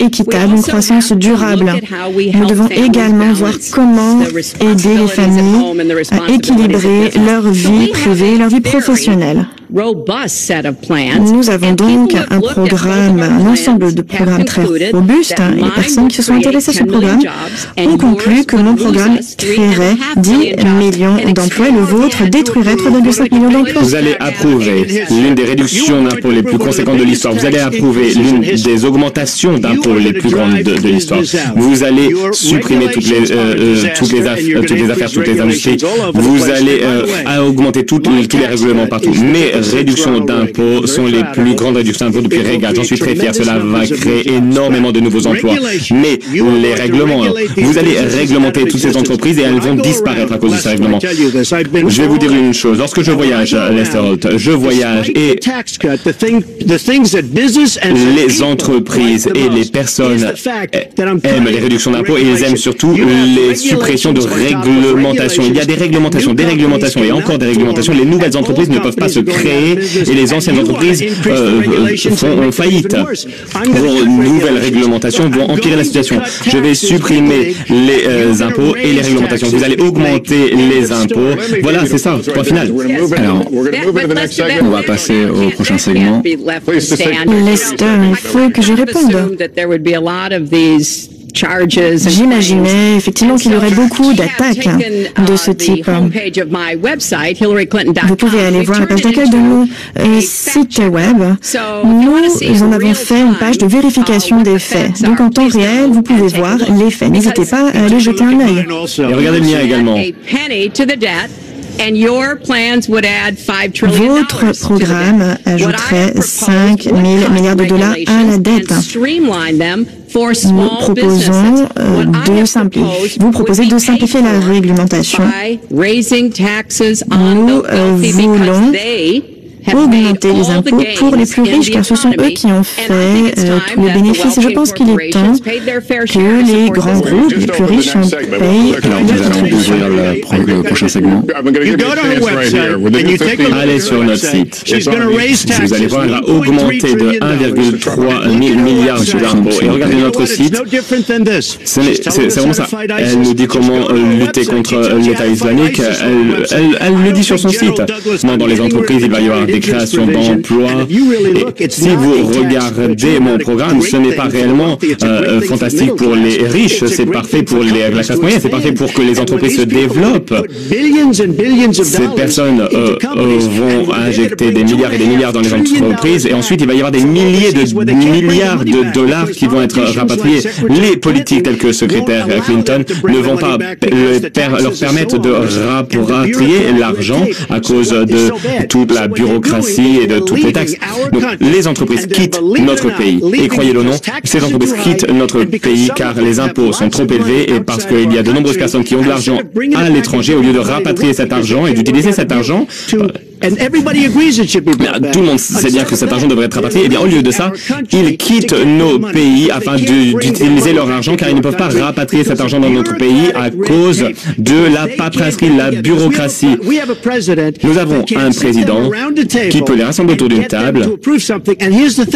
équitable, une croissance durable. Nous devons également voir comment aider les familles à équilibrer leur vie privée et leur vie professionnelle. Nous avons donc un programme, un ensemble de programmes très robustes, et les personnes qui se sont intéressées à ce programme ont conclu que mon programme créerait 10 millions d'emplois et le vôtre détruirait 3,5 millions d'emplois. Vous allez approuver l'une des réductions d'impôts les plus conséquentes de l'histoire. Vous allez approuver l'une des augmentations d'impôts les plus grandes de l'histoire. Vous allez supprimer toutes les affaires, toutes les industries. Vous allez augmenter tous les règlements partout. Mais réductions d'impôts sont les plus grandes réductions d'impôts depuis Reagan. J'en suis très fier. Cela va créer énormément de nouveaux emplois. Mais les règlements, vous allez réglementer toutes ces entreprises et elles vont disparaître à cause de ces règlements. Je vais vous dire une chose. Lorsque je voyage, Lester Holt, je voyage et les entreprises et les personnes aiment les réductions d'impôts et ils aiment surtout les suppressions de réglementation. Il y a des réglementations et encore des réglementations. Les nouvelles entreprises ne peuvent pas se créer et les anciennes entreprises font faillite. Vos nouvelles réglementations vont empirer la situation. Je vais supprimer les impôts et les réglementations. Vous allez augmenter les impôts. Voilà, c'est ça, point final. Alors, on va passer au prochain segment. Lester, il faut que je réponde. J'imaginais effectivement qu'il y aurait beaucoup d'attaques de ce type. Vous pouvez aller voir la page d'accueil de mon site web. Nous en avons fait une page de vérification des faits. Donc en temps réel, vous pouvez voir les faits. N'hésitez pas à aller jeter un œil. Et regardez le mien également. Votre programme ajouterait 5 000 milliards de dollars à la dette. Nous proposons vous proposez de simplifier la réglementation. Nous voulons augmenter les impôts pour les plus riches, car ce sont eux qui ont fait tous les bénéfices. Et je pense qu'il est temps que les grands groupes, les plus riches, payent. Alors, nous allons ouvrir le prochain segment. Allez sur notre site. Vous allez voir, elle va augmenter de 1,3 milliard d'impôts. Et regardez notre site. C'est vraiment ça. Elle nous dit comment lutter contre l'État islamique. Elle le dit sur son site. Dans les entreprises, il va y avoir des créations d'emplois. Si vous regardez mon programme, ce n'est pas réellement fantastique pour les riches, c'est parfait pour la classe moyenne, c'est parfait pour que les entreprises se développent. Ces personnes vont injecter des milliards et des milliards dans les entreprises et ensuite il va y avoir des milliers de milliards de dollars qui vont être rapatriés. Les politiques tels que le secrétaire Clinton ne vont pas leur permettre de rapatrier l'argent à cause de toute la bureaucratie et de toutes les taxes. Donc, les entreprises quittent notre pays. Et croyez-le ou non, ces entreprises quittent notre pays car les impôts sont trop élevés et parce qu'il y a de nombreuses personnes qui ont de l'argent à l'étranger au lieu de rapatrier cet argent et d'utiliser cet argent. Tout le monde sait bien que cet argent devrait être rapatrié. Et bien, au lieu de ça, ils quittent nos pays afin d'utiliser leur argent car ils ne peuvent pas rapatrier cet argent dans notre pays à cause de la paperasserie, la bureaucratie. Nous avons un président qui peut les rassembler autour d'une table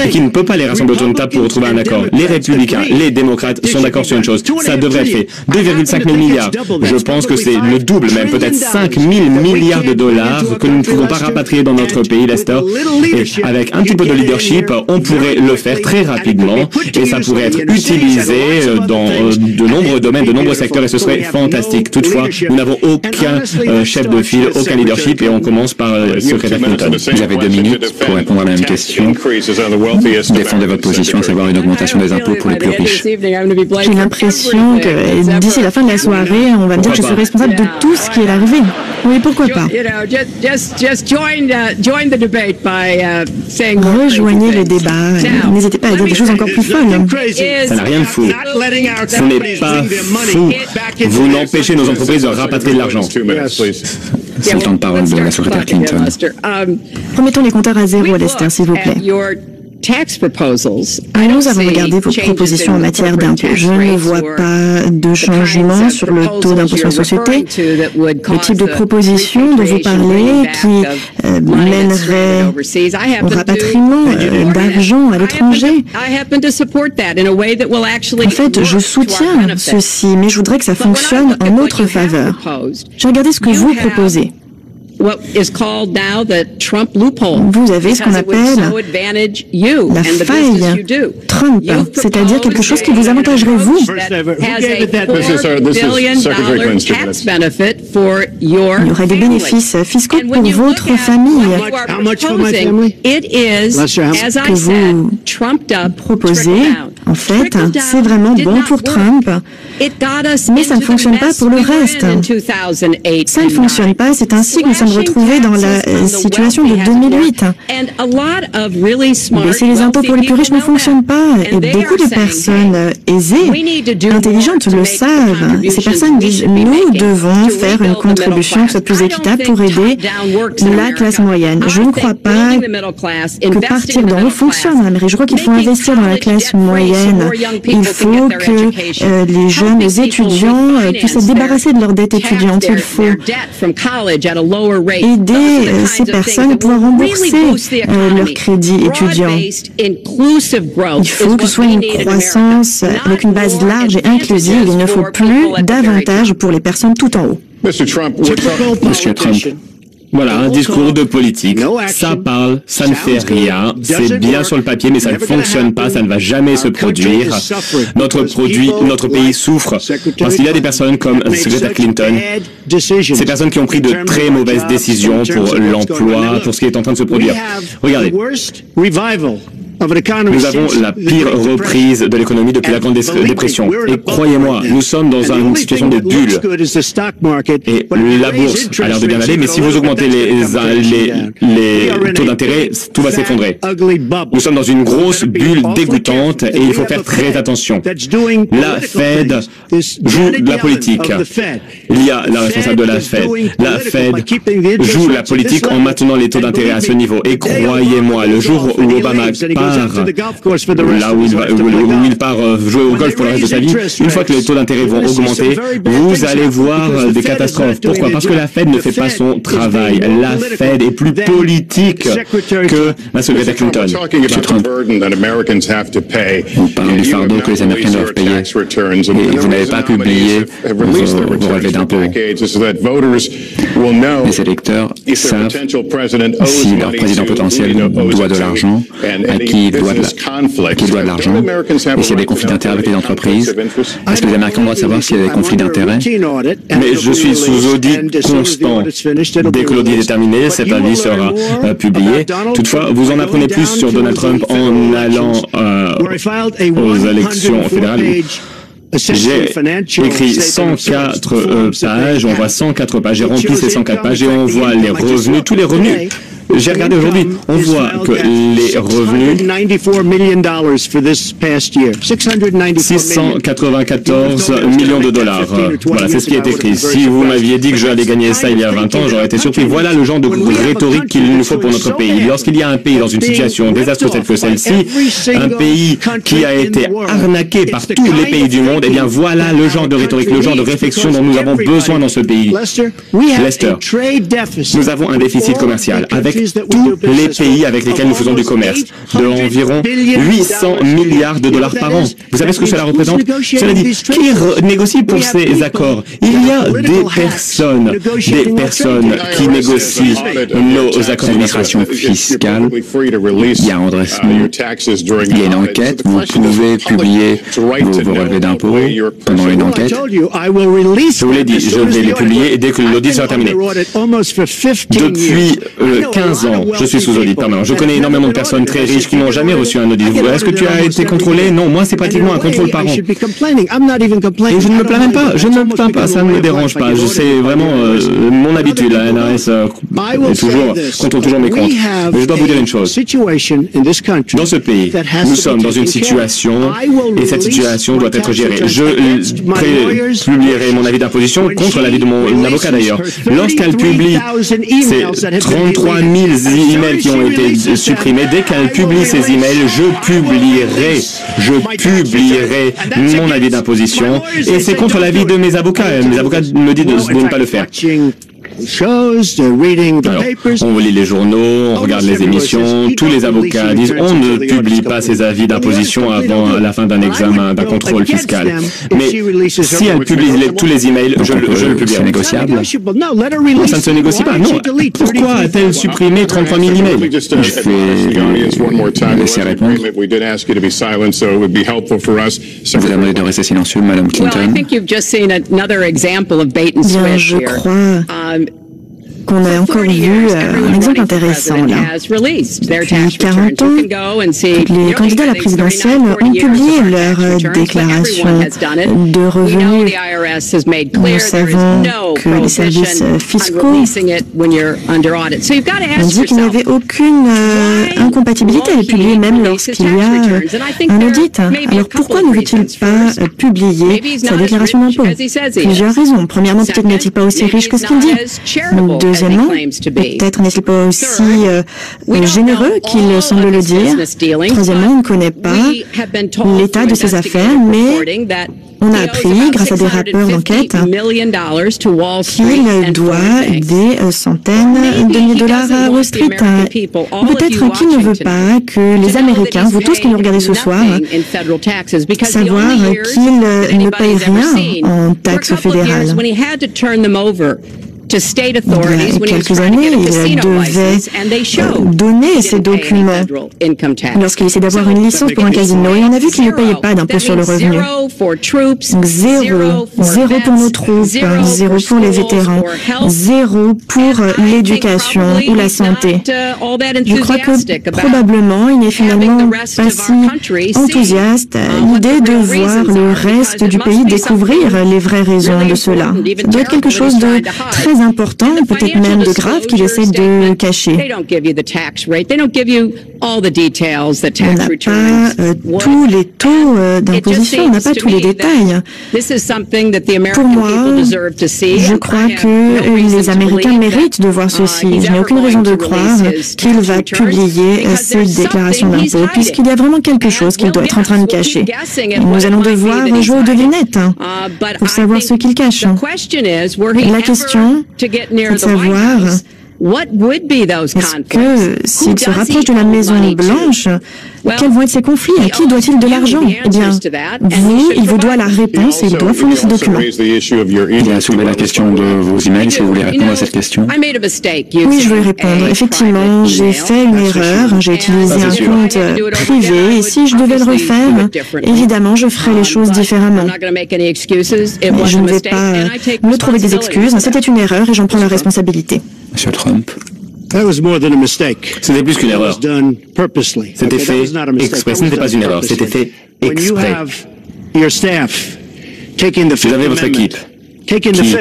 et qui ne peut pas les rassembler autour d'une table pour trouver un accord. Les républicains, les démocrates sont d'accord sur une chose. Ça devrait être fait. 2,5 000 milliards. Je pense que c'est le double, même peut-être 5 000 milliards de dollars que nous ne pouvons pas rapatrier dans notre pays, Lester. Et avec un petit peu de leadership, on pourrait le faire très rapidement et ça pourrait être utilisé dans de nombreux domaines, de nombreux secteurs et ce serait fantastique. Toutefois, nous n'avons aucun chef de file, aucun leadership et on commence par le secrétaire Clinton. Vous avez 2 minutes pour répondre à la même question. Défendez votre position, à savoir une augmentation des impôts pour les plus riches. J'ai l'impression que d'ici la fin de la soirée, on va me dire que je suis responsable de tout ce qui est arrivé. Oui, pourquoi pas? Rejoignez le débat. N'hésitez pas à dire des choses encore plus folles. Ça n'a rien de fou. Ce n'est pas fou. Vous n'empêchez nos entreprises de rapatrier de l'argent. C'est le temps de parole de la secrétaire Clinton. Remettons les compteurs à zéro, Lester, s'il vous plaît. Nous avons regardé vos propositions en matière d'impôts. Je ne vois pas de changement sur le taux d'impôt sur les sociétés. Le type de proposition dont vous parlez qui mènerait au rapatriement d'argent à l'étranger. En fait, je soutiens ceci, mais je voudrais que ça fonctionne en notre faveur. J'ai regardé ce que vous proposez. Vous avez ce qu'on appelle la faille Trump, c'est-à-dire quelque chose qui vous avantagerait vous. Il y aurait des bénéfices fiscaux pour votre famille. Ce que vous proposez, en fait, c'est vraiment bon pour Trump, mais ça ne fonctionne pas pour le reste. Ça ne fonctionne pas, c'est ainsi que nous sommes retrouvés dans la situation de 2008. Baisser les impôts pour les plus riches ne fonctionne pas, et beaucoup de personnes aisées, intelligentes le savent. Et ces personnes disent, nous devons faire une contribution qui soit plus équitable pour aider la classe moyenne. Je ne crois pas que partir d'en haut fonctionne en Amérique. Je crois qu'il faut investir dans la classe moyenne. Il faut que les jeunes étudiants puissent se débarrasser de leur dette étudiante. Il faut aider ces personnes à pouvoir rembourser leur crédit étudiant. Il faut que ce soit une croissance avec une base large et inclusive. Il ne faut plus davantage pour les personnes tout en haut. Monsieur Trump. Voilà, un discours de politique. Ça parle, ça ne fait rien. C'est bien sur le papier, mais ça ne fonctionne pas, ça ne va jamais se produire. Notre pays souffre parce qu'il y a des personnes comme le secrétaire Clinton, ces personnes qui ont pris de très mauvaises décisions pour l'emploi, pour ce qui est en train de se produire. Regardez. Nous avons la pire reprise de l'économie depuis la Grande Dépression. Et croyez-moi, nous sommes dans une situation de bulle. Et la bourse a l'air de bien aller, mais si vous augmentez les taux d'intérêt, tout va s'effondrer. Nous sommes dans une grosse bulle dégoûtante et il faut faire très attention. La Fed joue de la politique. Il y a la responsable de la Fed. La Fed joue la politique en maintenant les taux d'intérêt à ce niveau. Et croyez-moi, le jour où Obama là où il part jouer au golf pour le reste de sa vie, une fois que les taux d'intérêt vont augmenter, vous allez voir des catastrophes. Pourquoi? Parce que la Fed ne fait pas son travail. La Fed est plus politique que la secrétaire Clinton. On parle du fardeau que les Américains doivent payer. Et vous n'avez pas publié vos relevés d'impôts. Les électeurs savent si leur président potentiel doit de l'argent, à qui il doit de l'argent, et s'il y a des conflits d'intérêts avec les entreprises. Est-ce que les Américains ont le droit de savoir s'il y a des conflits d'intérêts? Mais je suis sous audit constant. Dès que l'audit est terminé, cet avis sera publié. Toutefois, vous en apprenez plus sur Donald Trump en allant aux élections fédérales. J'ai écrit 104 pages, on voit 104 pages, j'ai rempli ces 104 pages et on voit les revenus, tous les revenus. J'ai regardé aujourd'hui, on voit que les revenus, 694 millions de dollars. Voilà, c'est ce qui est écrit. Si vous m'aviez dit que j'allais gagner ça il y a 20 ans, j'aurais été surpris. Voilà le genre de rhétorique qu'il nous faut pour notre pays. Lorsqu'il y a un pays dans une situation désastreuse telle que celle-ci, un pays qui a été arnaqué par tous les pays du monde, eh bien voilà le genre de rhétorique, le genre de réflexion dont nous avons besoin dans ce pays. Lester, nous avons un déficit commercial avec tous les pays avec lesquels nous faisons du commerce, de environ 800 milliards de dollars par an. Vous savez ce que cela représente? Cela dit, qui négocie pour ces accords? Il y a des personnes qui négocient nos accords d'administration fiscale. Il y a un redressement, il y a une enquête, vous pouvez publier vos relevés d'impôts pendant une enquête. Je vous l'ai dit, je vais les publier et dès que l'audit sera terminé. Depuis 15 ans, je suis sous audit permanent. Je connais énormément de personnes très riches qui n'ont jamais reçu un audit. Est-ce que tu as été contrôlé? Non, moi c'est pratiquement un contrôle par an. Et je ne me plains même pas, je ne me plains pas, ça ne me dérange pas. C'est vraiment mon habitude. La NRS contrôle toujours mes comptes. Mais je dois vous dire une chose. Dans ce pays, nous sommes dans une situation et cette situation doit être gérée. Je publierai mon avis d'imposition contre l'avis de mon avocat d'ailleurs. Lorsqu'elle publie ces 33 emails qui ont été supprimés. Dès qu'elle publie ces emails, je publierai mon avis d'imposition. Et c'est contre l'avis de mes avocats. Mes avocats me disent de ne pas le faire. Alors, on lit les journaux, on regarde les émissions, tous les avocats disent on ne publie pas ses avis d'imposition avant la fin d'un examen, d'un contrôle fiscal. Mais si elle publie tous les emails, je le publie. C'est négociable? Non, ça ne se négocie pas. Non. Pourquoi a-t-elle supprimé 33 000 emails? Je vais laisser répondre. Je vous ai demandé de rester silencieux, Madame Clinton. Bien, je crois qu'on a encore vu un exemple intéressant là. Depuis 40 ans, les candidats à la présidentielle ont publié leur déclaration de revenus. Nous savons que les services fiscaux ont dit qu'il n'y avait aucune incompatibilité à les publier même lorsqu'il y a un audit. Alors pourquoi ne veut-il pas publier sa déclaration d'impôt? Plusieurs raisons. Premièrement, peut-être n'est-il pas aussi riche que ce qu'il dit. Deuxièmement, peut-être n'est-il pas aussi généreux qu'il semble le dire. Troisièmement, on ne connaît pas l'état de ses affaires, mais on a appris, grâce à des rappeurs d'enquête, qu'il doit des centaines de milliers de dollars à Wall Street. Peut-être qu'il ne veut pas que les Américains, vous tous qui nous regardez ce soir, savoir qu'il ne paye rien en taxes fédérales. Il y a quelques années, il devait donner ces documents lorsqu'il essaie d'avoir une licence pour un casino. Et on a vu qu'il ne payait pas d'impôt sur le revenu. Donc zéro pour nos troupes, zéro pour les vétérans, zéro pour l'éducation ou la santé. Je crois que probablement il n'est finalement pas si enthousiaste à l'idée de voir le reste du pays découvrir les vraies raisons de cela. Ça doit être quelque chose de très important, peut-être même de grave, qu'il essaie de cacher. On n'a pas tous les taux d'imposition, on n'a pas tous les détails. Pour moi, je crois que les Américains méritent de voir ceci. Je n'ai aucune raison de croire qu'il va publier ses déclarations d'impôts, puisqu'il y a vraiment quelque chose qu'il doit être en train de cacher. Nous allons devoir jouer aux devinettes pour savoir ce qu'il cache. La question est de savoir est-ce que s'il se rapproche de la Maison Blanche, quels vont être ses conflits? À qui doit-il de l'argent? Eh bien, il vous doit la réponse et il doit fournir ces documents. Il a soulevé la question de vos emails, si vous voulez répondre à cette question. Oui, je vais répondre. Effectivement, j'ai fait une erreur, j'ai utilisé un compte privé et si je devais le refaire, évidemment, je ferais les choses différemment. Mais je ne vais pas me trouver des excuses. C'était une erreur et j'en prends la responsabilité. Monsieur Trump. C'était plus qu'une erreur. C'était fait exprès. Ce n'était pas une erreur. C'était fait exprès. Vous avez votre équipe qui utilise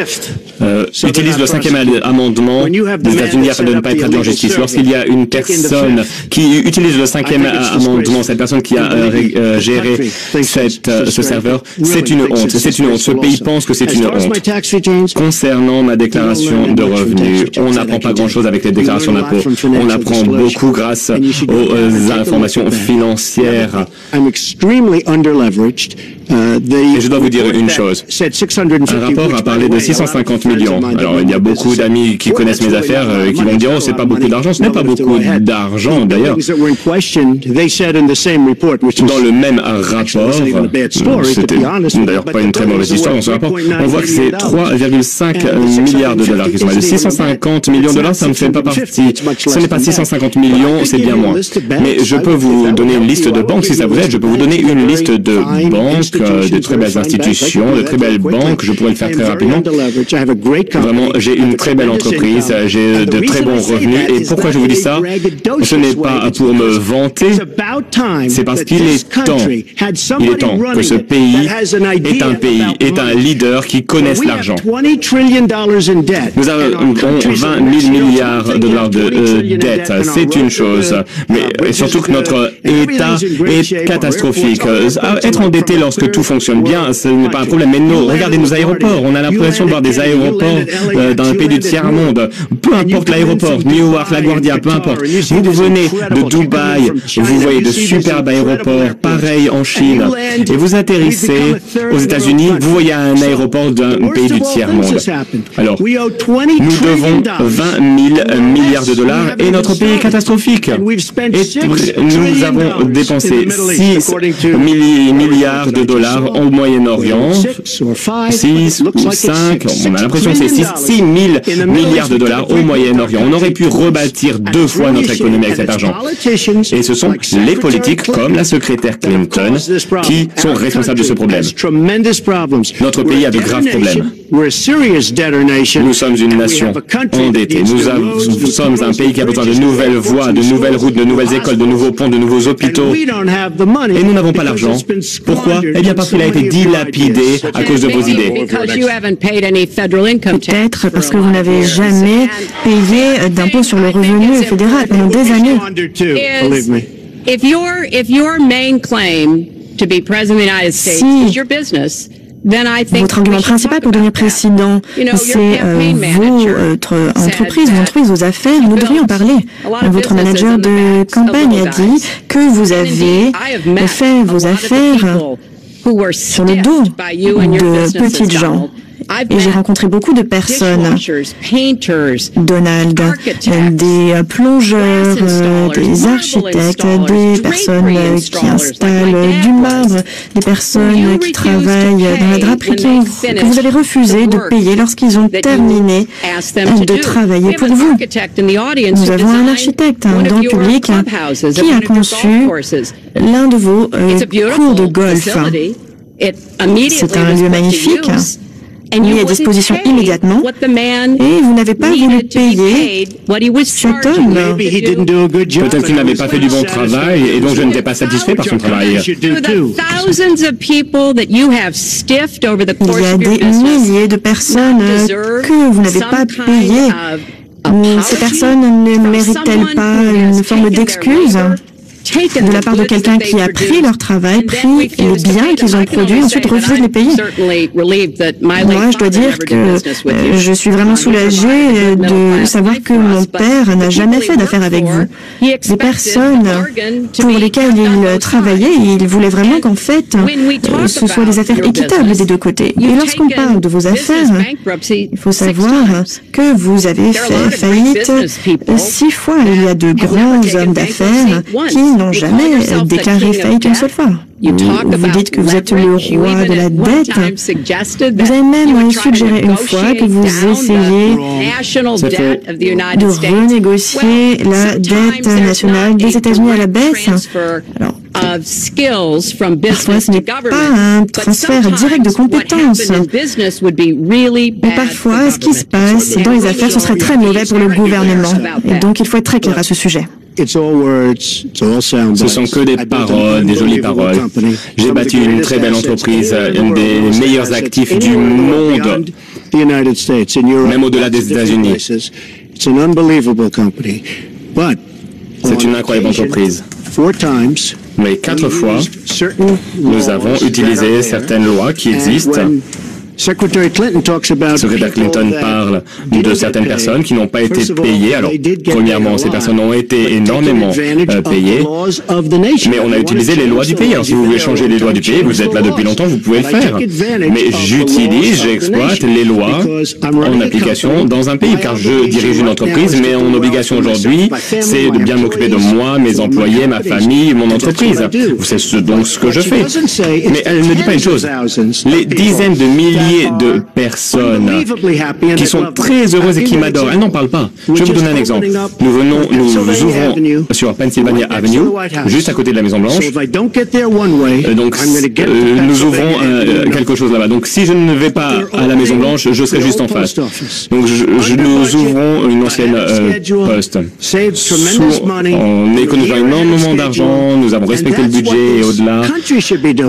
le 5e amendement des États-Unis afin de ne pas être traduit en justice. Lorsqu'il y a une personne qui utilise le 5e amendement, cette personne qui a géré ce serveur, c'est une honte. C'est une honte. Ce pays pense que c'est une honte. Concernant ma déclaration de revenus, on n'apprend pas grand-chose avec les déclarations d'impôts. On apprend beaucoup grâce aux informations financières. Et je dois vous dire une chose. Un rapport a parlé de 650 millions. Alors, il y a beaucoup d'amis qui connaissent mes affaires qui vont me dire « Oh, c'est pas beaucoup d'argent ». Ce n'est pas beaucoup d'argent, d'ailleurs. Dans le même rapport, c'était d'ailleurs pas une très mauvaise histoire dans ce rapport, on voit que c'est 3,5 milliards de dollars qui sont là. De 650 millions de dollars, ça ne fait pas partie. Ce n'est pas 650 millions, c'est bien moins. Mais je peux vous donner une liste de banques, si ça vous aide. Je peux vous donner une liste de banques, de très belles institutions, de très belles banques. Je pourrais le faire très rapidement. Vraiment, j'ai une très belle entreprise, j'ai de très bons revenus. Et pourquoi je vous dis ça? Ce n'est pas pour me vanter, c'est parce qu'il est temps. Il est temps que ce pays est un leader qui connaisse l'argent. Nous avons 20 000 milliards de dollars de dette. C'est une chose. Mais surtout que notre État est catastrophique. Être endetté lorsque que tout fonctionne bien, ce n'est pas un problème. Mais non, regardez nos aéroports. On a l'impression de voir des aéroports dans un pays du tiers-monde. Peu importe l'aéroport, Newark, LaGuardia, peu importe. Vous venez de Dubaï, vous voyez de superbes aéroports, pareil en Chine, et vous atterrissez aux États-Unis, vous voyez un aéroport d'un pays du tiers-monde. Alors, nous devons 20 000 milliards de dollars et notre pays est catastrophique. Et nous avons dépensé 6 milliards de dollars au Moyen-Orient, 6 ou 5, on a l'impression que c'est 6 000 milliards de dollars au Moyen-Orient. On aurait pu rebâtir 2 fois notre économie avec cet argent. Et ce sont les politiques comme la secrétaire Clinton qui sont responsables de ce problème. Notre pays a de graves problèmes. Nous sommes une nation endettée. Nous sommes un pays qui a besoin de nouvelles voies, de nouvelles routes, de nouvelles écoles, de nouveaux ponts, de nouveaux hôpitaux. Et nous n'avons pas l'argent. Pourquoi? Eh bien parce qu'il a été dilapidé à cause de vos idées. Peut-être parce que vous n'avez jamais payé d'impôt sur le revenu fédéral pendant des années. Si votre argument principal pour devenir président, c'est votre entreprise, vos affaires, nous devrions en parler. Votre manager de campagne a dit que vous avez fait vos affaires sur le dos de petites gens. Et j'ai rencontré beaucoup de personnes, Donald, des plongeurs, des architectes, des personnes qui installent du marbre, des personnes qui travaillent dans la draperie que vous avez refusé de payer lorsqu'ils ont terminé de travailler pour vous. Nous avons un architecte dans le public qui a conçu l'un de vos cours de golf. C'est un lieu magnifique, mis à disposition immédiatement, et vous n'avez pas voulu payer cet homme. Peut-être qu'il n'avait pas fait du bon travail, et donc je n'étais pas satisfait par son travail. Il y a des milliers de personnes que vous n'avez pas payées. Ces personnes ne méritent-elles pas une forme d'excuse de la part de quelqu'un qui a pris leur travail, pris les biens qu'ils ont produits, ensuite refusé de les payer? Moi, je dois dire que je suis vraiment soulagée de savoir que mon père n'a jamais fait d'affaires avec vous. Les personnes pour lesquelles il travaillait, il voulait vraiment qu'en fait, ce soit des affaires équitables des deux côtés. Et lorsqu'on parle de vos affaires, il faut savoir que vous avez fait faillite 6 fois. Il y a de grands hommes d'affaires qui n'ont jamais déclaré faillite une seule fois. Vous dites que vous êtes le roi de la dette. Vous avez même suggéré une fois que vous essayez de renégocier la dette nationale des États-Unis à la baisse. Alors, parfois, ce n'est pas un transfert direct de compétences. Mais parfois, ce qui se passe dans les affaires, ce serait très mauvais pour le gouvernement. Et donc, il faut être très clair à ce sujet. Ce sont que des paroles, des jolies paroles. J'ai bâti une très belle entreprise, une des meilleurs actifs du monde, même au-delà des États-Unis. C'est une incroyable entreprise. Mais 4 fois, nous avons utilisé certaines lois qui existent. Secrétaire Clinton parle de certaines personnes qui n'ont pas été payées. Alors, premièrement, ces personnes ont été énormément payées, mais on a utilisé les lois du pays. Alors, si vous voulez changer les lois du pays, vous êtes là depuis longtemps, vous pouvez le faire. Mais j'exploite les lois en application dans un pays, car je dirige une entreprise, mais mon obligation aujourd'hui, c'est de bien m'occuper de moi, mes employés, ma famille, mon entreprise. C'est donc ce que je fais. Mais elle ne dit pas une chose. Les dizaines de milliers de personnes qui sont très heureuses et qui m'adorent. Elles n'en parlent pas. Je vais vous donner un exemple. Nous ouvrons sur Pennsylvania Avenue, juste à côté de la Maison Blanche. Donc, nous ouvrons quelque quelque chose là-bas. Donc si je ne vais pas à la Maison-Blanche, je serai juste en face. Donc nous ouvrons une ancienne poste. On économisant énormément d'argent, nous avons respecté le budget et au-delà.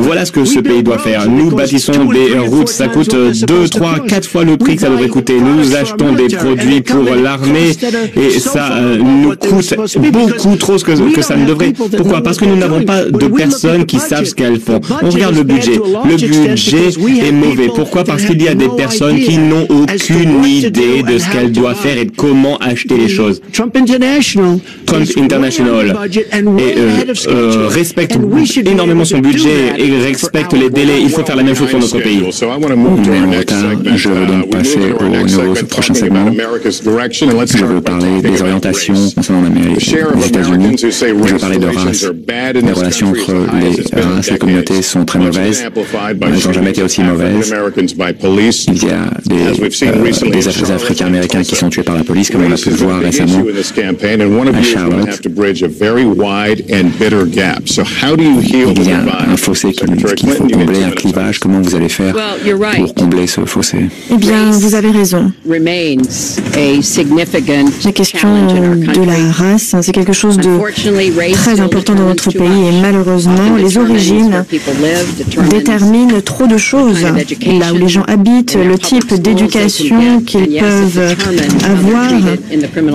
Voilà ce que ce pays doit faire. Nous bâtissons des routes, ça coûte 2, 3, 4 fois le prix que ça devrait coûter. Nous achetons des produits pour l'armée et ça nous coûte beaucoup trop que ça ne devrait. Pourquoi? Parce que nous n'avons pas de personnes qui savent ce qu'elles font. On regarde le budget. Le budget est mauvais. Pourquoi? Parce qu'il y a des personnes qui n'ont aucune idée de ce qu'elles doivent faire et de comment acheter les choses. Trump International respecte énormément son budget et respecte les délais. Il faut faire la même chose pour notre pays. Je veux donc passer au prochain segment. Je veux parler des orientations concernant les États-Unis. Je veux parler de race. Les relations entre les races et les communautés sont très mauvaises. Elles n'ont jamais été aussi mauvaises. Il y a des Africains-Américains qui sont tués par la police, comme on a pu le voir récemment à Charlotte. Il y a un fossé qu'il faut combler, un clivage. Comment vous allez faire pour combler ce fossé? Eh bien, vous avez raison. La question de la race, c'est quelque chose de très important dans notre pays et malheureusement, les origines déterminent trop de choses. Là où les gens habitent, le type d'éducation qu'ils peuvent avoir.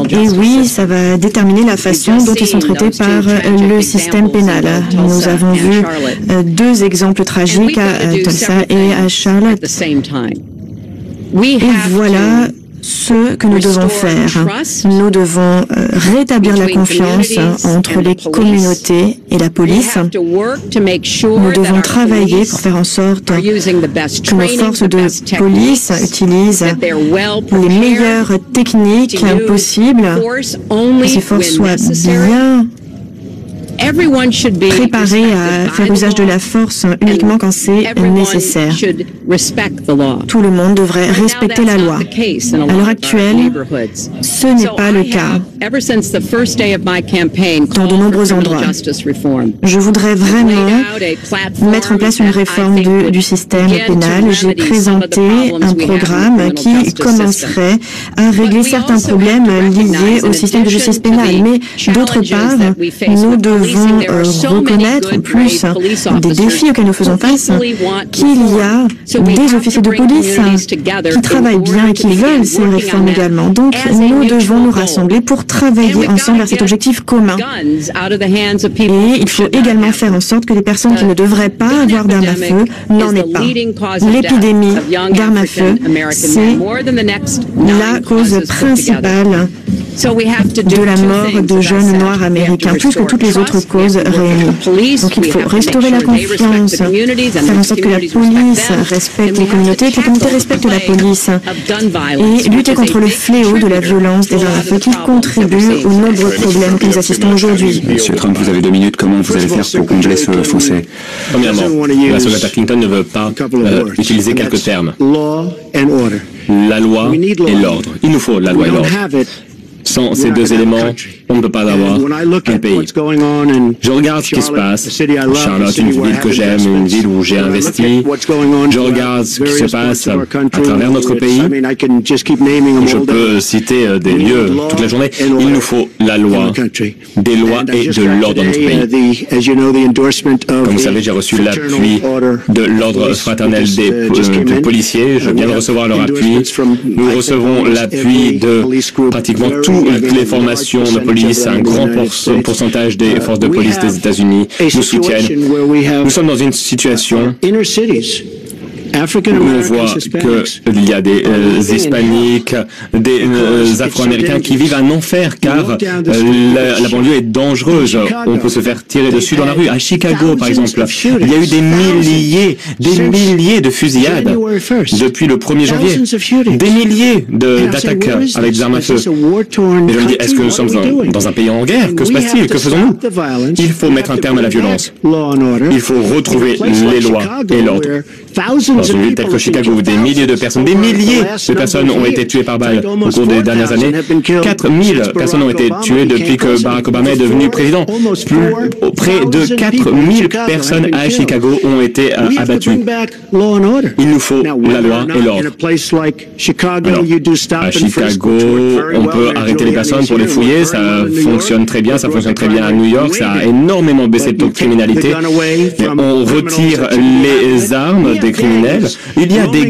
Et oui, ça va déterminer la façon dont ils sont traités par le système pénal. Nous avons vu 2 exemples tragiques à Tulsa et à Charlotte. Et voilà ce que nous devons faire. Nous devons rétablir la confiance entre les communautés et la police. Nous devons travailler pour faire en sorte que nos forces de police utilisent les meilleures techniques possibles, que ces forces soient bien préparés à faire usage de la force uniquement quand c'est nécessaire. Tout le monde devrait respecter la loi. À l'heure actuelle, ce n'est pas le cas dans de nombreux endroits. Je voudrais vraiment mettre en place une réforme du système pénal. J'ai présenté un programme qui commencerait à régler certains problèmes liés au système de justice pénale. Mais d'autre part, nous devons reconnaître, en plus des défis auxquels nous faisons face, qu'il y a des officiers de police qui travaillent bien et qui veulent ces réformes également. Donc, nous devons nous rassembler pour travailler ensemble vers cet objectif commun. Et il faut également faire en sorte que les personnes qui ne devraient pas avoir d'armes à feu n'en aient pas. L'épidémie d'armes à feu, c'est la cause principale de la mort de jeunes noirs américains, plus que toutes les autres causes réunies. Donc il faut restaurer la confiance, faire en sorte que la police respecte les communautés, que les communautés respectent la police et lutter contre le fléau de la violence des armes à feu qui contribue aux nombreux problèmes que nous assistons aujourd'hui. Monsieur Trump, vous avez 2 minutes. Comment vous allez faire pour combler ce fossé? Premièrement, la secrétaire Clinton ne veut pas utiliser quelques termes. La loi et l'ordre. Il nous faut la loi et l'ordre. Sans ces 2 éléments, on ne peut pas avoir un pays. Je regarde ce qui se passe. Charlotte, une ville que j'aime, une ville où j'ai investi. Je regarde ce qui se passe à travers notre pays. Je peux citer des lieux toute la journée. Il nous faut la loi, des lois et de l'ordre dans notre pays. Comme vous savez, j'ai reçu l'appui de l'ordre fraternel des policiers. Je viens de recevoir leur appui. Nous recevons l'appui de pratiquement toutes les formations de police, un grand pourcentage des forces de police des États-Unis nous soutiennent. Nous sommes dans une situation où on voit qu'il y a des hispaniques, des afro-américains qui vivent un enfer car la banlieue est dangereuse. On peut se faire tirer dessus dans la rue. À Chicago, par exemple, il y a eu des milliers de fusillades depuis le 1er janvier. Des milliers d'attaques avec des armes à feu. Et je me dis, est-ce que nous sommes dans un pays en guerre? Que se passe-t-il? Que faisons-nous? Il faut mettre un terme à la violence. Il faut retrouver les lois et l'ordre. Dans une ville telle que Chicago, où des milliers de personnes ont été tuées par balle au cours des dernières années. 4000 personnes ont été tuées depuis que Barack Obama est devenu président. Près de 4000 personnes à Chicago ont été abattues. Il nous faut la loi et l'ordre. Alors, à Chicago, on peut arrêter les personnes pour les fouiller, ça fonctionne très bien, ça fonctionne très bien à New York, ça a énormément baissé le taux de criminalité. Mais on retire les armes des criminels. Il y a des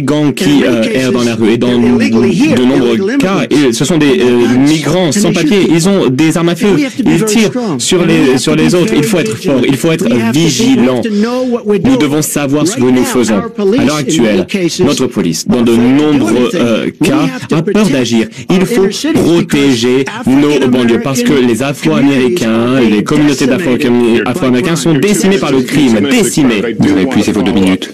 gangs qui errent dans la rue et dans de nombreux cas, ce sont des migrants sans papier. Ils ont des armes à feu. Ils tirent sur les autres. Il faut être fort. Il faut être vigilant. Nous devons savoir ce que nous faisons. À l'heure actuelle, notre police, dans de nombreux cas, a peur d'agir. Il faut protéger nos banlieues parce que les Afro-Américains, les communautés d'Afro-Américains sont décimées par le crime. Décimées. Vous avez épuisé vos 2 minutes.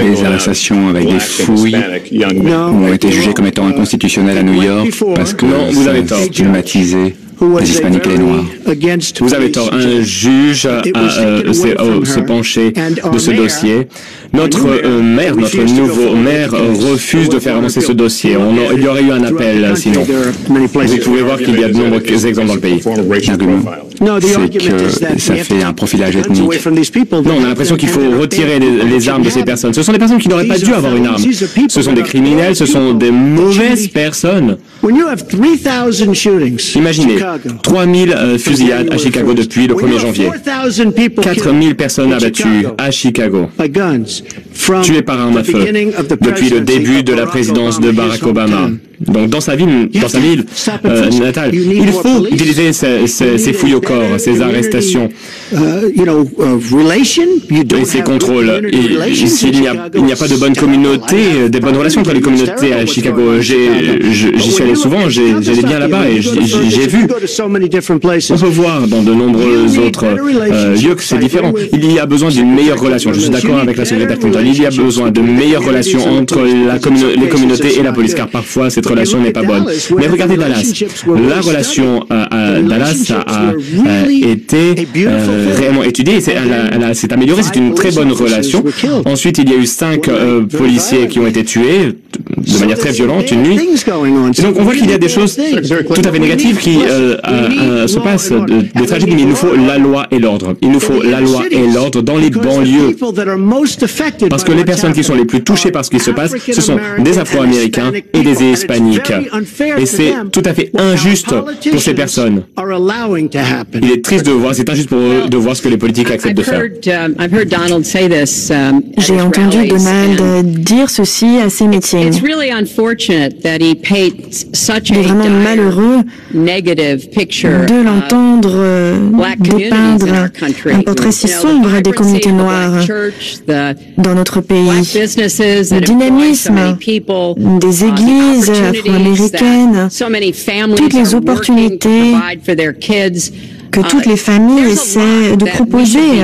Les arrestations avec des fouilles ont été jugées comme étant inconstitutionnelles à New York parce que vous avez tort. Stigmatisé les Hispaniques et les Noirs. Vous avez tort. Un juge s'est penché de ce dossier. Notre nouveau maire refuse de faire avancer ce dossier. Il y aurait eu un appel sinon. Vous pouvez voir qu'il y a de nombreux exemples dans le pays. L'argument, c'est que ça fait un profilage ethnique. Non, on a l'impression qu'il faut retirer les armes de ces personnes. Ce sont des personnes qui n'auraient pas dû avoir une arme. Ce sont des criminels, ce sont des mauvaises personnes. Imaginez, 3000 fusillades à Chicago depuis le 1er janvier. 4000 personnes abattues à Chicago, tuées par arme à feu, depuis le début de la présidence de Barack Obama. Donc dans sa ville natale, il faut utiliser ces fouilles au corps, ces arrestations et ces contrôles. Il n'y a pas de bonne communauté, des bonnes relations entre les communautés à Chicago. J'y suis allé souvent, j'allais bien là-bas et j'ai vu. On peut voir dans de nombreux autres lieux que c'est différent. Il y a besoin d'une meilleure relation. Je suis d'accord avec la secrétaire Clinton. Il y a besoin de meilleures relations entre les communautés et la police, car parfois cette relation n'est pas bonne. Mais regardez Dallas. La relation à Dallas a été réellement étudiée. Elle s'est améliorée. C'est une très bonne relation. Ensuite, il y a eu 5 policiers qui ont été tués de manière très violente une nuit. Et donc on voit qu'il y a des choses tout à fait négatives qui se passent, des tragédies, mais il nous faut la loi et l'ordre. Il nous faut la loi et l'ordre dans les banlieues. Parce que les personnes qui sont les plus touchées par ce qui se passe, ce sont des Afro-Américains et des Hispaniques. Et c'est tout à fait injuste pour ces personnes. Il est triste de voir, c'est injuste pour eux de voir ce que les politiques acceptent de faire. J'ai entendu Donald dire ceci à ses meetings. Il est vraiment malheureux de l'entendre dépeindre un portrait si sombre des communautés noires dans notre pays. Le dynamisme des églises afro-américaines, toutes les opportunités que toutes les familles essaient de proposer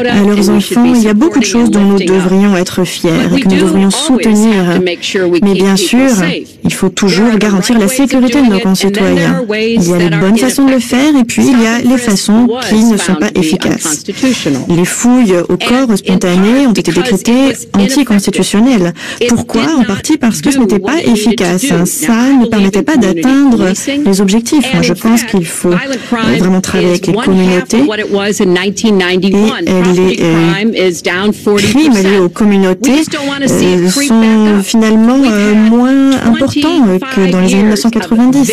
à leurs enfants. Il y a beaucoup de choses dont nous devrions être fiers et que nous devrions soutenir. Mais bien sûr, il faut toujours garantir la sécurité de nos concitoyens. Il y a les bonnes façons de le faire et puis il y a les façons qui ne sont pas efficaces. Les fouilles au corps spontané ont été décrétées anticonstitutionnelles. Pourquoi? En partie parce que ce n'était pas efficace. Ça ne permettait pas d'atteindre les objectifs. Moi, je pense qu'il faut vraiment travailler avec les communautés et les crimes liés aux communautés sont finalement moins importants que dans les années 1990.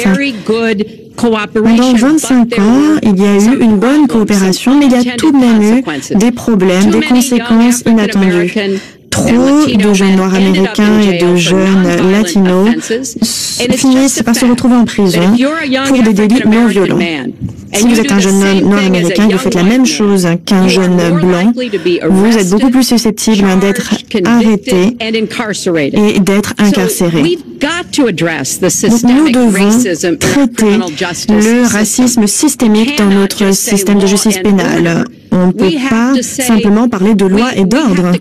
Pendant 25 ans, il y a eu une bonne coopération, mais il y a tout de même eu des problèmes, des conséquences inattendues. Trop de jeunes noirs américains et de jeunes latinos finissent par se retrouver en prison pour des délits non violents. Si vous êtes un jeune homme noir américain, vous faites la même chose qu'un jeune blanc, vous êtes beaucoup plus susceptible d'être arrêté et d'être incarcéré. Donc nous devons traiter le racisme systémique dans notre système de justice pénale. On ne peut pas simplement parler de loi et d'ordre.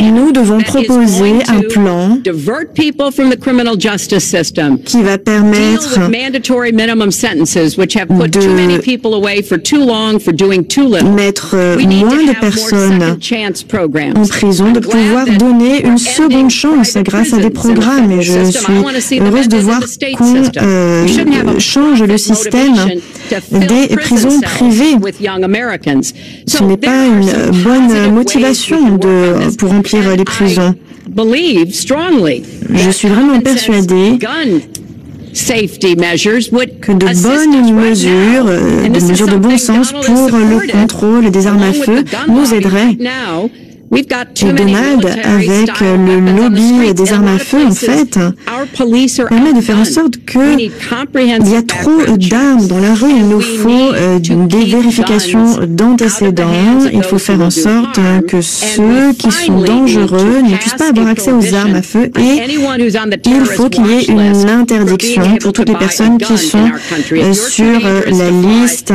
Nous devons proposer un plan qui va permettre mettre moins de personnes en prison, de pouvoir donner une seconde chance grâce à des programmes. Et je suis heureuse de voir qu'on change le système des prisons privées. Ce n'est pas une bonne motivation pour remplir les prisons. Je suis vraiment persuadée que de bonnes mesures, des mesures de bon sens pour le contrôle des armes à feu nous aideraient. Et Donald, avec le lobby des armes à feu, en fait, permet de faire en sorte qu'il y a trop d'armes dans la rue. Il nous faut des vérifications d'antécédents. Il faut faire en sorte que ceux qui sont dangereux ne puissent pas avoir accès aux armes à feu. Et il faut qu'il y ait une interdiction pour toutes les personnes qui sont sur la liste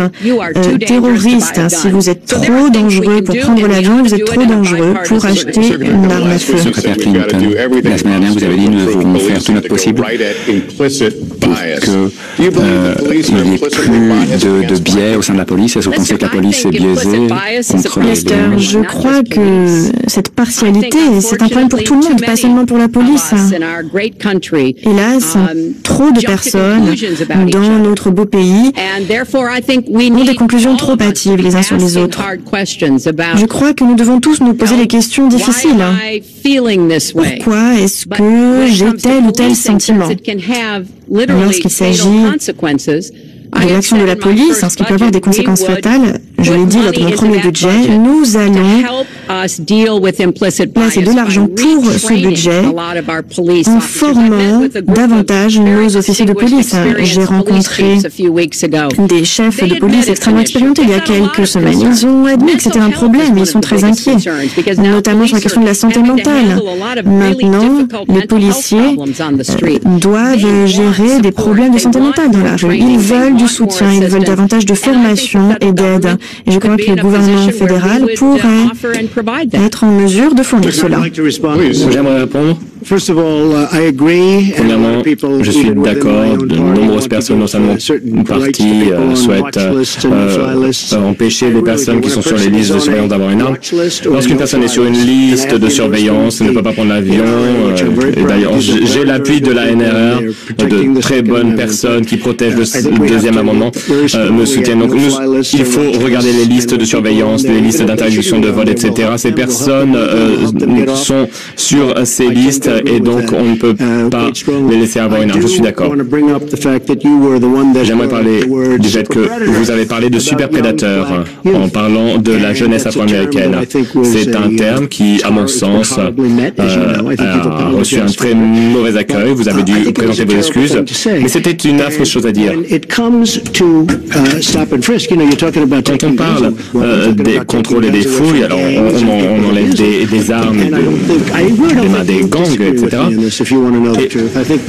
terroriste. Si vous êtes trop dangereux pour prendre l'avion, vous êtes trop dangereux pour acheter une arme à feu. Secrétaire Clinton, la semaine dernière, vous avez dit nous devons faire tout notre possible pour qu'il n'y ait plus de biais au sein de la police. Est-ce que vous pensez que la police est biaisée contre les Lester, je crois que cette partialité, c'est un problème pour tout le monde, pas seulement pour la police. Hélas, trop de personnes dans notre beau pays ont des conclusions trop hâtives les uns sur les autres. Je crois que nous devons tous nous poser des questions difficiles. Pourquoi est-ce que j'ai tel ou tel sentiment? Lorsqu'il s'agit de l'action de la police, ce qui peut avoir des conséquences fatales, je l'ai dit lors de mon premier budget, nous allons placer de l'argent pour ce budget en formant davantage nos officiers de police. J'ai rencontré des chefs de police extrêmement expérimentés il y a quelques semaines. Ils ont admis que c'était un problème, ils sont très inquiets, notamment sur la question de la santé mentale. Maintenant, les policiers doivent gérer des problèmes de santé mentale dans la rue. Ils veulent du soutien, ils veulent davantage de formation et d'aide. Et je crois que le gouvernement fédéral pourrait être en mesure de fournir cela. J'aimerais répondre. Premièrement, je suis d'accord, de nombreuses personnes, non seulement partis, souhaitent empêcher les personnes qui sont sur les listes de surveillance d'avoir une arme. Lorsqu'une personne est sur une liste de surveillance, elle ne peut pas prendre l'avion. Et d'ailleurs, j'ai l'appui de la NRR, de très bonnes personnes qui protègent le deuxième amendement, me soutiennent. Donc, il faut regarder les listes de surveillance, les listes d'interdiction de vol, etc. Ces personnes sont sur ces listes et donc on ne peut pas les laisser avoir une arme. Je suis d'accord. J'aimerais parler du fait que vous avez parlé de superprédateurs en parlant de la jeunesse afro-américaine. C'est un terme qui, à mon sens, a reçu un très mauvais accueil. Vous avez dû présenter vos excuses, mais c'était une affreuse chose à dire. Quand on parle des contrôles et des fouilles, alors on enlève des armes, des mains des gangs, etc. Et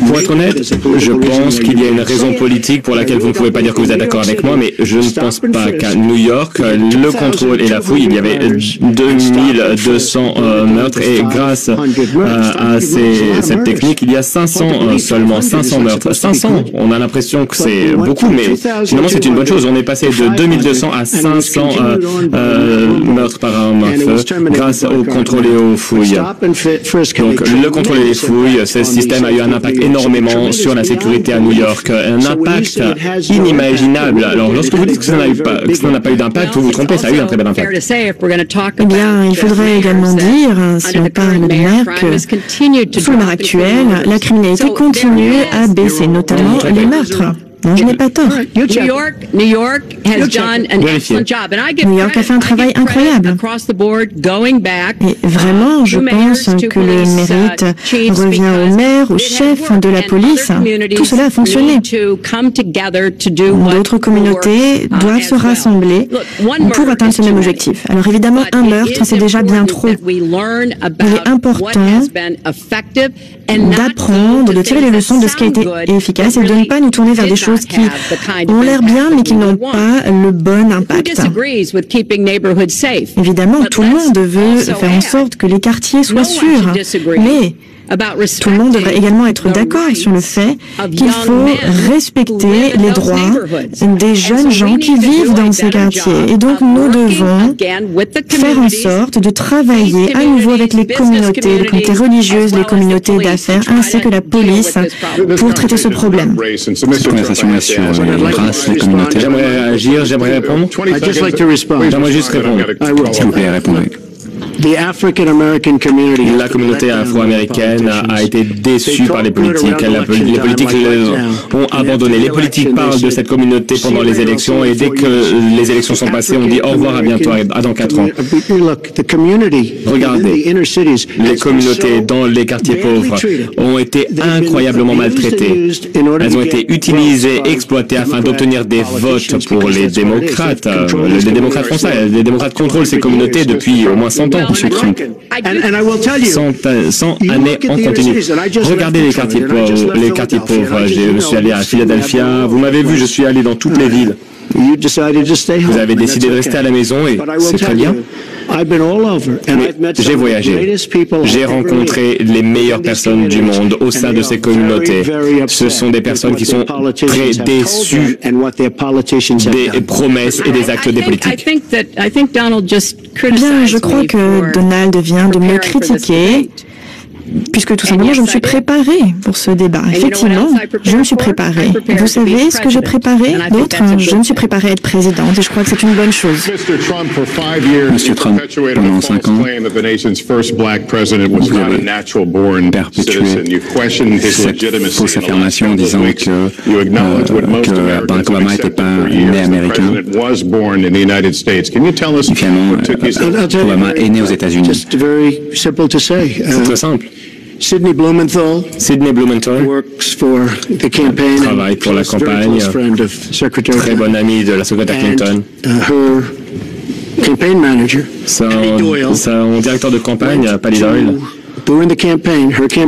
pour être honnête, je pense qu'il y a une raison politique pour laquelle vous ne pouvez pas dire que vous êtes d'accord avec moi, mais je ne pense pas qu'à New York, le contrôle et la fouille, il y avait 2200 meurtres et grâce à cette technique, il y a 500 seulement, 500 meurtres. 500, on a l'impression que c'est beaucoup, mais finalement c'est une bonne chose. On est passé de 2200 à 500 meurtres par arme à feu grâce au contrôle et aux fouilles. Donc le contrôle et les fouilles, ce système a eu un impact énormément sur la sécurité à New York, un impact inimaginable. Alors lorsque vous dites que ça n'a pas eu d'impact, vous vous trompez, ça a eu un très bel impact. Eh bien, il faudrait également dire, si on parle des maires, que sous le maire actuel, la criminalité continue à baisser, notamment les meurtres. Non, je n'ai pas tort. New York a fait un travail incroyable. Et vraiment, je pense que le mérite revient au maire, au chef de la police. Tout cela a fonctionné. D'autres communautés doivent se rassembler pour atteindre ce même objectif. Alors évidemment, un meurtre, c'est déjà bien trop. Il est important d'apprendre, de tirer les leçons de ce qui a été efficace et de ne pas nous tourner vers des choses qui ont l'air bien mais qui n'ont pas le bon impact. Évidemment, tout le monde veut faire en sorte que les quartiers soient sûrs, mais Tout le monde devrait également être d'accord sur le fait qu'il faut respecter les droits des jeunes gens qui vivent dans ces quartiers. Et donc, nous devons faire en sorte de travailler à nouveau avec les communautés religieuses, les communautés d'affaires, ainsi que la police pour traiter ce problème. Cette conversation est sur la race, les communautés. J'aimerais agir, j'aimerais répondre. J'aimerais juste répondre. S'il vous plaît, répondez. La communauté afro-américaine a été déçue par les politiques. Les politiques ont abandonné. Les politiques parlent de cette communauté pendant les élections et dès que les élections sont passées, on dit au revoir, à bientôt, à dans 4 ans. Regardez, les communautés dans les quartiers pauvres ont été incroyablement maltraitées. Elles ont été utilisées, exploitées afin d'obtenir des votes pour les démocrates. Les démocrates font ça. Les démocrates contrôlent ces communautés depuis au moins 100 ans. 100 années en continu. Regardez les quartiers pauvres. Je suis allé à Philadelphia. Vous m'avez vu, je suis allé dans toutes les villes. Vous avez décidé de rester à la maison et c'est très bien. Mais j'ai voyagé. J'ai rencontré les meilleures personnes du monde au sein de ces communautés. Ce sont des personnes qui sont très déçues des promesses et des actes des politiques. Bien, je crois que Donald vient de me critiquer, puisque tout simplement, je me suis préparée pour ce débat. Effectivement, je me suis préparée. Vous savez ce que j'ai préparé d'autre? Je me suis préparée à être présidente et je crois que c'est une bonne chose. Monsieur Trump, pendant 5 ans, vous avez perpétué cette fausse affirmation en disant que Barack Obama n'était pas né américain. Et finalement, Obama est né aux États-Unis. C'est très simple. Sidney Blumenthal travaille pour la campagne, très bon ami de la secrétaire Clinton. Son directeur de campagne, Patty Doyle,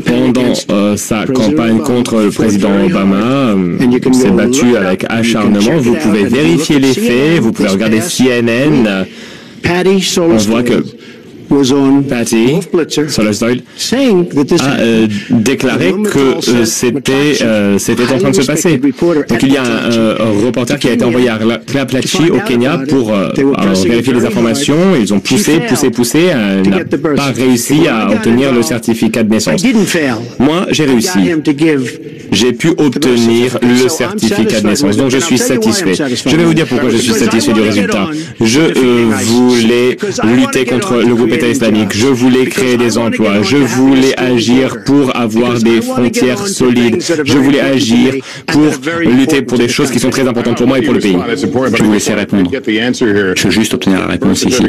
pendant sa campagne contre le président Obama, s'est battu avec acharnement. Vous pouvez vérifier les faits, vous pouvez regarder CNN. On voit que Patty Doyle a déclaré que c'était en train de se passer. Donc il y a un reporter qui a été envoyé à Claplatchi au Kenya pour vérifier les informations. Ils ont poussé, n'a pas réussi à obtenir le certificat de naissance. Moi, j'ai réussi. J'ai pu obtenir le certificat de naissance. Donc je suis satisfait. Je vais vous dire pourquoi je suis satisfait du résultat. Je voulais lutter contre le groupe État islamique. Je voulais créer des emplois. Je voulais agir pour avoir des frontières solides. Je voulais agir pour lutter pour des choses qui sont très importantes pour moi et pour le pays. Je vais vous laisser répondre. Je veux juste obtenir la réponse ici.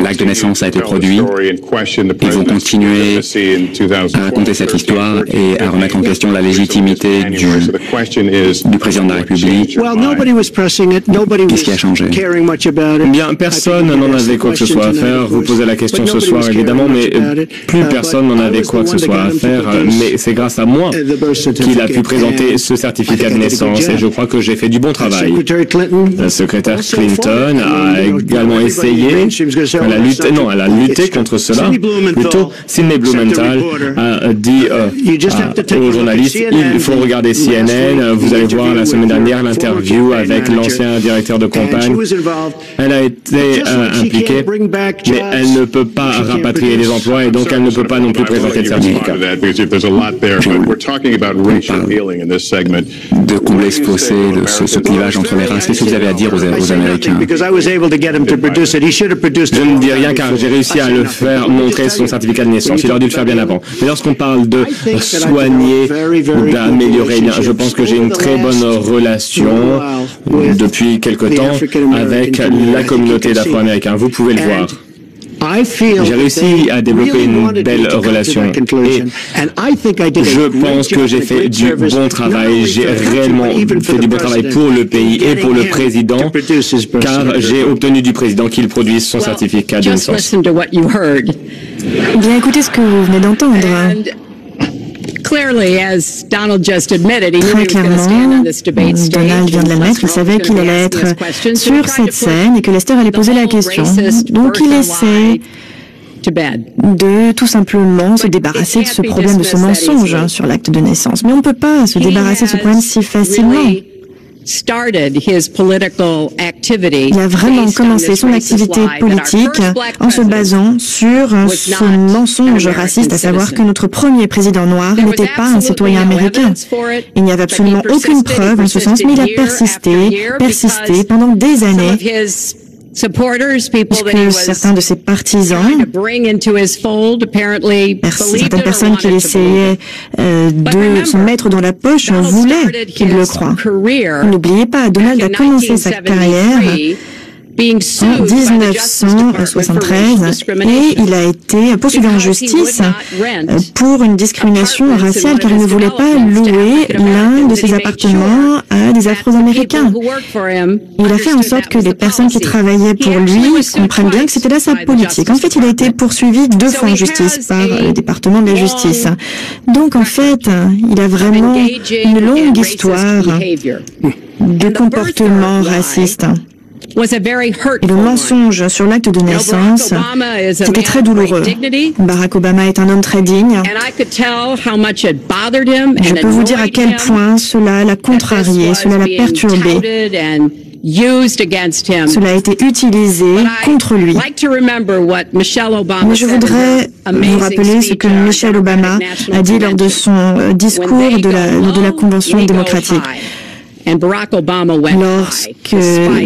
L'acte de naissance a été produit. Ils vont continuer à raconter cette histoire et à remettre en question la légitimité du président de la République. Qu'est-ce qui a changé? Bien, personne n'en avait quoi que ce soit à faire. Vous posez la question ce soir, évidemment, mais plus personne n'en avait quoi que ce soit à faire. Mais c'est grâce à moi qu'il a pu présenter ce certificat de naissance et je crois que j'ai fait du bon travail. La secrétaire Clinton a également essayé, elle a lutté contre cela. Plutôt, Sidney Blumenthal a dit aux journalistes, il faut regarder CNN, vous allez voir la semaine dernière l'interview avec l'ancien directeur de campagne. Elle a été impliquée, mais elle ne peut pas rapatrier les emplois et donc elle ne peut pas non plus présenter le certificat. De combler ce fossé, ce clivage entre les races, qu'est-ce que vous avez à dire aux Américains? Je ne dis rien car j'ai réussi à le faire montrer son certificat de naissance. Il aurait dû le faire bien avant. Mais lorsqu'on parle de soigner, d'améliorer, je pense que j'ai une très bonne relation depuis quelque temps avec la communauté d'Afro-Américains. Vous pouvez le voir. J'ai réussi à développer une belle relation et je pense que j'ai fait du bon travail. J'ai réellement fait du bon travail pour le pays et pour le président car j'ai obtenu du président qu'il produise son certificat de naissance. Bien, écoutez ce que vous venez d'entendre. Très clairement, Donald vient de l'admettre, il savait qu'il allait être sur cette scène et que Lester allait poser la question. Donc il essaie de faire en sorte que les gens qui sont opposés à lui, qui sont opposés à Donald Trump, puissent entendre ce qu'il a à dire. Et je crois que c'est une bonne chose. de tout simplement se débarrasser de ce problème, de ce mensonge sur l'acte de naissance. Mais on ne peut pas se débarrasser de ce problème si facilement. Il a vraiment commencé son activité politique en se basant sur ce mensonge raciste, à savoir que notre premier président noir n'était pas un citoyen américain. Il n'y avait absolument aucune preuve en ce sens, mais il a persisté pendant des années, puisque certains de ses partisans, certaines personnes qu'il essayait de se mettre dans la poche voulaient qu'il le croie. N'oubliez pas, Donald a commencé sa carrière en 1973 et il a été poursuivi en justice pour une discrimination raciale car il ne voulait pas louer l'un de ses appartements à des Afro-Américains. Il a fait en sorte que les personnes qui travaillaient pour lui comprennent bien que c'était là sa politique. En fait, il a été poursuivi 2 fois en justice par le département de la justice. Donc, en fait, il a vraiment une longue histoire de comportement raciste. Et le mensonge sur l'acte de naissance, c'était très douloureux. Barack Obama est un homme très digne. Je peux vous dire à quel point cela l'a contrarié, cela l'a perturbé. Cela a été utilisé contre lui. Mais je voudrais vous rappeler ce que Michelle Obama a dit lors de son discours de la Convention démocratique. Lorsque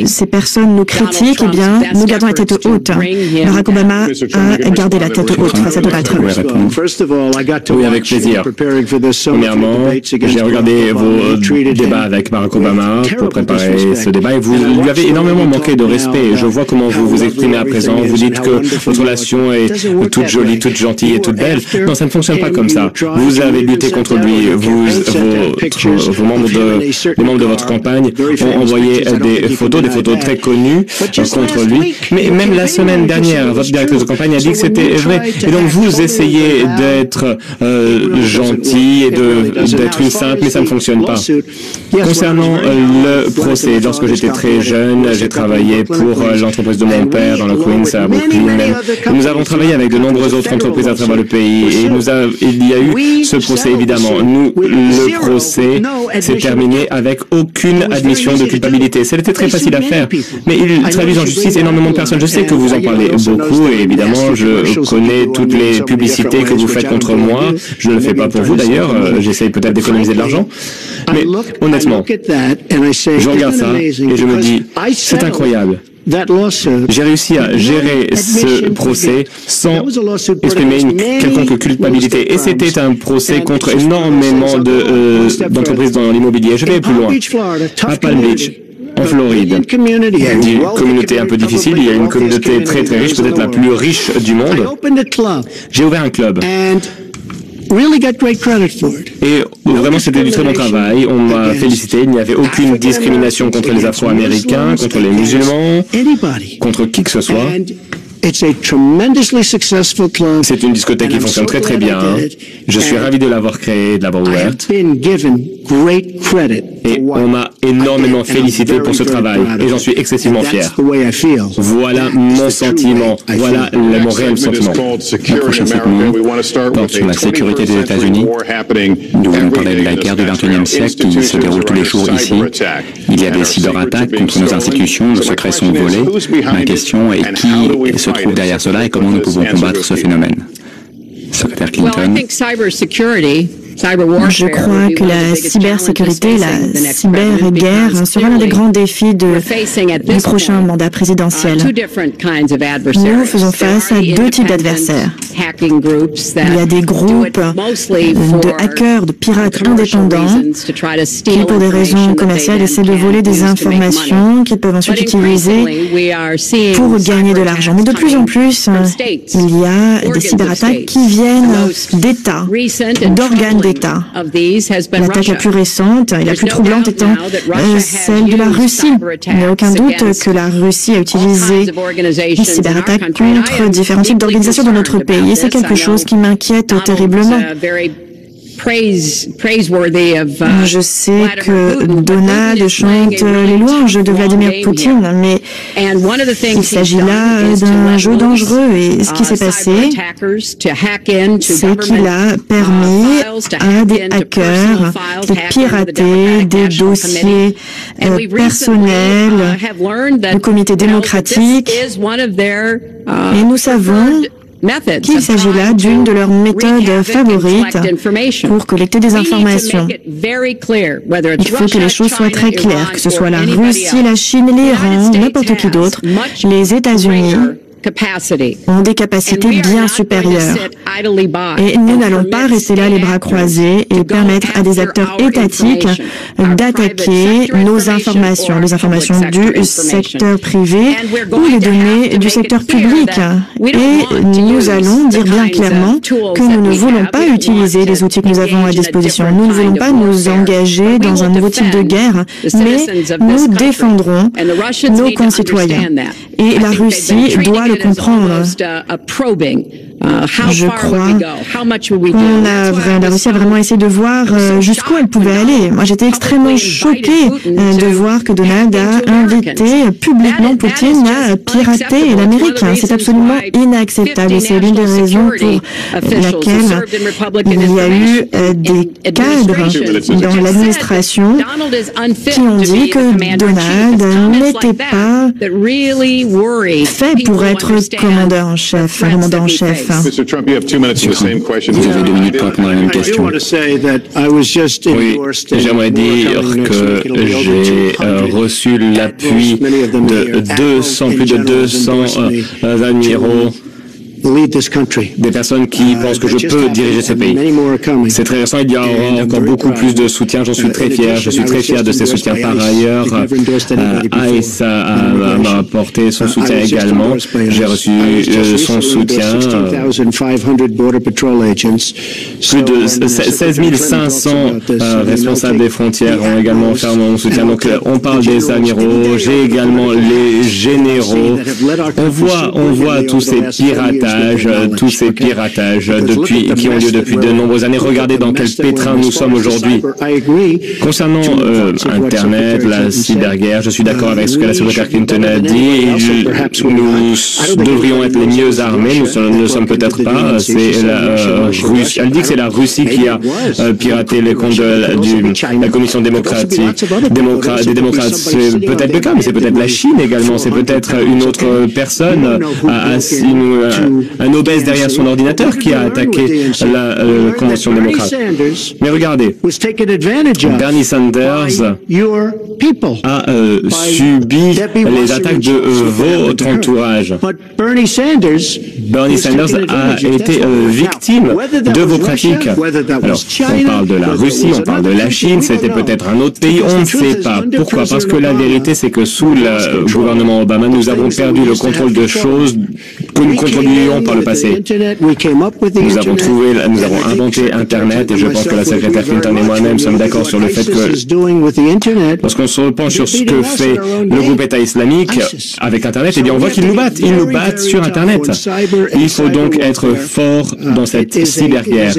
ces personnes nous critiquent, eh bien, nous gardons la tête haute. Barack Obama a gardé la tête haute face à Donald Trump. Oui, avec plaisir. Premièrement, j'ai regardé vos débats avec Barack Obama pour préparer ce débat et vous lui avez énormément manqué de respect. Je vois comment vous vous exprimez à présent. Vous dites que votre relation est toute jolie, toute gentille et toute belle. Non, ça ne fonctionne pas comme ça. Vous avez lutté contre lui. Les membres de votre campagne ont envoyé des photos très connues contre lui. Mais même la semaine dernière, votre directrice de campagne a dit que c'était vrai. Et donc vous essayez d'être gentil et d'être une sainte, mais ça ne fonctionne pas. Concernant le procès, lorsque j'étais très jeune, j'ai travaillé pour l'entreprise de mon père dans le Queens, à Brooklyn. Nous avons travaillé avec de nombreuses autres entreprises à travers le pays et il y a eu ce procès, évidemment. Le procès s'est terminé avec aucune admission de culpabilité. C'était très facile à faire, mais il traduit en justice énormément de personnes. Je sais que vous en parlez beaucoup et évidemment, je connais toutes les publicités que vous faites contre moi. Je ne le fais pas pour vous d'ailleurs. J'essaye peut-être d'économiser de l'argent. Mais honnêtement, je regarde ça et je me dis, c'est incroyable. J'ai réussi à gérer ce procès sans exprimer une quelconque culpabilité. Et c'était un procès contre énormément d'entreprises dans l'immobilier. Je vais plus loin. À Palm Beach, en Floride, une communauté un peu difficile, il y a une communauté très très riche, peut-être la plus riche du monde. J'ai ouvert un club. Et vraiment, c'était du très bon travail. On m'a félicité. Il n'y avait aucune discrimination contre les Afro-Américains, contre les musulmans, contre qui que ce soit. C'est une discothèque qui fonctionne très très bien. Je suis ravi de l'avoir créée, de l'avoir ouverte. Et on m'a énormément félicité pour ce travail. Et j'en suis excessivement fier. Voilà mon sentiment. Voilà mon réel sentiment. Le prochain segment porte sur la sécurité des États-Unis. Nous allons parler de la guerre du XXIe siècle qui se déroule tous les jours ici. Il y a des cyberattaques contre nos institutions, nos secrets sont volés. Ma question est qui se trouve derrière cela et comment nous pouvons combattre ce phénomène? Secrétaire Clinton. Je crois que la cybersécurité, la cyberguerre sera l'un des grands défis du prochain mandat présidentiel. Nous faisons face à 2 types d'adversaires. Il y a des groupes de hackers, de pirates indépendants qui, pour des raisons commerciales, essaient de voler des informations qu'ils peuvent ensuite utiliser pour gagner de l'argent. Mais de plus en plus, il y a des cyberattaques qui viennent d'États, d'organes d'État. L'attaque la plus récente et la plus troublante étant celle de la Russie. Il n'y a aucun doute que la Russie a utilisé une cyberattaque contre différents types d'organisations dans notre pays. Et c'est quelque chose qui m'inquiète terriblement. Je sais que Donald chante les louanges de Vladimir Poutine, mais il s'agit là d'un jeu dangereux. Et ce qui s'est passé, c'est qu'il a permis à des hackers de pirater des dossiers personnels du comité démocratique. Et nous savons qu'il s'agit là d'une de leurs méthodes favorites pour collecter des informations. Il faut que les choses soient très claires, que ce soit la Russie, la Chine, l'Iran, n'importe qui d'autre, les États-Unis ont des capacités bien supérieures. Et nous n'allons pas rester là les bras croisés et permettre à des acteurs étatiques d'attaquer nos informations, les informations du secteur privé ou les données du secteur public. Et nous allons dire bien clairement que nous ne voulons pas utiliser les outils que nous avons à disposition. Nous ne voulons pas nous engager dans un nouveau type de guerre, mais nous défendrons nos concitoyens. Et la Russie doit le comprendre. Je crois la Russie a vraiment essayé de voir jusqu'où elle pouvait aller. Moi, j'étais extrêmement choquée de voir que Donald a invité publiquement Poutine à pirater l'Amérique. C'est absolument inacceptable et c'est l'une des raisons pour laquelle il y a eu des cadres dans l'administration qui ont dit que Donald n'était pas fait pour être commandeur en chef, un commandant en chef. Mr. Trump, you have 2 minutes for the same question. Vous avez 2 minutes pour répondre à la même question. Oui, j'aimerais dire que j'ai reçu l'appui de plus de 200 amiraux, des personnes qui pensent que je peux diriger ce pays. C'est très récent, il y aura encore beaucoup plus de soutien, j'en suis très fier, je suis très fier de ces soutiens. Par ailleurs, Aïssa m'a apporté son soutien également, j'ai reçu son soutien. Plus de 16 500 responsables des frontières ont également fait mon soutien. Donc on parle des amiraux, j'ai également les généraux. On voit tous ces piratages qui ont lieu depuis de nombreuses années. Regardez dans quel pétrin nous sommes aujourd'hui. Concernant Internet, la cyberguerre, je suis d'accord avec ce que la secrétaire Clinton a dit. Nous devrions être les mieux armés. Nous ne sommes peut-être pas. C'est la Russie. Elle dit que c'est la Russie qui a piraté les comptes de la Commission démocratique. Des démocrates, c'est peut-être le cas, mais c'est peut-être la Chine également. C'est peut-être une autre personne, un obèse derrière son ordinateur qui a attaqué la Convention démocrate. Mais regardez, Bernie Sanders a subi les attaques de votre entourage. Bernie Sanders a été victime de vos pratiques. Alors, on parle de la Russie, on parle de la Chine, c'était peut-être un autre pays, on ne sait pas. Pourquoi? Parce que la vérité, c'est que sous le gouvernement Obama, nous avons perdu le contrôle de choses que nous contrôlions par le passé. Nous avons inventé Internet et je pense que la secrétaire Clinton et moi-même sommes d'accord sur le fait que lorsqu'on se repenche sur ce que fait le groupe État islamique avec Internet, eh bien on voit qu'ils nous battent. Ils nous battent sur Internet. Il faut donc être fort dans cette cyberguerre.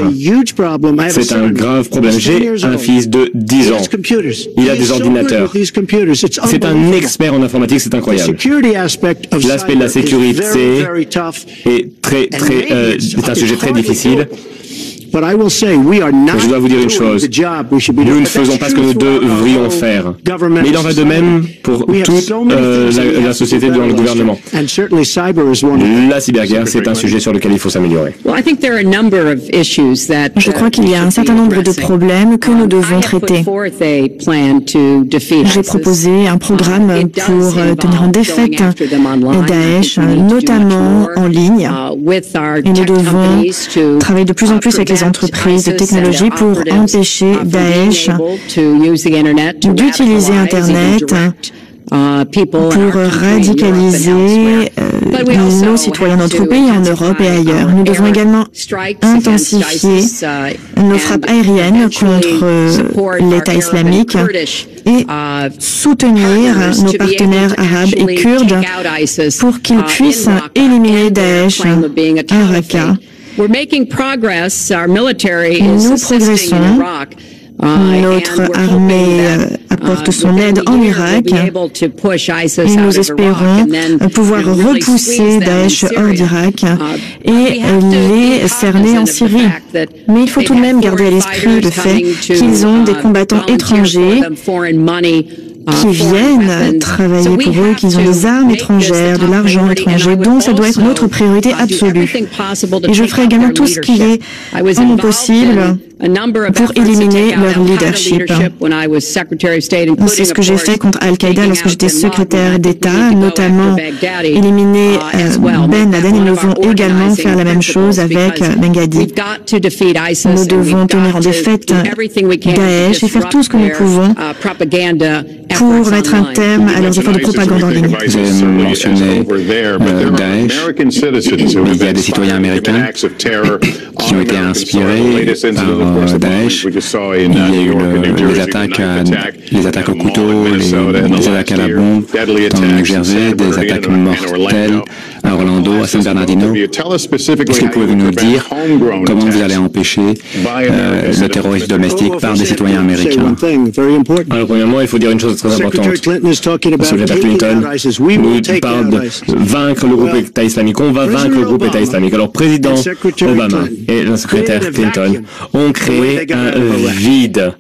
C'est un grave problème. J'ai un fils de 10 ans. Il a des ordinateurs. C'est un expert en informatique, c'est incroyable. L'aspect de la sécurité est c'est un sujet très difficile. Mais je dois vous dire une chose, nous ne faisons pas ce que nous devrions faire. Mais il en va de même pour toute la société dans le gouvernement. La cyberguerre, c'est un sujet sur lequel il faut s'améliorer. Je crois qu'il y a un certain nombre de problèmes que nous devons traiter. J'ai proposé un programme pour tenir en défaite Daesh, notamment en ligne. Et nous devons travailler de plus en plus avec les entreprises de technologie pour empêcher Daesh d'utiliser Internet pour radicaliser nos citoyens de notre pays, en Europe et ailleurs. Nous devons également intensifier nos frappes aériennes contre l'État islamique et soutenir nos partenaires arabes et kurdes pour qu'ils puissent éliminer Daesh à Raqqa Nous progressons. Notre armée apporte son aide en Irak et nous espérons pouvoir repousser Daesh hors d'Irak et les cerner en Syrie. Mais il faut tout de même garder à l'esprit le fait qu'ils ont des combattants étrangers qui viennent travailler pour eux, qu'ils ont des armes étrangères, de l'argent étranger, donc ça doit être notre priorité absolue. Et je ferai également tout ce qui est en mon possible pour éliminer leur leadership. C'est ce que j'ai fait contre Al-Qaïda lorsque j'étais secrétaire d'État, notamment éliminer Ben Laden, et nous devons également faire la même chose avec Baghdadi. Nous devons tenir en défaite Daesh et faire tout ce que nous pouvons pour mettre un terme à leurs efforts de propagande en ligne. Vous avez mentionné Daesh, mais il y a des citoyens américains qui ont été inspirés par Daesh. Il y a eu les attaques au couteau, les attaques à la bombe dans le New Jersey, des attaques mortelles à Orlando, à San Bernardino. Est-ce que vous pouvez nous dire comment vous allez empêcher le terrorisme domestique par des citoyens américains? Alors, premièrement, il faut dire une chose très importante. Le secrétaire Clinton nous parle de vaincre le groupe État islamique. On va vaincre le groupe État islamique. Alors, président Obama et le secrétaire Clinton ont créé un vide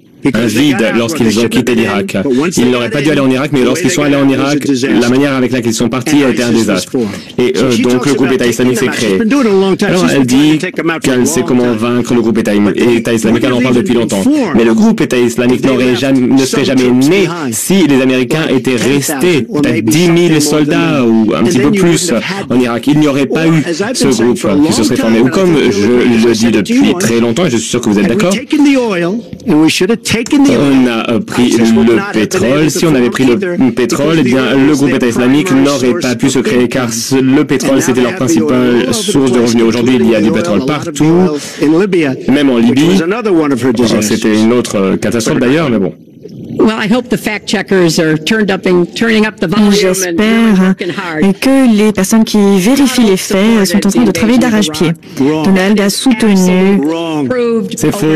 lorsqu'ils ont quitté l'Irak. Ils n'auraient pas dû aller en Irak, mais lorsqu'ils sont allés en Irak, la manière avec laquelle ils sont partis a été un désastre. Et donc le groupe État islamique s'est créé. Alors elle dit qu'elle sait comment vaincre le groupe État islamique, elle en parle depuis longtemps. Mais le groupe État islamique ne serait jamais né si les Américains étaient restés, peut-être 10 000 soldats ou un petit peu plus en Irak. Il n'y aurait pas eu ce groupe qui se serait formé. Ou comme je le dis depuis très longtemps, et je suis sûr que vous êtes d'accord, on a pris le pétrole. Si on avait pris le pétrole, eh bien, le groupe État islamique n'aurait pas pu se créer car le pétrole, c'était leur principale source de revenus. Aujourd'hui, il y a du pétrole partout, même en Libye. C'était une autre catastrophe d'ailleurs, mais bon. J'espère que les personnes qui vérifient les faits sont en train de travailler d'arrache-pied. Donald a soutenu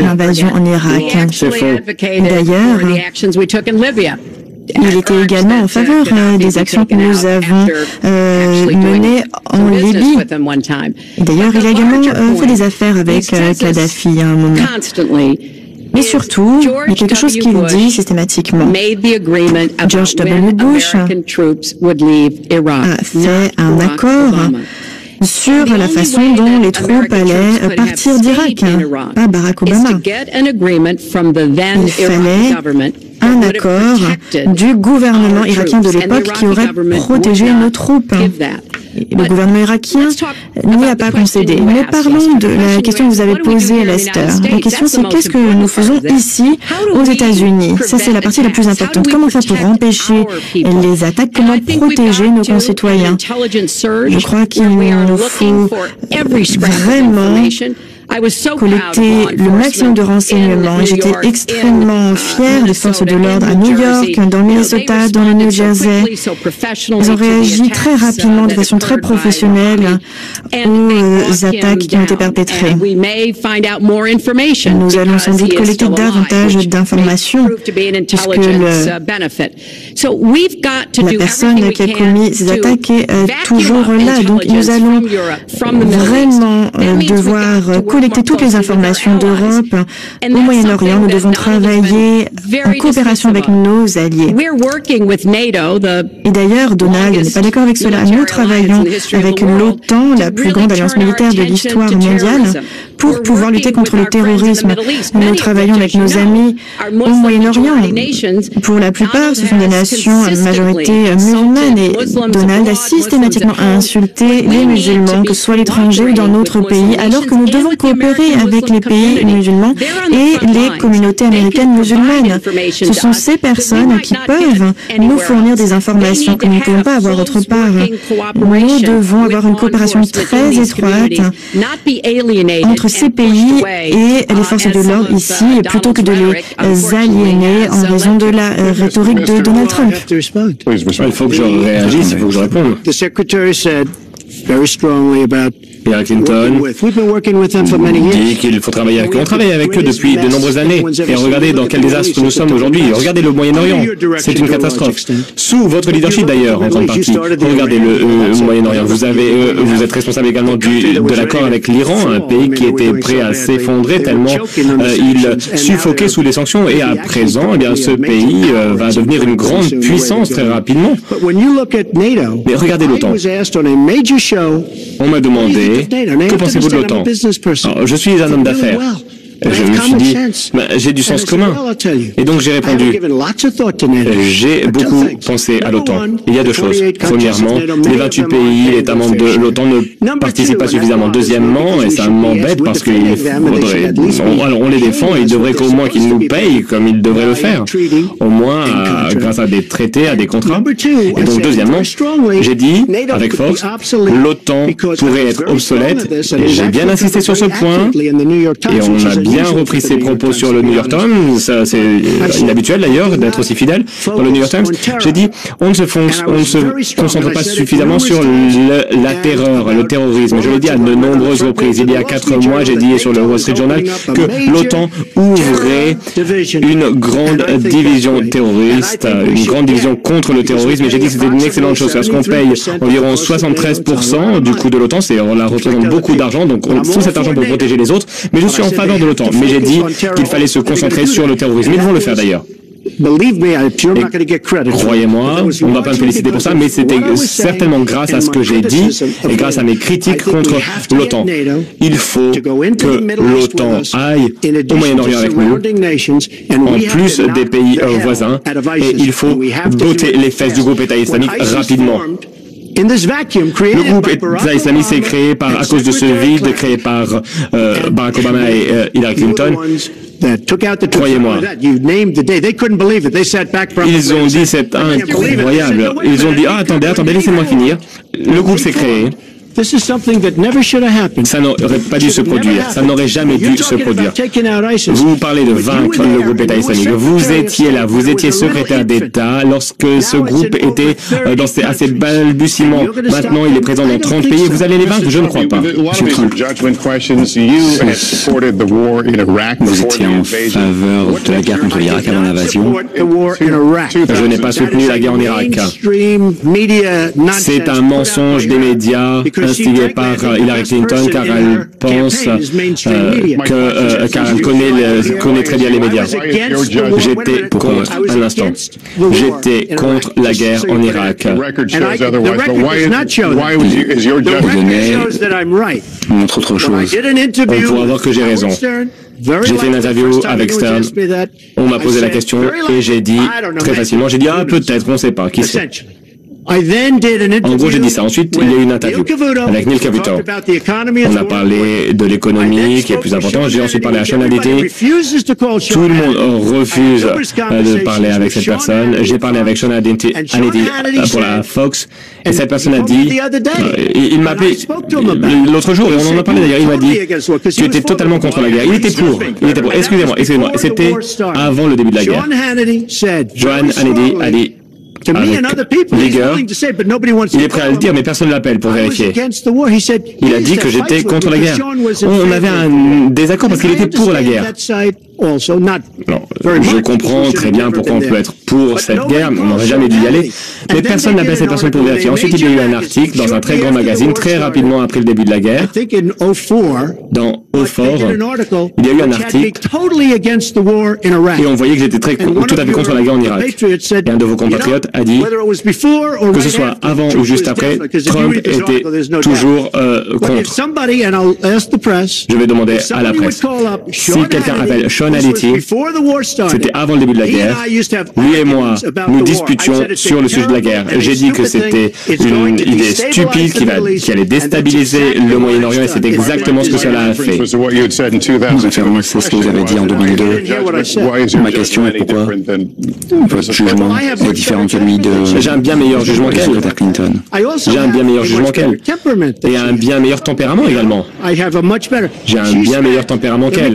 l'invasion en Irak. D'ailleurs, il était également en faveur des actions que nous avons menées en Libye. D'ailleurs, il a également fait des affaires avec Kadhafi à un moment. Mais surtout, il y a quelque chose qu'il dit systématiquement. George W. Bush a fait un accord sur la façon dont les troupes allaient partir d'Irak, pas Barack Obama. Il fallait un accord du gouvernement irakien de l'époque qui aurait protégé nos troupes. Le gouvernement irakien n'y a pas concédé. Mais parlons de la question que vous avez posée, Lester. La question, c'est qu'est-ce que nous faisons ici, aux États-Unis? Ça, c'est la partie la plus importante. Comment faire pour empêcher les attaques? Comment protéger nos concitoyens? Je crois qu'il nous faut vraiment collecter le maximum de renseignements. Et j'étais extrêmement fière des forces de l'ordre à New York, dans le Minnesota, dans le New Jersey. Ils ont réagi très rapidement, de façon très professionnelle, aux attaques qui ont été perpétrées. Nous allons sans doute collecter davantage d'informations, puisque la personne qui a commis ces attaques est toujours là. Donc nous allons vraiment devoir collecter toutes les informations d'Europe au Moyen-Orient. Nous devons travailler en coopération avec nos alliés. Et d'ailleurs, Donald n'est pas d'accord avec cela. Nous travaillons avec l'OTAN, la plus grande alliance militaire de l'histoire mondiale, pour pouvoir lutter contre le terrorisme. Nous travaillons avec nos amis au Moyen-Orient. Pour la plupart, ce sont des nations à majorité musulmane et Donald a systématiquement insulté les musulmans, que ce soit à l'étranger ou dans notre pays, alors que nous devons coopérer avec les pays musulmans et les communautés américaines musulmanes. Ce sont ces personnes qui peuvent nous fournir des informations que nous ne pouvons pas avoir autre part. Nous devons avoir une coopération très étroite entre ces pays et les forces de l'ordre ici, plutôt que de les aliéner en raison de la rhétorique de Donald Trump. Il faut que je réagisse, il faut que je réponde. Hillary Clinton dit qu'il faut travailler avec eux. On travaille avec eux depuis de nombreuses années. Et regardez dans quel désastre nous sommes aujourd'hui. Regardez le Moyen-Orient. C'est une catastrophe. Sous votre leadership d'ailleurs, en grande partie. Regardez le Moyen-Orient. Vous êtes responsable également de l'accord avec l'Iran, un pays qui était prêt à s'effondrer tellement il suffoquait sous les sanctions. Et à présent, eh bien, ce pays va devenir une grande puissance très rapidement. Mais regardez l'OTAN. On m'a demandé, que pensez-vous de l'OTAN? Je suis un homme d'affaires. Je me suis dit, j'ai du sens commun. Et donc j'ai répondu, j'ai beaucoup pensé à l'OTAN. Il y a deux choses. Premièrement, les 28 pays, les États membres de l'OTAN ne participent pas suffisamment. Deuxièmement, et ça m'embête parce qu'il faudrait... Alors on les défend et il devrait qu'au moins qu'ils nous payent comme ils devraient le faire. Au moins grâce à des traités, à des contrats. Et donc deuxièmement, j'ai dit, avec force, l'OTAN pourrait être obsolète. Et j'ai bien insisté sur ce point. Et on a bien repris ses propos sur le New York Times, c'est inhabituel d'ailleurs d'être aussi fidèle dans le New York Times. J'ai dit, on ne se concentre pas suffisamment sur la terreur, le terrorisme. Je l'ai dit à de nombreuses reprises. Il y a 4 mois, j'ai dit sur le Wall Street Journal que l'OTAN ouvrait une grande division terroriste, une grande division contre le terrorisme, et j'ai dit que c'était une excellente chose parce qu'on paye environ 73% du coût de l'OTAN, on la représente beaucoup d'argent, donc on fout cet argent pour protéger les autres, mais je suis en faveur de l'OTAN. Mais j'ai dit qu'il fallait se concentrer sur le terrorisme. Ils vont le faire d'ailleurs. Croyez-moi, on ne va pas me féliciter pour ça, mais c'était certainement grâce à ce que j'ai dit et grâce à mes critiques contre l'OTAN. Il faut que l'OTAN aille au Moyen-Orient avec nous, en plus des pays voisins, et il faut botter les fesses du groupe État islamique rapidement. Le groupe État islamique s'est créé à cause de ce vide créé par Barack Obama et Hillary Clinton. Croyez-moi. Ils ont dit c'est incroyable. Ils ont dit attendez, laissez-moi finir. Le groupe s'est créé. Ça n'aurait pas dû se produire. Ça n'aurait jamais dû se produire. Vous parlez de vaincre le groupe État islamique. Vous étiez là, vous étiez secrétaire d'État lorsque ce groupe était à ses balbutiements. Maintenant, il est présent dans 30 pays. Vous allez les vaincre? Je ne crois pas. Vous étiez en faveur de la guerre contre l'Irak avant l'invasion. Je n'ai pas soutenu la guerre en Irak. C'est un mensonge des médias instigé par Hillary Clinton car elle pense car elle connaît très bien les médias. J'étais contre, un instant, j'étais contre la guerre en Irak. Montre autre chose. On pourra voir que j'ai raison. J'ai fait une interview avec Stern, on m'a posé la question et j'ai dit très facilement, j'ai dit peut-être, on ne sait pas, qui sait. En gros, j'ai dit ça. Ensuite, il y a eu une interview avec Neil Cavuto. On a parlé de l'économie qui est plus important. J'ai ensuite parlé à Sean Hannity. Tout le monde refuse de parler avec cette personne. J'ai parlé avec Sean Hannity pour la Fox. Et cette personne a dit, il m'a appelé l'autre jour et on en a parlé d'ailleurs. Il m'a dit, tu étais totalement contre la guerre. Il était pour. Excusez-moi. C'était avant le début de la guerre. Sean Hannity a dit, avec vigueur, il est prêt à le dire, mais personne ne l'appelle pour vérifier. Il a dit que j'étais contre la guerre. On avait un désaccord parce qu'il était pour la guerre. Non, je comprends très bien pourquoi on peut être pour cette guerre, mais on n'aurait jamais dû y aller. Mais personne n'appelle cette personne pour vérifier. Ensuite, il y a eu un article dans un très grand magazine, très rapidement après le début de la guerre. Dans O4, il y a eu un article et on voyait que j'étais tout à fait contre la guerre en Irak. Et un de vos compatriotes a dit que ce soit avant ou juste après, Trump était toujours contre. Je vais demander à la presse. Si quelqu'un appelle Sean Hannity, c'était avant le début de la guerre. Lui et moi, nous disputions sur le sujet de la guerre. J'ai dit que c'était une idée stupide qui allait déstabiliser le Moyen-Orient et c'est exactement ce que cela a fait. Référence, c'est ce que vous avez dit en 2002. Ma question est pourquoi votre jugement est différent de celui de... J'ai un bien meilleur jugement qu'elle. Clinton. J'ai un bien meilleur jugement qu'elle. Et un bien meilleur tempérament également. J'ai un bien meilleur tempérament qu'elle.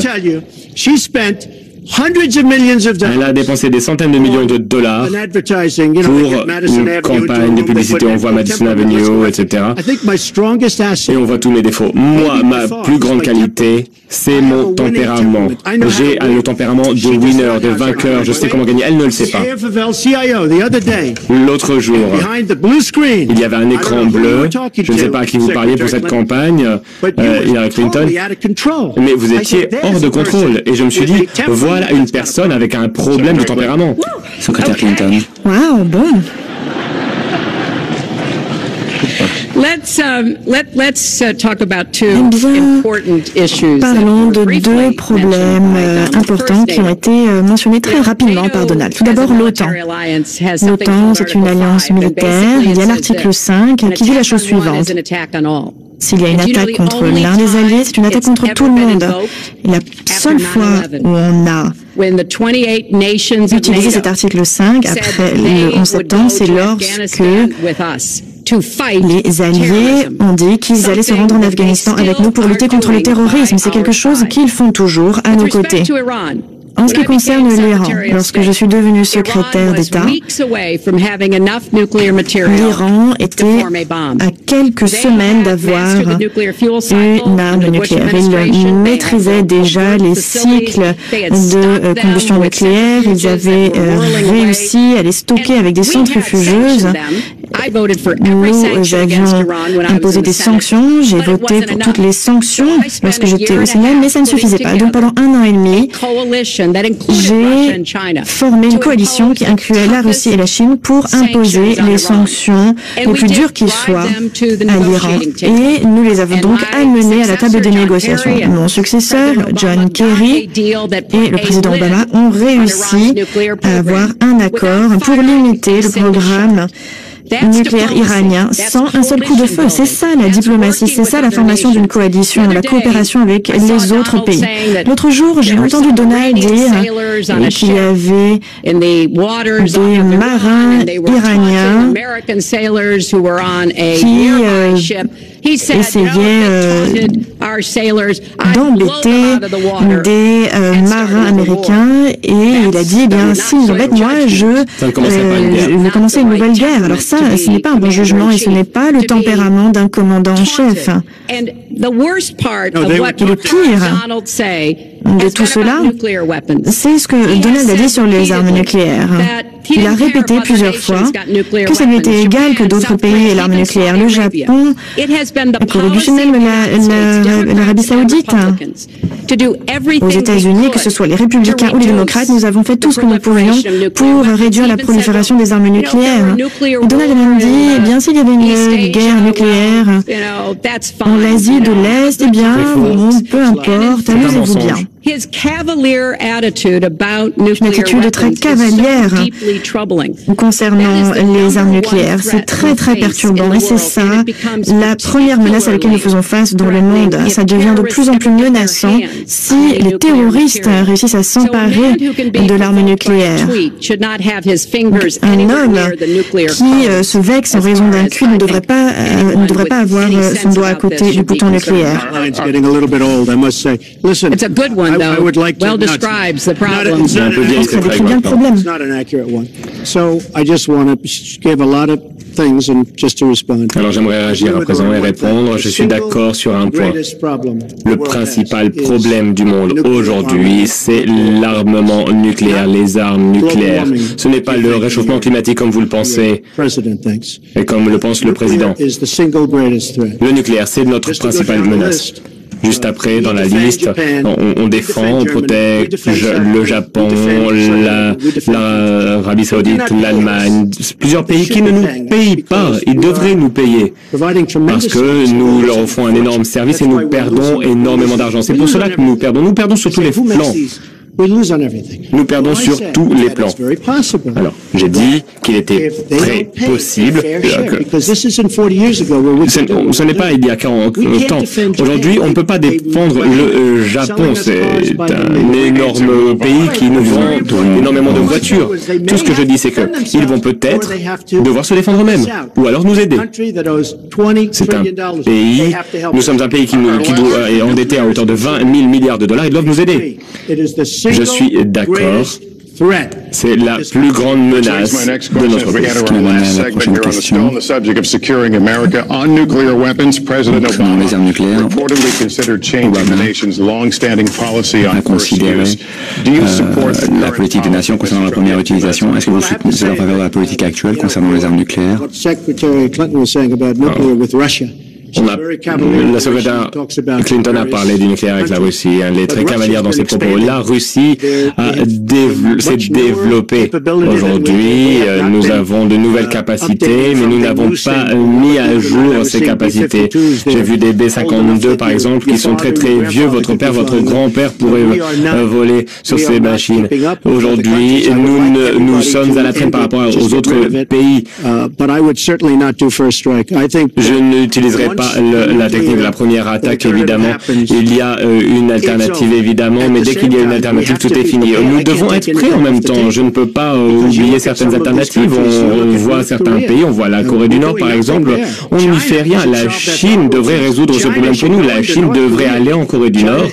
Elle a dépensé des centaines de millions de dollars pour une campagne de publicité. On voit Madison Avenue, etc. Et on voit tous mes défauts. Moi, ma plus grande qualité, c'est mon tempérament. J'ai le tempérament de winner, de vainqueur. Je sais comment gagner. Elle ne le sait pas. L'autre jour, il y avait un écran bleu. Je ne sais pas à qui vous parliez pour cette campagne, Hillary Clinton, mais vous étiez hors de contrôle. Et je me suis dit, voilà une personne avec un problème de tempérament. Secrétaire Clinton. Wow, bon. Parlons de deux problèmes importants qui ont été mentionnés très rapidement par Donald. Tout d'abord, l'OTAN. L'OTAN, c'est une alliance militaire. Il y a l'article 5 qui dit la chose suivante. S'il y a une attaque contre l'un des alliés, c'est une attaque contre tout le monde. Et la seule fois où on a utilisé cet article 5 après le 11 septembre, c'est lorsque les alliés ont dit qu'ils allaient se rendre en Afghanistan avec nous pour lutter contre le terrorisme. C'est quelque chose qu'ils font toujours à nos côtés. En ce qui concerne l'Iran, lorsque je suis devenue secrétaire d'État, l'Iran était à quelques semaines d'avoir une arme nucléaire. Il maîtrisait déjà les cycles de combustion nucléaire. Ils avaient réussi à les stocker avec des centrifugeuses. Nous avions imposé des sanctions. J'ai voté pour toutes les sanctions lorsque j'étais au Sénat, mais ça ne suffisait pas. Donc pendant 1 an et demi, j'ai formé une coalition qui incluait la Russie et la Chine pour imposer les sanctions les plus dures qui soient à l'Iran. Et nous les avons donc amenés à la table des négociations. Mon successeur, John Kerry, et le président Obama ont réussi à avoir un accord pour limiter le programme nucléaire iranien sans un seul coup de feu. C'est ça la diplomatie, c'est ça la formation d'une coalition, la coopération avec les autres pays. L'autre jour, j'ai entendu Donald dire qu'il y avait des marins iraniens qui essayaient d'embêter des marins américains et il a dit, eh bien, s'ils embêtent, moi, je vais commencer une nouvelle guerre. Alors ça, ce n'est pas un bon jugement et ce n'est pas le tempérament d'un commandant en chef. Le pire de tout cela, c'est ce que Donald a dit sur les armes nucléaires. Il a répété plusieurs fois que ça lui était égal que d'autres pays aient l'arme nucléaire. Le Japon, la Corée du Sud, même l'Arabie Saoudite. Aux États-Unis, que ce soit les républicains ou les démocrates, nous avons fait tout ce que nous pouvions pour réduire la prolifération des armes nucléaires. Et Donald a même dit, eh bien, s'il y avait une guerre nucléaire en l'Asie de l'Est, eh bien, bon, peu importe, amusez-vous bien. Une attitude très cavalière concernant les armes nucléaires. C'est très, très perturbant et c'est ça la première menace à laquelle nous faisons face dans le monde. Ça devient de plus en plus menaçant si les terroristes réussissent à s'emparer de l'arme nucléaire. Un homme qui se vexe en raison d'un cuit ne devrait pas avoir son doigt à côté du bouton nucléaire. Well describes the problem. Ça décrit bien le problème. Alors j'aimerais réagir à présent et répondre. Je suis d'accord sur un point. Le principal problème du monde aujourd'hui, c'est l'armement nucléaire, les armes nucléaires. Ce n'est pas le réchauffement climatique comme vous le pensez et comme le pense le président. Le nucaraire, c'est notre principale menace. Juste après, dans la liste, on défend, on protège le Japon, l'Arabie Saoudite, l'Allemagne, plusieurs pays qui ne nous payent pas. Ils devraient nous payer parce que nous leur offrons un énorme service et nous perdons énormément d'argent. C'est pour cela que nous perdons. Nous perdons sur tous les plans. Nous perdons sur tous les plans. Alors, j'ai dit qu'il était très possible que ce n'est pas il y a 40 ans. Aujourd'hui, on ne peut pas défendre le Japon. C'est un énorme pays qui nous vend énormément de voitures. Tout ce que je dis, c'est qu'ils vont peut-être devoir se défendre eux-mêmes ou alors nous aider. C'est un pays, nous sommes un pays qui est endetté à hauteur de 20 000 milliards de dollars. Ils doivent nous aider. Je suis d'accord. C'est la plus grande menace de notre pays. La prochaine question. Concernant les armes nucléaires, Obama a considéré la politique des nations concernant la première utilisation. Est-ce que vous êtes en faveur de la politique actuelle concernant les armes nucléaires? La secrétaire Clinton a parlé du nucléaire avec la Russie. Elle est très cavalière dans ses propos. La Russie s'est développée aujourd'hui. Nous avons de nouvelles capacités, mais nous n'avons pas mis à jour ces capacités. J'ai vu des B-52, par exemple, qui sont très très vieux. Votre père, votre grand-père pourrait voler sur ces machines. Aujourd'hui, nous sommes à la traîne par rapport aux autres pays. Je n'utiliserai pas la technique de la première attaque, évidemment. Il y a une alternative, évidemment, mais dès qu'il y a une alternative, tout est fini. Nous devons être prêts en même temps. Je ne peux pas oublier certaines alternatives. On voit certains pays, on voit la Corée du Nord, par exemple. On n'y fait rien. La Chine devrait résoudre ce problème pour nous. La Chine devrait aller en Corée du Nord.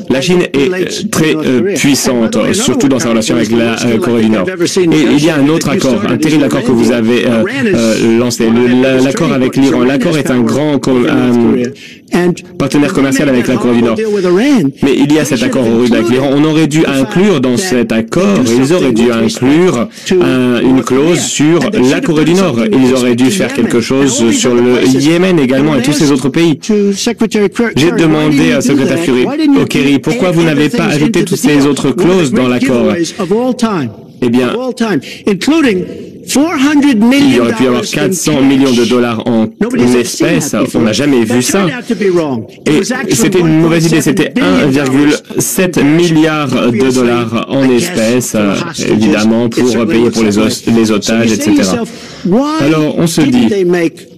La Chine est très puissante, surtout dans sa relation avec la Corée du Nord. Et il y a un autre accord, un terrible accord que vous avez lancé, l'accord avec l'Iran. L'accord est un grand partenaire commercial avec la Corée du Nord. Mais il y a cet accord rude avec l'Iran. On aurait dû inclure dans cet accord, ils auraient dû inclure une clause sur la Corée du Nord. Ils auraient dû faire quelque chose sur le Yémen également et tous ces autres pays. J'ai demandé à secrétaire Kerry, pourquoi vous n'avez pas ajouté toutes ces autres clauses dans l'accord? Eh bien, il y aurait pu y avoir 400 millions de dollars en espèces. On n'a jamais vu ça. Et c'était une mauvaise idée. C'était 1,7 milliard de dollars en espèces, évidemment, pour payer pour les otages, etc. Alors, on se dit,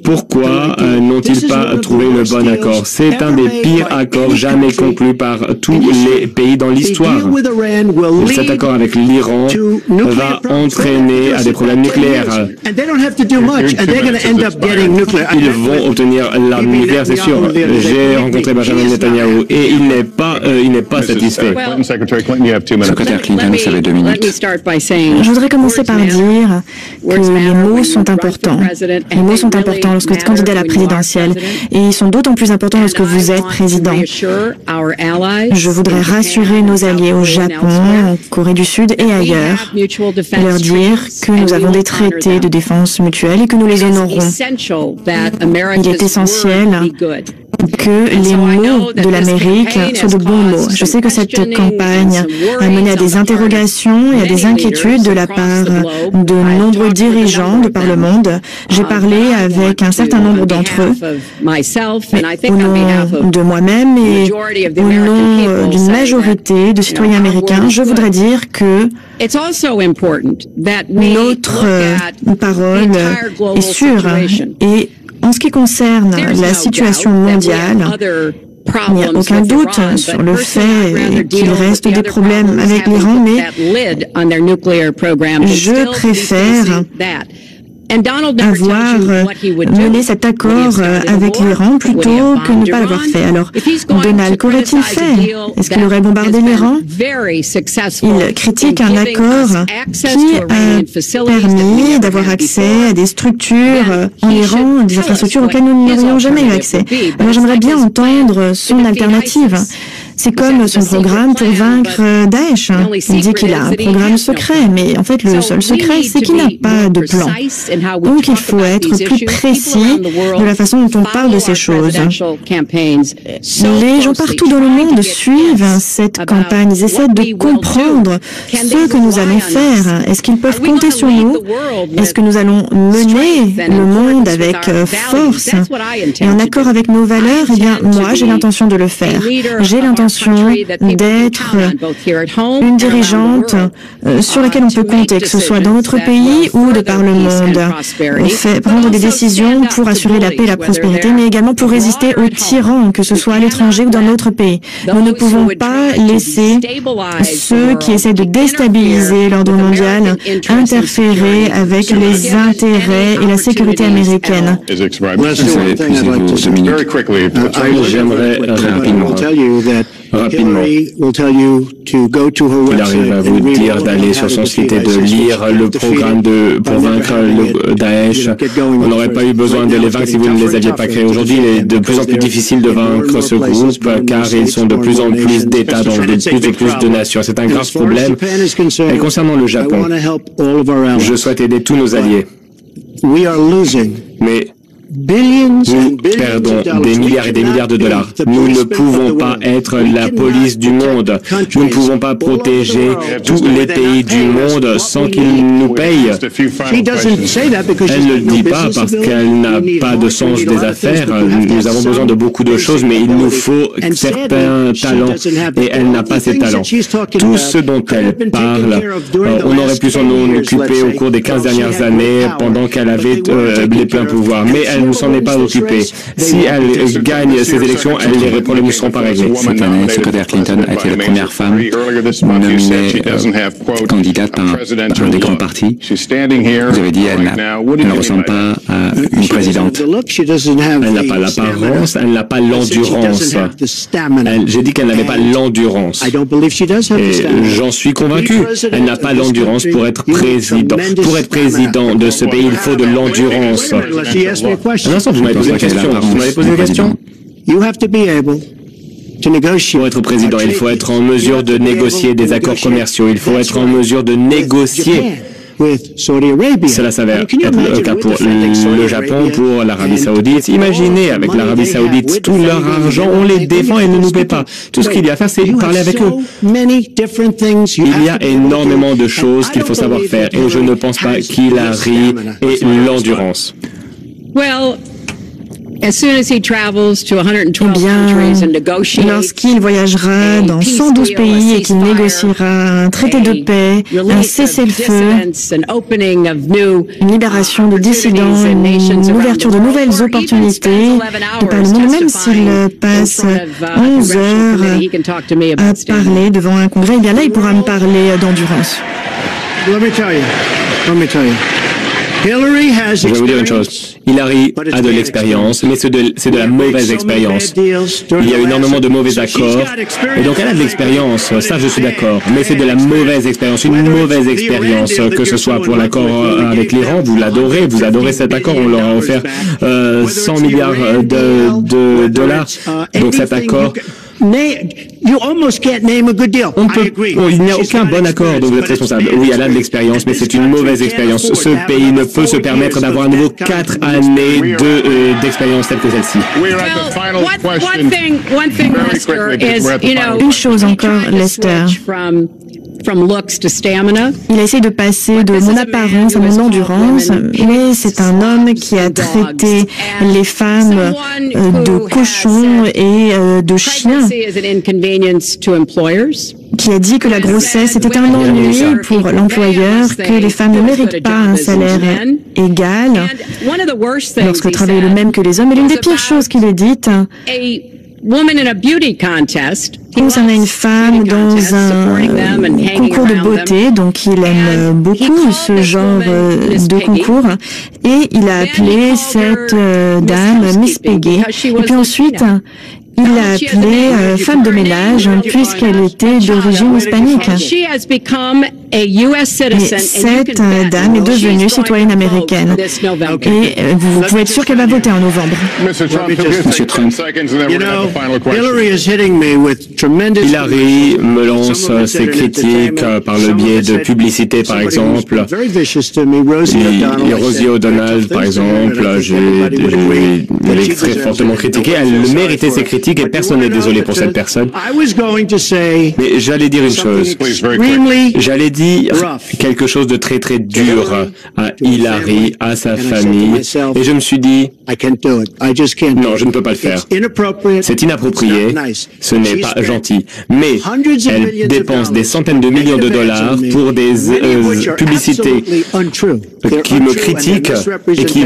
pourquoi n'ont-ils pas trouvé le bon accord? C'est un des pires accords jamais conclus par tous les pays dans l'histoire. Cet accord avec l'Iran va entraîner à des problèmes nucléaires. Ils vont obtenir l'arme nucléaire, c'est sûr. J'ai rencontré Benjamin Netanyahu et il n'est pas satisfait. Secrétaire Clinton, vous avez 2 minutes. Je voudrais commencer par dire que les mots sont importants. Les mots sont importants lorsque vous êtes candidat à la présidentielle et ils sont d'autant plus importants lorsque vous êtes président. Je voudrais rassurer nos alliés au Japon, en Corée du Sud et ailleurs, et leur dire que nous avons des traités de défense mutuelle et que nous les honorons. Il est essentiel que les mots de l'Amérique soient de bons mots. Je sais que cette campagne a mené à des interrogations et à des inquiétudes de la part de nombreux dirigeants de par le monde. J'ai parlé avec un certain nombre d'entre eux, au nom de moi-même et au nom d'une majorité de citoyens américains. Je voudrais dire que notre parole est sûre et en ce qui concerne la situation mondiale, il n'y a aucun doute sur le fait qu'il reste des problèmes avec l'Iran, mais je préfère avoir mené cet accord avec l'Iran plutôt que ne pas l'avoir fait. Alors, Donald, qu'aurait-il fait? Est-ce qu'il aurait bombardé l'Iran? Il critique un accord qui a permis d'avoir accès à des structures en Iran, des infrastructures auxquelles nous n'aurions jamais eu accès. Alors, j'aimerais bien entendre son alternative. C'est comme son programme pour vaincre Daesh. Il dit qu'il a un programme secret, mais en fait, le seul secret, c'est qu'il n'a pas de plan. Donc, il faut être plus précis de la façon dont on parle de ces choses. Les gens partout dans le monde suivent cette campagne. Ils essaient de comprendre ce que nous allons faire. Est-ce qu'ils peuvent compter sur nous? Est-ce que nous allons mener le monde avec force et en accord avec nos valeurs? Eh bien, moi, j'ai l'intention de le faire. J'ai l'intention d'être une dirigeante sur laquelle on peut compter, que ce soit dans notre pays ou de par le monde. On fait prendre des décisions pour assurer la paix et la prospérité, mais également pour résister aux tyrans, que ce soit à l'étranger ou dans notre pays. Nous ne pouvons pas laisser ceux qui essaient de déstabiliser l'ordre mondial interférer avec les intérêts et la sécurité américaine. Vous avez épuisé vos 2 minutes. J'aimerais très rapidement rapidement. Il arrive à vous dire d'aller sur son site et de lire le programme pour vaincre le Daesh. On n'aurait pas eu besoin de les vaincre si vous ne les aviez pas créés. Aujourd'hui, il est de plus en plus difficile de vaincre ce groupe car ils sont de plus en plus d'États dans de plus et plus de nations. C'est un grave problème. Et concernant le Japon, je souhaite aider tous nos alliés. Mais nous perdons des milliards et des milliards de dollars. Nous ne pouvons pas être la police du monde. Nous ne pouvons pas protéger tous les pays du monde sans qu'ils nous payent. Elle ne le dit pas parce qu'elle n'a pas de sens des affaires. Nous avons besoin de beaucoup de choses, mais il nous faut certains talents et elle n'a pas ces talents. Tout ce dont elle parle, on aurait pu s'en occuper au cours des 15 dernières années pendant qu'elle avait les pleins pouvoirs. Mais elle ne s'en est pas occupée. Si elle gagne ces élections, les problèmes ne seront pas réglés. Cette année, le secrétaire Clinton a été la première femme nommée candidate par un des grands partis. Vous avez dit qu'elle ne ressemble pas à une présidente. Elle n'a pas l'apparence, elle n'a pas l'endurance. J'ai dit qu'elle n'avait pas l'endurance. Et j'en suis convaincu. Elle n'a pas l'endurance pour être président. Pour être président de ce pays, il faut de l'endurance. Un instant, vous m'avez posé une question. Vous m'avez posé une question. Pour être président, il faut être en mesure de négocier des accords commerciaux. Il faut être en mesure de négocier. Cela s'avère être le cas pour le Japon, pour l'Arabie Saoudite. Imaginez, avec l'Arabie Saoudite, tout leur argent, on les défend et ne nous paie pas. Tout ce qu'il y a à faire, c'est parler avec eux. Il y a énormément de choses qu'il faut savoir faire et je ne pense pas qu'Hillary ait l'endurance. Lorsqu'il voyagera dans 112 pays et qu'il négociera un traité de paix, un cessez-le-feu, une libération de dissidents, une ouverture de nouvelles opportunités, de par le monde, même s'il passe 11 heures à parler devant un congrès, eh bien là, il pourra me parler d'endurance. Je vais vous dire une chose. Hillary a de l'expérience, mais c'est de la mauvaise expérience. Il y a énormément de mauvais accords, et donc elle a de l'expérience, ça je suis d'accord, mais c'est de la mauvaise expérience, une mauvaise expérience, que ce soit pour l'accord avec l'Iran, vous adorez cet accord, on leur a offert 100 milliards de dollars, donc cet accord... il n'y a aucun bon accord dont vous êtes responsable. Oui, elle a de l'expérience, mais c'est une mauvaise expérience. Ce pays ne peut se permettre d'avoir à nouveau 4 années d'expérience telle que celle-ci. Une chose encore, Lester. Il a essayé de passer de mon apparence à mon endurance, mais c'est un homme qui a traité les femmes de cochons et de chiens, qui a dit que la grossesse était un ennui pour l'employeur, que les femmes ne méritent pas un salaire égal lorsque travaillent le même que les hommes. Et l'une des pires choses qu'il ait dites concernait une femme dans un concours de beauté, donc il aime beaucoup ce genre de concours, et il a appelé cette dame Miss Peggy. Et puis ensuite, il l'a appelée femme de ménage puisqu'elle était d'origine hispanique. Et cette dame est devenue citoyenne américaine. Et vous pouvez être sûr qu'elle va voter en novembre. Monsieur Trump, Hillary me lance ses critiques par le biais de publicité, par exemple. Et Rosie O'Donnell, par exemple, je l'ai très fortement critiquée. Elle méritait ses critiques et personne n'est désolé pour cette personne. Mais j'allais dire une chose. J'allais dire quelque chose de très très dur à Hillary, à sa famille. Et je me suis dit, non, je ne peux pas le faire. C'est inapproprié, ce n'est pas gentil. Mais elle dépense des centaines de millions de dollars pour des publicités qui me critiquent et qui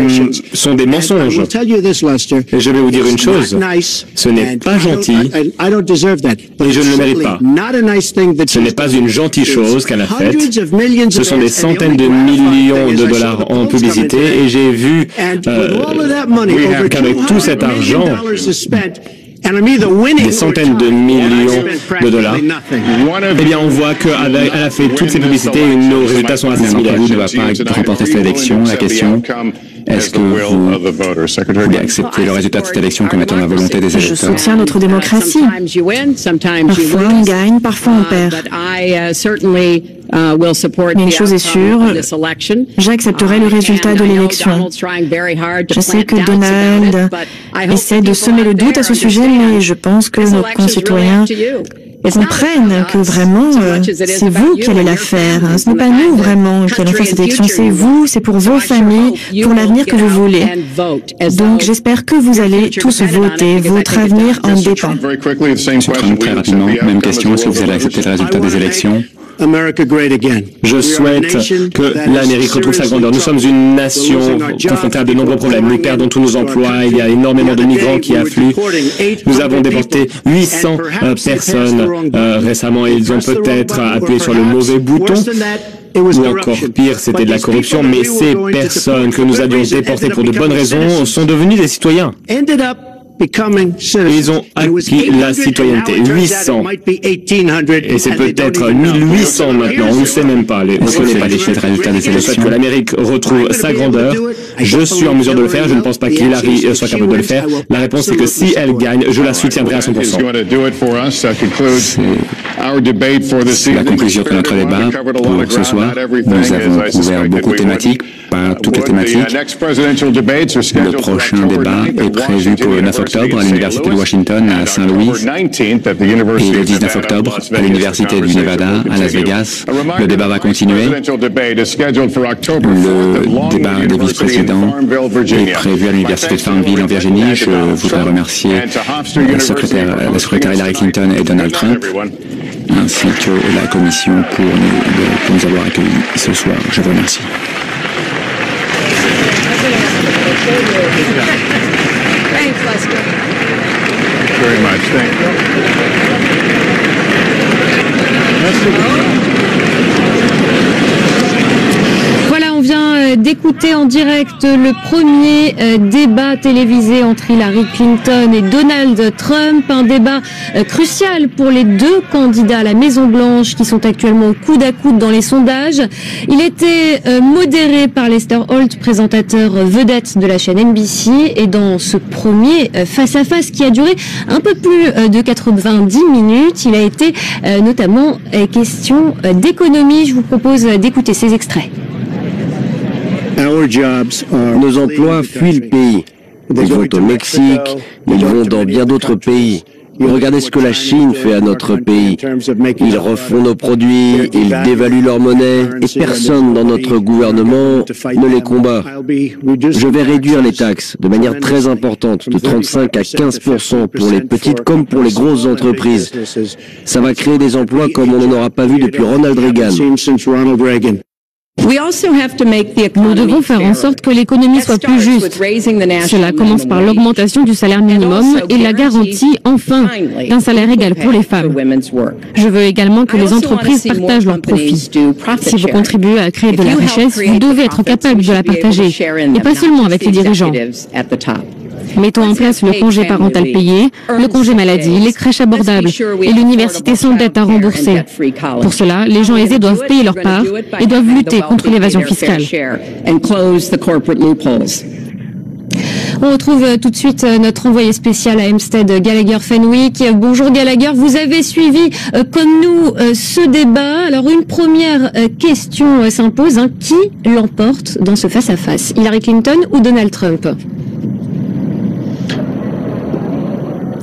sont des mensonges. Et je vais vous dire une chose, ce n'est pas gentil et je ne le mérite pas. Ce n'est pas une gentille chose qu'elle a faite. Ce sont des centaines de millions de dollars en publicité et j'ai vu qu'avec tout cet argent des centaines de millions de dollars, eh bien on voit qu'elle a fait toutes ces publicités et nos résultats sont assez similaires. Vous ne va pas remporter cette élection. La question, est-ce que vous voulez accepter le résultat de cette élection comme étant la volonté des électeurs? Je soutiens notre démocratie. Parfois on gagne, parfois on perd. Mais une chose est sûre, j'accepterai le résultat de l'élection. Je sais que Donald essaie de semer le doute à ce sujet, mais je pense que nos concitoyens comprennent que vraiment, c'est vous qui allez la faire. Ce n'est pas nous vraiment qui allons faire cette élection, c'est vous, c'est pour vos familles, pour l'avenir que vous voulez. Donc j'espère que vous allez tous voter. Votre avenir en dépend. Très rapidement, même question, est-ce que vous allez accepter le résultat des élections? Je souhaite que l'Amérique retrouve sa grandeur. Nous sommes une nation confrontée à de nombreux problèmes. Nous perdons tous nos emplois. Il y a énormément de migrants qui affluent. Nous avons déporté 800 personnes récemment et ils ont peut-être appuyé sur le mauvais bouton. Ou encore pire, c'était de la corruption. Mais ces personnes que nous avions déportées pour de bonnes raisons sont devenues des citoyens. Ils ont acquis la citoyenneté. 800. Et c'est peut-être 1800 maintenant. On ne sait même pas. On ne connaît pas les chiffres résultats des élections. Je souhaite que l'Amérique retrouve sa grandeur. Je suis en mesure de le faire. Je ne pense pas qu'Hillary soit capable de le faire. La réponse est que si elle gagne, je la soutiendrai à 100%. C'est la conclusion de notre débat pour ce soir. Nous avons couvert beaucoup de thématiques, pas toutes les thématiques. Le prochain débat est prévu pour le 9 octobre à l'Université de Washington à Saint-Louis et le 19 octobre à l'Université du Nevada à Las Vegas. Le débat va continuer. Le débat des vice-présidents est prévu à l'Université de Farmville en Virginie. Je voudrais remercier la secrétaire Hillary Clinton et Donald Trump, ainsi que la commission pour nous avoir accueillis ce soir. Je vous remercie. Thanks, Lester. Very much. Thank you. Voilà, on vient d'écouter en direct le premier débat télévisé entre Hillary Clinton et Donald Trump, un débat crucial pour les deux candidats à la Maison-Blanche qui sont actuellement au coude à coude dans les sondages. Il était modéré par Lester Holt, présentateur vedette de la chaîne NBC, et dans ce premier face-à-face qui a duré un peu plus de 90 minutes, il a été notamment question d'économie. Je vous propose d'écouter ces extraits. Nos emplois fuient le pays. Ils vont au Mexique, ils vont dans bien d'autres pays. Regardez ce que la Chine fait à notre pays. Ils refont nos produits, ils dévaluent leur monnaie et personne dans notre gouvernement ne les combat. Je vais réduire les taxes de manière très importante, de 35 à 15% pour les petites comme pour les grosses entreprises. Ça va créer des emplois comme on n'en aura pas vu depuis Ronald Reagan. Nous devons faire en sorte que l'économie soit plus juste. Cela commence par l'augmentation du salaire minimum et la garantie, enfin, d'un salaire égal pour les femmes. Je veux également que les entreprises partagent leurs profits. Si vous contribuez à créer de la richesse, vous devez être capable de la partager, et pas seulement avec les dirigeants. Mettons en place le congé parental payé, le congé maladie, les crèches abordables et l'université sans dette à rembourser. Pour cela, les gens aisés doivent payer leur part et doivent lutter contre l'évasion fiscale. On retrouve tout de suite notre envoyé spécial à Hempstead, Gallagher Fenwick. Bonjour Gallagher, vous avez suivi comme nous ce débat. Alors une première question s'impose, qui l'emporte dans ce face-à-face, Hillary Clinton ou Donald Trump ?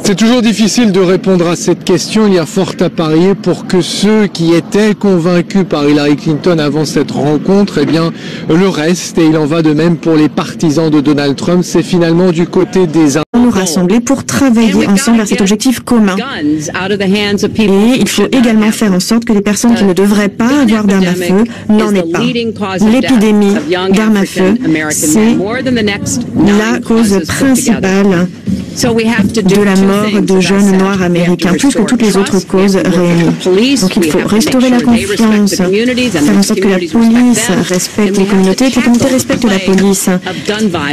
C'est toujours difficile de répondre à cette question. Il y a fort à parier pour que ceux qui étaient convaincus par Hillary Clinton avant cette rencontre, eh bien, le reste, et il en va de même pour les partisans de Donald Trump, c'est finalement du côté des nous rassembler pour travailler ensemble vers cet objectif commun. Et il faut également faire en sorte que les personnes qui ne devraient pas avoir d'armes à feu n'en aient pas. L'épidémie d'armes à feu, c'est la cause principale de la mort de jeunes noirs américains, plus que toutes les autres causes réunies. Donc il faut restaurer la confiance, faire en sorte que la police respecte les communautés, que les communautés respectent la police,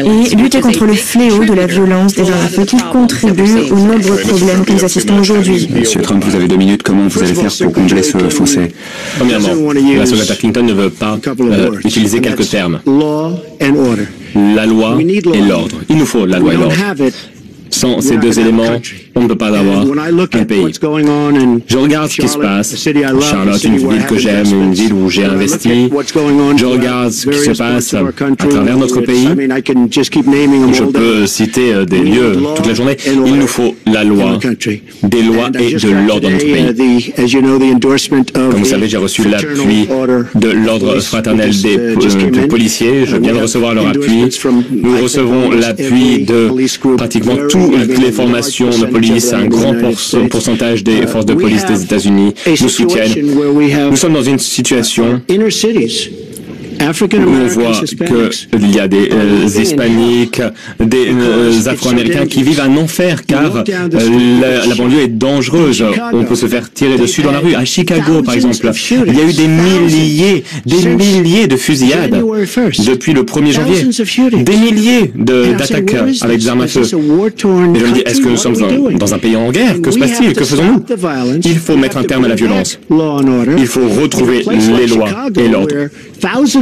et lutter contre le fléau de la violence des armes à feu qui contribue aux nombreux problèmes que nous assistons aujourd'hui. Monsieur Trump, vous avez 2 minutes. Comment vous allez faire pour combler ce fossé? Premièrement, la secrétaire Clinton ne veut pas utiliser quelques termes. La loi et l'ordre. Il nous faut la loi et l'ordre. Sans ces deux éléments, on ne peut pas avoir un pays. Je regarde ce qui se passe. Charlotte, une ville que j'aime, une ville où j'ai investi. Je regarde ce qui se passe à travers notre pays. Je peux citer des lieux toute la journée. Il nous faut la loi, des lois et de l'ordre dans notre pays. Comme vous savez, j'ai reçu l'appui de l'ordre fraternel des policiers. Je viens de recevoir leur appui. Nous recevons l'appui de pratiquement toutes les formations de police, un grand pourcentage des forces de police des États-Unis nous soutiennent. Nous sommes dans une situation où on voit qu'il y a des hispaniques, des afro-américains qui vivent un enfer car la banlieue est dangereuse. On peut se faire tirer dessus dans la rue. À Chicago, par exemple, il y a eu des milliers de fusillades depuis le 1er janvier. Des milliers d'attaques avec des armes à feu. Et je me dis, est-ce que nous sommes dans un pays en guerre? Que se passe-t-il? Que faisons-nous? Il faut mettre un terme à la violence. Il faut retrouver les lois et l'ordre.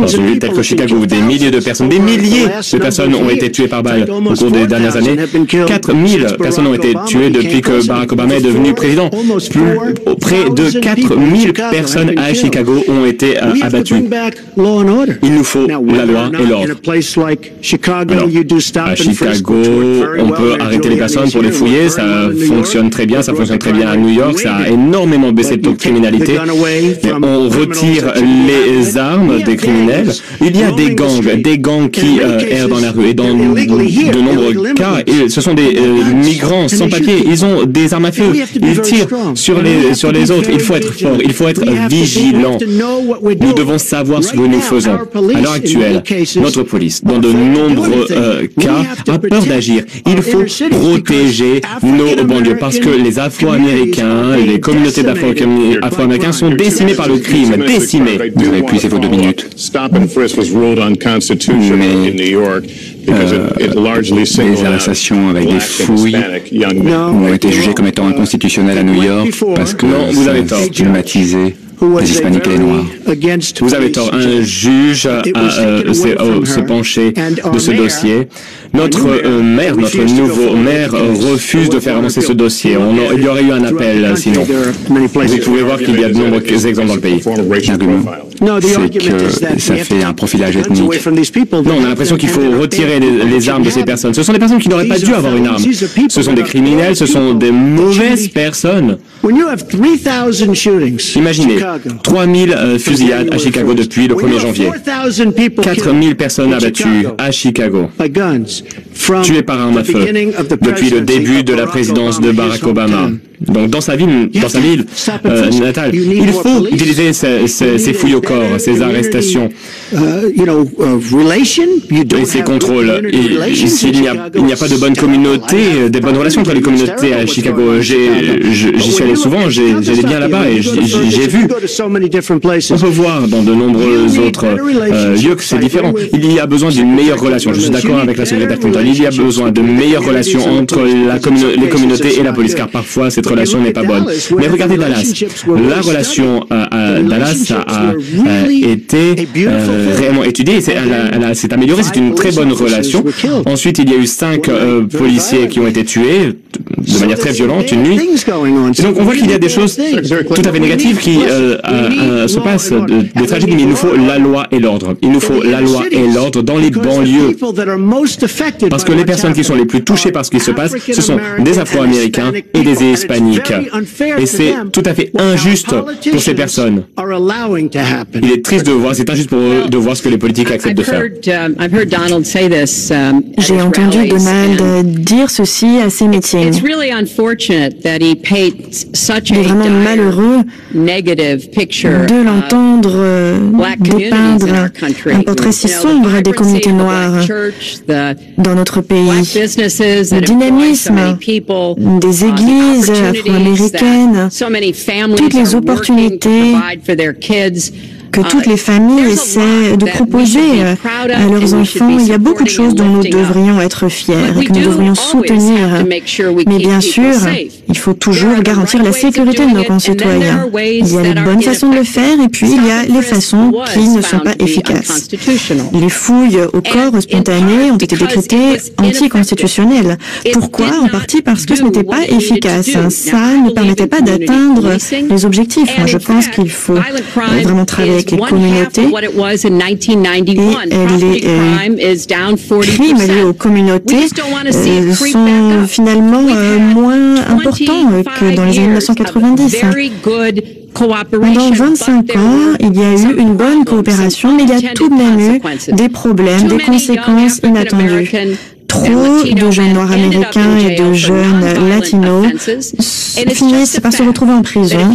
Dans une ville telle que Chicago, où des milliers de personnes ont été tuées par balle au cours des dernières années. 4000 personnes ont été tuées depuis que Barack Obama est devenu président. Près de 4000 personnes à Chicago ont été abattues. Il nous faut la loi et l'ordre. Alors, à Chicago, on peut arrêter les personnes pour les fouiller, ça fonctionne très bien, à New York, ça a énormément baissé le taux de criminalité. Mais on retire les armes des criminels. Il y a des gangs qui errent dans la rue et dans de nombreux cas, ce sont des migrants sans papier. Ils ont des armes à feu. Ils tirent sur les autres. Il faut être fort. Il faut être vigilant. Nous devons savoir ce que nous faisons. À l'heure actuelle, notre police, dans de nombreux cas, a peur d'agir. Il faut protéger nos banlieues parce que les Afro-Américains, les communautés d'Afro-Américains sont décimées par le crime. Décimées. Vous avez épuisé vos 2 minutes. Les arrestations avec des fouilles ont été jugées comme étant inconstitutionnelles à New York parce que vous avez tort. Stigmatisé les hispaniques et les noirs. Vous avez tort. Un juge s'est penché de ce dossier. Notre nouveau maire refuse de faire avancer ce dossier. Il y aurait eu un appel sinon. Vous pouvez voir qu'il y a de nombreux exemples dans le pays. C'est que ça fait un profilage ethnique. Non, on a l'impression qu'il faut retirer les armes de ces personnes. Ce sont des personnes qui n'auraient pas dû avoir une arme. Ce sont des criminels, ce sont des mauvaises personnes. Imaginez, 3000 fusillades à Chicago depuis le 1er janvier. 4000 personnes abattues à Chicago, tuées par arme à feu, depuis le début de la présidence de Barack Obama. Donc dans sa ville natale, il faut utiliser ces fouilles au corps, ces arrestations et ces contrôles. Il n'y a pas de bonne communauté, des bonnes relations entre les communautés à Chicago. J'y suis allé souvent, j'allais bien là-bas et j'ai vu. On peut voir dans de nombreux autres lieux que c'est différent. Il y a besoin d'une meilleure relation. Je suis d'accord avec la secrétaire Clinton. Il y a besoin de meilleures relations entre les communautés et la police, car parfois cette relation n'est pas bonne. Mais regardez Dallas. La relation à Dallas a été réellement étudiée. Elle s'est améliorée. C'est une très bonne relation. Ensuite, il y a eu 5 policiers qui ont été tués de manière très violente une nuit. Et donc on voit qu'il y a des choses tout à fait négatives qui se passent, des tragédies, mais il nous faut la loi et l'ordre. Il nous faut la loi et l'ordre dans les banlieues. Parce que les personnes qui sont les plus touchées par ce qui se passe, ce sont des Afro-Américains et des Hispaniques. Et c'est tout à fait injuste pour ces personnes. Il est triste de voir, c'est injuste pour eux de voir ce que les politiques acceptent de faire. J'ai entendu Donald dire ceci à ses meetings. États-Unis. Il est vraiment malheureux de l'entendre dépeindre un portrait si sombre des communautés noires dans notre pays. Le dynamisme des églises afro-américaines, toutes les opportunités que toutes les familles essaient de proposer à leurs enfants. Il y a beaucoup de choses dont nous devrions être fiers et que nous devrions soutenir. Mais bien sûr, il faut toujours garantir la sécurité de nos concitoyens. Il y a les bonnes façons de le faire et puis il y a les façons qui ne sont pas efficaces. Les fouilles au corps spontané ont été décrétées anticonstitutionnelles. Pourquoi? En partie parce que ce n'était pas efficace. Ça ne permettait pas d'atteindre les objectifs. Je pense qu'il faut vraiment travailler avec les communautés et les crimes liés aux communautés sont finalement moins importants que dans les années 1990. Pendant 25 ans, il y a eu une bonne coopération, mais il y a tout de même eu des problèmes, des conséquences inattendues. Trop de jeunes noirs américains et de jeunes latinos finissent par se retrouver en prison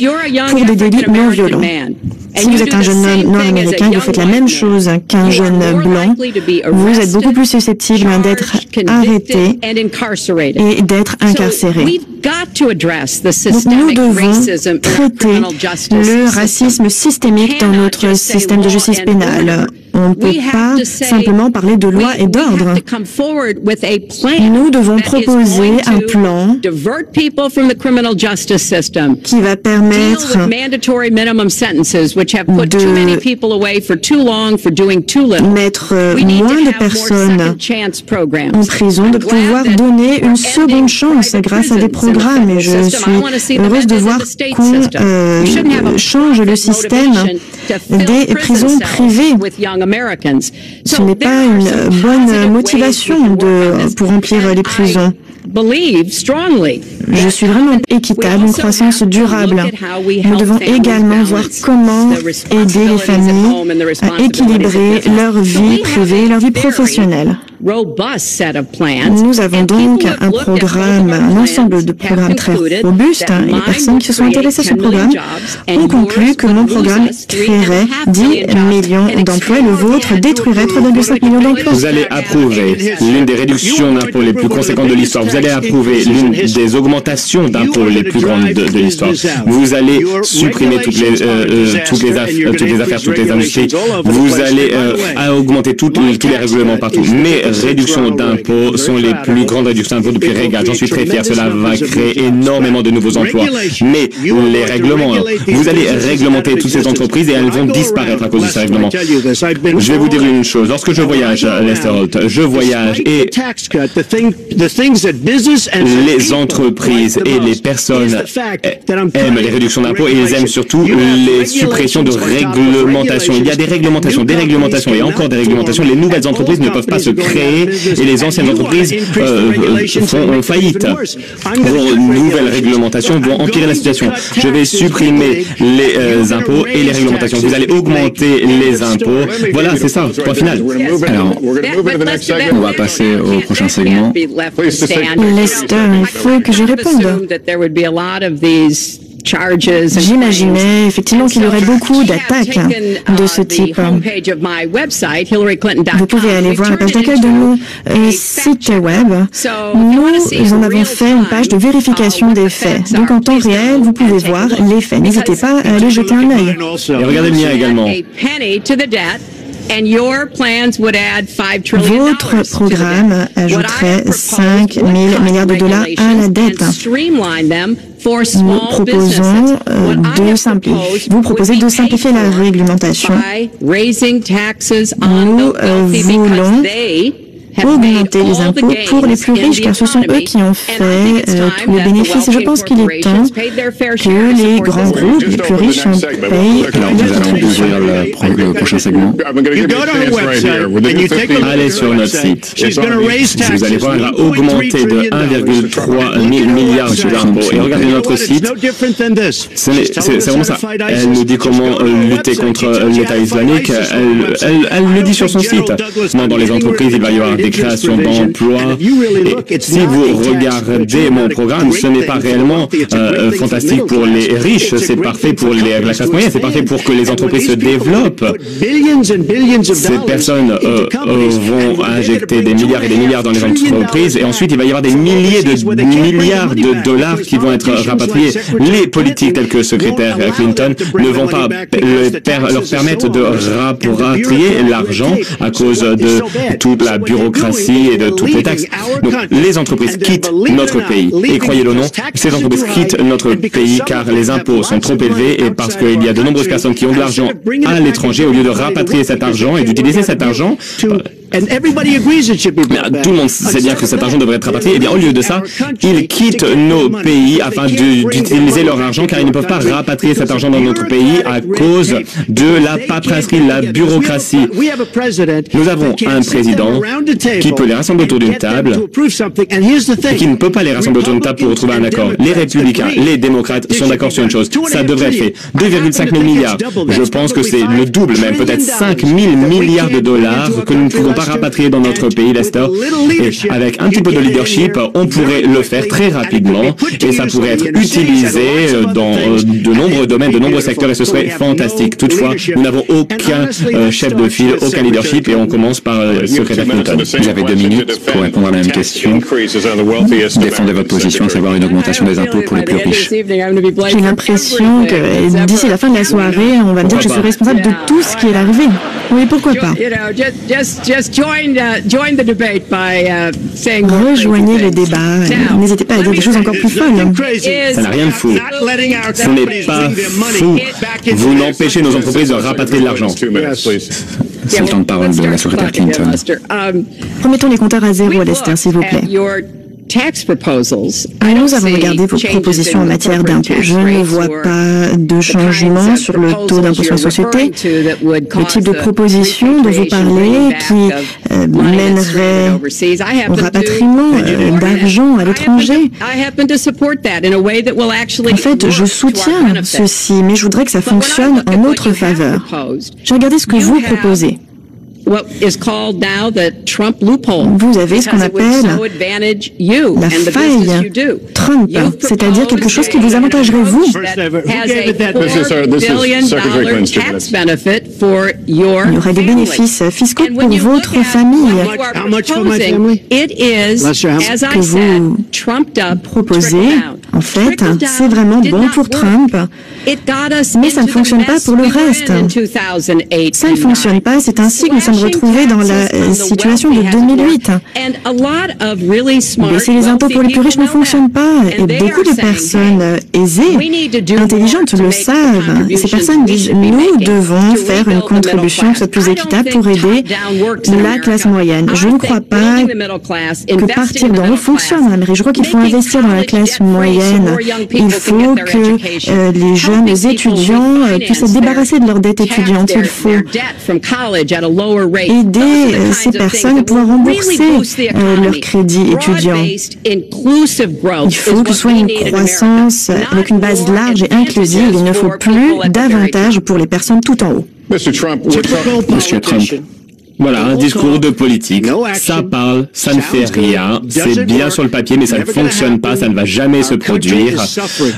pour des délits non violents. Si vous êtes un jeune homme noir américain et vous faites la même chose qu'un jeune blanc, vous êtes beaucoup plus susceptible d'être arrêté et d'être incarcéré. Donc nous devons traiter le racisme systémique dans notre système de justice pénale. On ne peut pas simplement parler de loi et d'ordre. Nous devons proposer un plan qui va permettre de mettre moins de personnes en prison, de pouvoir donner une seconde chance grâce à des programmes. Et je suis heureuse de voir qu'on change le système des prisons privées. Ce n'est pas une bonne motivation pour remplir les prisons. Je suis vraiment équitable, une croissance durable. Nous devons également voir comment aider les familles à équilibrer leur vie privée et leur vie professionnelle. Nous avons donc un programme, un ensemble de programmes très robustes, et les personnes qui se sont intéressées à ce programme ont conclu que mon programme créerait 10 millions d'emplois et le vôtre détruirait 3,5 millions d'emplois. Vous allez approuver l'une des réductions d'impôts les plus conséquentes de l'histoire. Vous allez approuver l'une des augmentations d'impôts les plus grandes de l'histoire. Vous allez supprimer toutes les affaires, toutes les industries. Vous allez augmenter tous les règlements partout. Mais réductions d'impôts sont les plus grandes réductions d'impôts depuis Reagan. J'en suis très fier. Cela va créer énormément de nouveaux emplois. Mais les règlements, vous allez réglementer toutes ces entreprises et elles vont disparaître à cause de ces règlements. Je vais vous dire une chose. Lorsque je voyage, Lester Holt, je voyage et les entreprises et les personnes aiment les réductions d'impôts et ils aiment surtout les suppressions de réglementations. Il y a des réglementations et encore des réglementations. Les nouvelles entreprises ne peuvent pas se créer et les anciennes entreprises font faillite. Vos nouvelles réglementations vont empirer la situation. Je vais supprimer les impôts et les réglementations. Vous allez augmenter les impôts. Voilà, c'est ça, point final. Alors, on va passer au prochain segment. Lester, il faut que je réponde. J'imaginais effectivement qu'il y aurait beaucoup d'attaques de ce type. Vous pouvez aller voir la page d'accueil de mon site web. Nous en avons fait une page de vérification des faits. Donc en temps réel, vous pouvez voir les faits. N'hésitez pas à aller jeter un œil. Et regardez le mien également. Votre programme ajouterait 5 000 milliards de dollars à la dette. Vous proposez de simplifier la réglementation. Nous voulons augmenter les impôts pour les plus riches, car ce sont eux qui ont fait tous les bénéfices. Et je pense qu'il est temps que les grands groupes, les plus riches, payent. Alors, nous allons ouvrir le prochain segment. Allez sur notre site. Vous allez voir, elle va augmenter de 1,3 milliard d'impôts. Et regardez notre site. C'est vraiment ça. Elle nous dit comment lutter contre l'État islamique. Elle le dit sur son site. Dans les entreprises, il va y avoir des des créations d'emplois. Et si vous regardez mon programme, ce n'est pas réellement fantastique pour les riches, c'est parfait pour la classe moyenne, c'est parfait pour que les entreprises se développent. Ces personnes vont injecter des milliards et des milliards dans les entreprises et ensuite il va y avoir des milliers de milliards de dollars qui vont être rapatriés. Les politiques tels que le secrétaire Clinton ne vont pas leur permettre de rapatrier l'argent à cause de toute la bureaucratie et de toutes les taxes. Donc les entreprises quittent notre pays et croyez-le ou non, ces entreprises quittent notre pays car les impôts sont trop élevés et parce qu'il y a de nombreuses personnes qui ont de l'argent à l'étranger au lieu de rapatrier cet argent et d'utiliser cet argent. Tout le monde sait bien que cet argent devrait être rapatrié. Et bien, au lieu de ça, ils quittent nos pays afin d'utiliser leur argent car ils ne peuvent pas rapatrier cet argent dans notre pays à cause de la paperasserie, la bureaucratie. Nous avons un président qui peut les rassembler autour d'une table et qui ne peut pas les rassembler autour d'une table pour trouver un accord. Les républicains, les démocrates sont d'accord sur une chose. Ça devrait être fait. 2,5 000 milliards. Je pense que c'est le double, même peut-être 5 000 milliards de dollars que nous ne pouvons pas rapatrier dans notre pays, Lester. Et avec un petit peu de leadership, on pourrait le faire très rapidement et ça pourrait être utilisé dans de nombreux domaines, de nombreux secteurs et ce serait fantastique. Toutefois, nous n'avons aucun chef de file, aucun leadership et on commence par le secrétaire Clinton. Vous avez 2 minutes pour répondre à la même question. Défendez votre position, à savoir une augmentation des impôts pour les plus riches. J'ai l'impression que d'ici la fin de la soirée, on va me dire que je suis responsable de tout ce qui est arrivé. Oui, pourquoi pas? Rejoignez le débat. N'hésitez pas à dire des choses encore plus folles. Ça n'a rien de fou. Ce n'est pas fou. Vous n'empêchez nos entreprises de rapatrier de l'argent. C'est le temps de parole de la secrétaire Clinton. Remettons les compteurs à zéro, Lester, s'il vous plaît. Nous avons regardé vos propositions en matière d'impôts. Je ne vois pas de changement sur le taux d'impôt sur les sociétés. Le type de proposition dont vous parlez qui mènerait au rapatriement d'argent à l'étranger. En fait, je soutiens ceci, mais je voudrais que ça fonctionne en notre faveur. J'ai regardé ce que vous proposez. Vous avez ce qu'on appelle la faille Trump, c'est-à-dire quelque chose qui vous avantagerait vous. Il y aurait des bénéfices fiscaux pour votre famille. Ce que vous proposez, en fait, c'est vraiment bon pour Trump, mais ça ne fonctionne pas pour le reste. Ça ne fonctionne pas, c'est ainsi que nous sommes retrouvés dans la situation de 2008. Baisser les impôts pour les plus riches ne fonctionne pas, et beaucoup de personnes aisées, intelligentes le savent. Et ces personnes disent, nous devons faire une contribution qui soit plus équitable pour aider la classe moyenne. Je ne crois pas que partir d'en haut fonctionne en Amérique. Je crois qu'il faut investir dans la classe moyenne. Il faut que les jeunes étudiants puissent se débarrasser de leur dette étudiante. Il faut aider ces personnes à pouvoir rembourser leur crédit étudiant. Il faut que ce soit une croissance avec une base large et inclusive. Il ne faut plus davantage pour les personnes tout en haut. Monsieur Trump. Voilà, un discours de politique. Ça parle, ça ne fait rien. C'est bien sur le papier, mais ça ne fonctionne pas, ça ne va jamais se produire.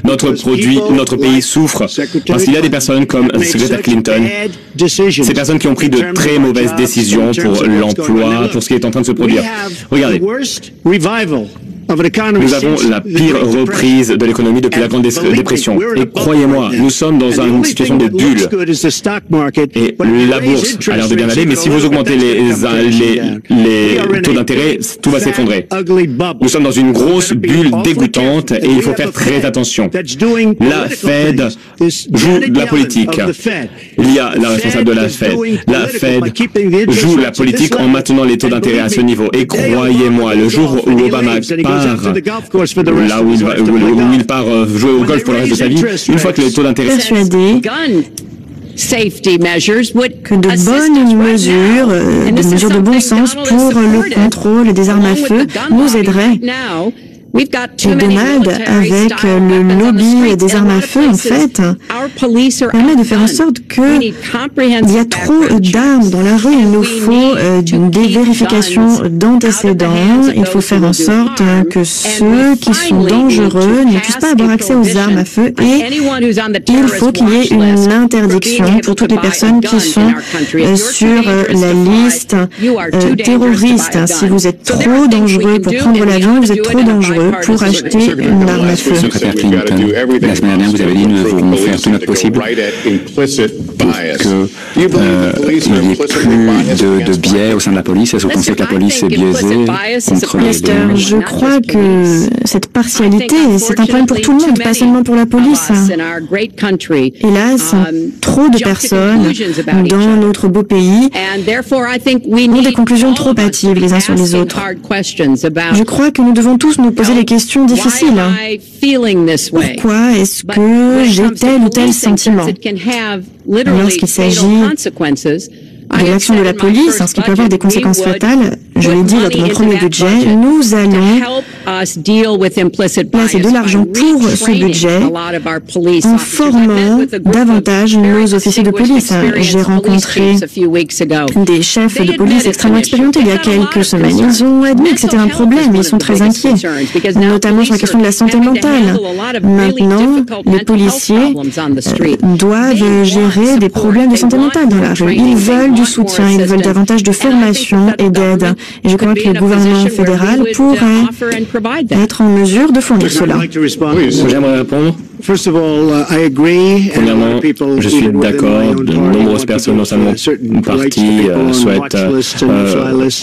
Notre pays souffre parce qu'il y a des personnes comme le secrétaire Clinton, ces personnes qui ont pris de très mauvaises décisions pour l'emploi, pour ce qui est en train de se produire. Regardez. Nous avons la pire reprise de l'économie depuis la Grande Dépression. Et croyez-moi, nous sommes dans une situation de bulle. Et la bourse a l'air de bien aller, mais si vous augmentez les taux d'intérêt, tout va s'effondrer. Nous sommes dans une grosse bulle dégoûtante et il faut faire très attention. La Fed joue de la politique. Il y a la responsable de la Fed. La Fed joue la politique en maintenant les taux d'intérêt à ce niveau. Et croyez-moi, le jour où Obama là où il part jouer au golf pour le reste de sa vie, une fois que les taux d'intérêt... Persuadé que de bonnes mesures, des mesures de bon sens pour le contrôle des armes à feu nous aideraient. Et Donald, avec le lobby des armes à feu, en fait, permet de faire en sorte qu'il y a trop d'armes dans la rue. Il nous faut des vérifications d'antécédents. Il faut faire en sorte que ceux qui sont dangereux ne puissent pas avoir accès aux armes à feu. Et il faut qu'il y ait une interdiction pour toutes les personnes qui sont sur la liste terroriste. Si vous êtes trop dangereux pour prendre l'avion, vous êtes trop dangereux pour acheter une arme à feu. Secrétaire Clinton, la semaine dernière, vous avez dit nous devons faire tout notre possible pour qu'il n'y ait plus de biais au sein de la police. Est-ce que vous pensez que la police est biaisée contre les Lester, je crois que cette partialité, c'est un problème pour tout le monde, pas seulement pour la police. Hélas, trop de personnes dans notre beau pays ont des conclusions trop hâtives les uns sur les autres. Je crois que nous devons tous nous poser les questions difficiles. Pourquoi est-ce que j'ai tel ou tel sentiment? Lorsqu'il s'agit de l'action de la police, ce qui peut avoir des conséquences fatales, je l'ai dit lors de mon premier budget, nous allons placer de l'argent pour ce budget en formant davantage nos officiers de police. J'ai rencontré des chefs de police extrêmement expérimentés il y a quelques semaines. Ils ont admis que c'était un problème, ils sont très inquiets, notamment sur la question de la santé mentale. Maintenant, les policiers doivent gérer des problèmes de santé mentale dans la rue. Ils veulent du soutien, ils veulent davantage de formation et d'aide. Et je crois que le gouvernement fédéral pourrait être en mesure de fournir cela. J'aimerais répondre. Premièrement, je suis d'accord, de nombreuses personnes au sein de mon parti souhaitent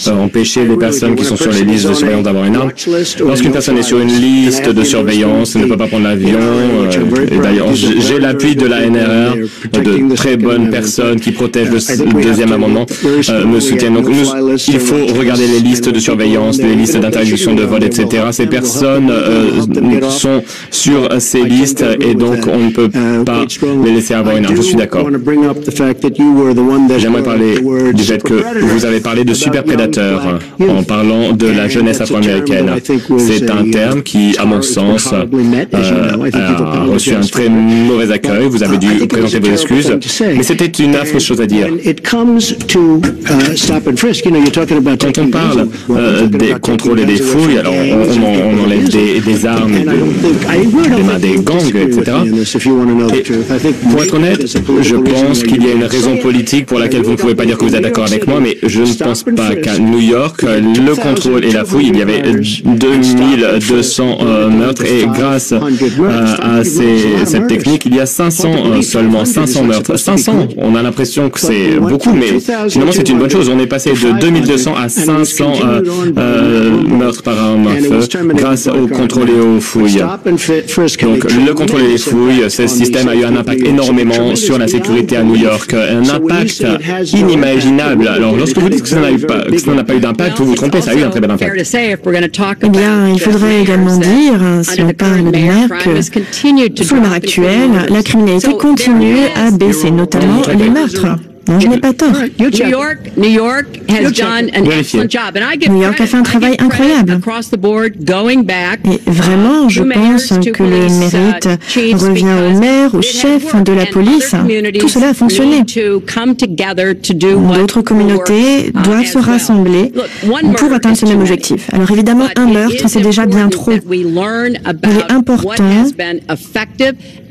empêcher les personnes qui sont sur les listes de surveillance d'avoir une arme. Lorsqu'une personne est sur une liste de surveillance, elle ne peut pas prendre l'avion. Et d'ailleurs, j'ai l'appui de la NRR, de très bonnes personnes qui protègent le deuxième amendement, me soutiennent. Donc, il faut regarder les listes de surveillance, les listes d'interdiction de vol, etc. Ces personnes sont sur ces listes et donc on ne peut pas les laisser avoir une arme. Je suis d'accord. J'aimerais parler du fait que vous avez parlé de superprédateurs en parlant de la jeunesse afro-américaine. C'est un terme qui, à mon sens, a reçu un très mauvais accueil. Vous avez dû présenter vos excuses, mais c'était une affreuse chose à dire. Quand on parle des contrôles et des fouilles, alors on enlève des armes, des mains des gangs, etc. Et pour être honnête, je pense qu'il y a une raison politique pour laquelle vous ne pouvez pas dire que vous êtes d'accord avec moi, mais je ne pense pas qu'à New York, le contrôle et la fouille, il y avait 2200 meurtres et grâce à cette technique, il y a 500 seulement, 500 meurtres. 500, on a l'impression que c'est beaucoup, mais finalement c'est une bonne chose. On est passé de 2200 à 500 meurtres par arme à feu grâce au contrôle et aux fouilles. Donc le contrôle et les fouilles, ce système a eu un impact énormément sur la sécurité à New York, un impact inimaginable. Alors lorsque vous dites que ça n'a pas eu d'impact, vous vous trompez, ça a eu un très bel impact. Eh bien, il faudrait également dire, si on parle de mer, que sous le maire actuel, la criminalité continue à baisser, notamment les meurtres. Non, je n'ai pas tort. New York a fait un travail incroyable. Et vraiment, je pense que le mérite revient au maire, au chef de la police. Tout cela a fonctionné. D'autres communautés doivent se rassembler pour atteindre ce même objectif. Alors évidemment, un meurtre, c'est déjà bien trop. Il est important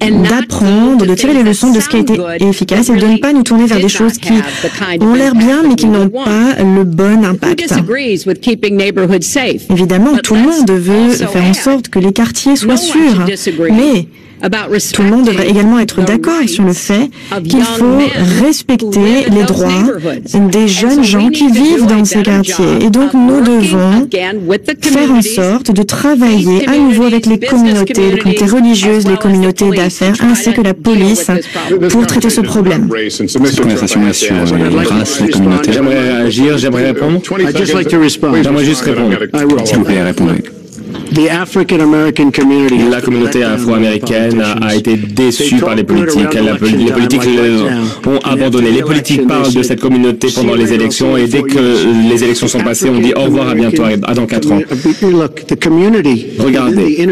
d'apprendre, de tirer les leçons de ce qui a été efficace et de ne pas nous tourner vers des choses qui ont l'air bien mais qui n'ont pas le bon impact. Évidemment, tout le monde veut faire en sorte que les quartiers soient sûrs, mais tout le monde devrait également être d'accord sur le fait qu'il faut respecter les droits des jeunes gens qui vivent dans ces quartiers. Et donc, nous devons faire en sorte de travailler à nouveau avec les communautés religieuses, les communautés d'affaires, ainsi que la police pour traiter ce problème. Cette conversation est sur la race, les communautés. J'aimerais réagir, j'aimerais répondre. J'aimerais juste répondre. S'il vous plaît, répondez. La communauté afro-américaine a été déçue par les politiques. Les politiques ont abandonné. Les politiques parlent de cette communauté pendant les élections et dès que les élections sont passées, on dit au revoir, à bientôt, à dans 4 ans. Regardez,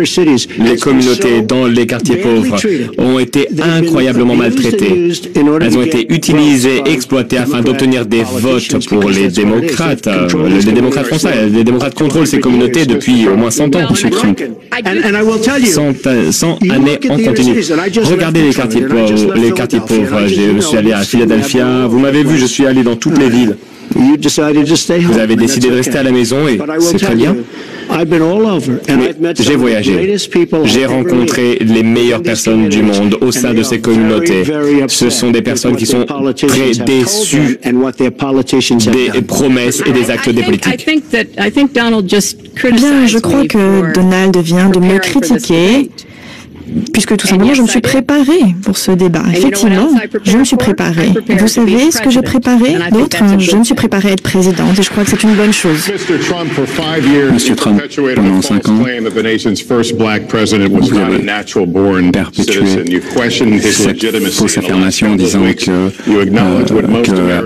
les communautés dans les quartiers pauvres ont été incroyablement maltraitées. Elles ont été utilisées, exploitées afin d'obtenir des votes pour les démocrates. Les démocrates font ça. Les démocrates contrôlent ces communautés depuis au moins 100 ans, M. Trump. 100 années en continu. Regardez les quartiers pauvres. Je suis allé à Philadelphia. Vous m'avez vu, je suis allé dans toutes les villes. Vous avez décidé de rester à la maison et c'est très bien. Mais j'ai voyagé. J'ai rencontré les meilleures personnes du monde au sein de ces communautés. Ce sont des personnes qui sont très déçues des promesses et des actes des politiques. Bien, je crois que Donald vient de me critiquer. Puisque tout simplement, je me suis préparée pour ce débat. Effectivement, je me suis préparée. Vous savez ce que j'ai préparé? D'autres, je me suis préparée à être présidente et je crois que c'est une bonne chose. Monsieur Trump, pendant 5 ans, vous avez perpétué cette fausse affirmation en disant que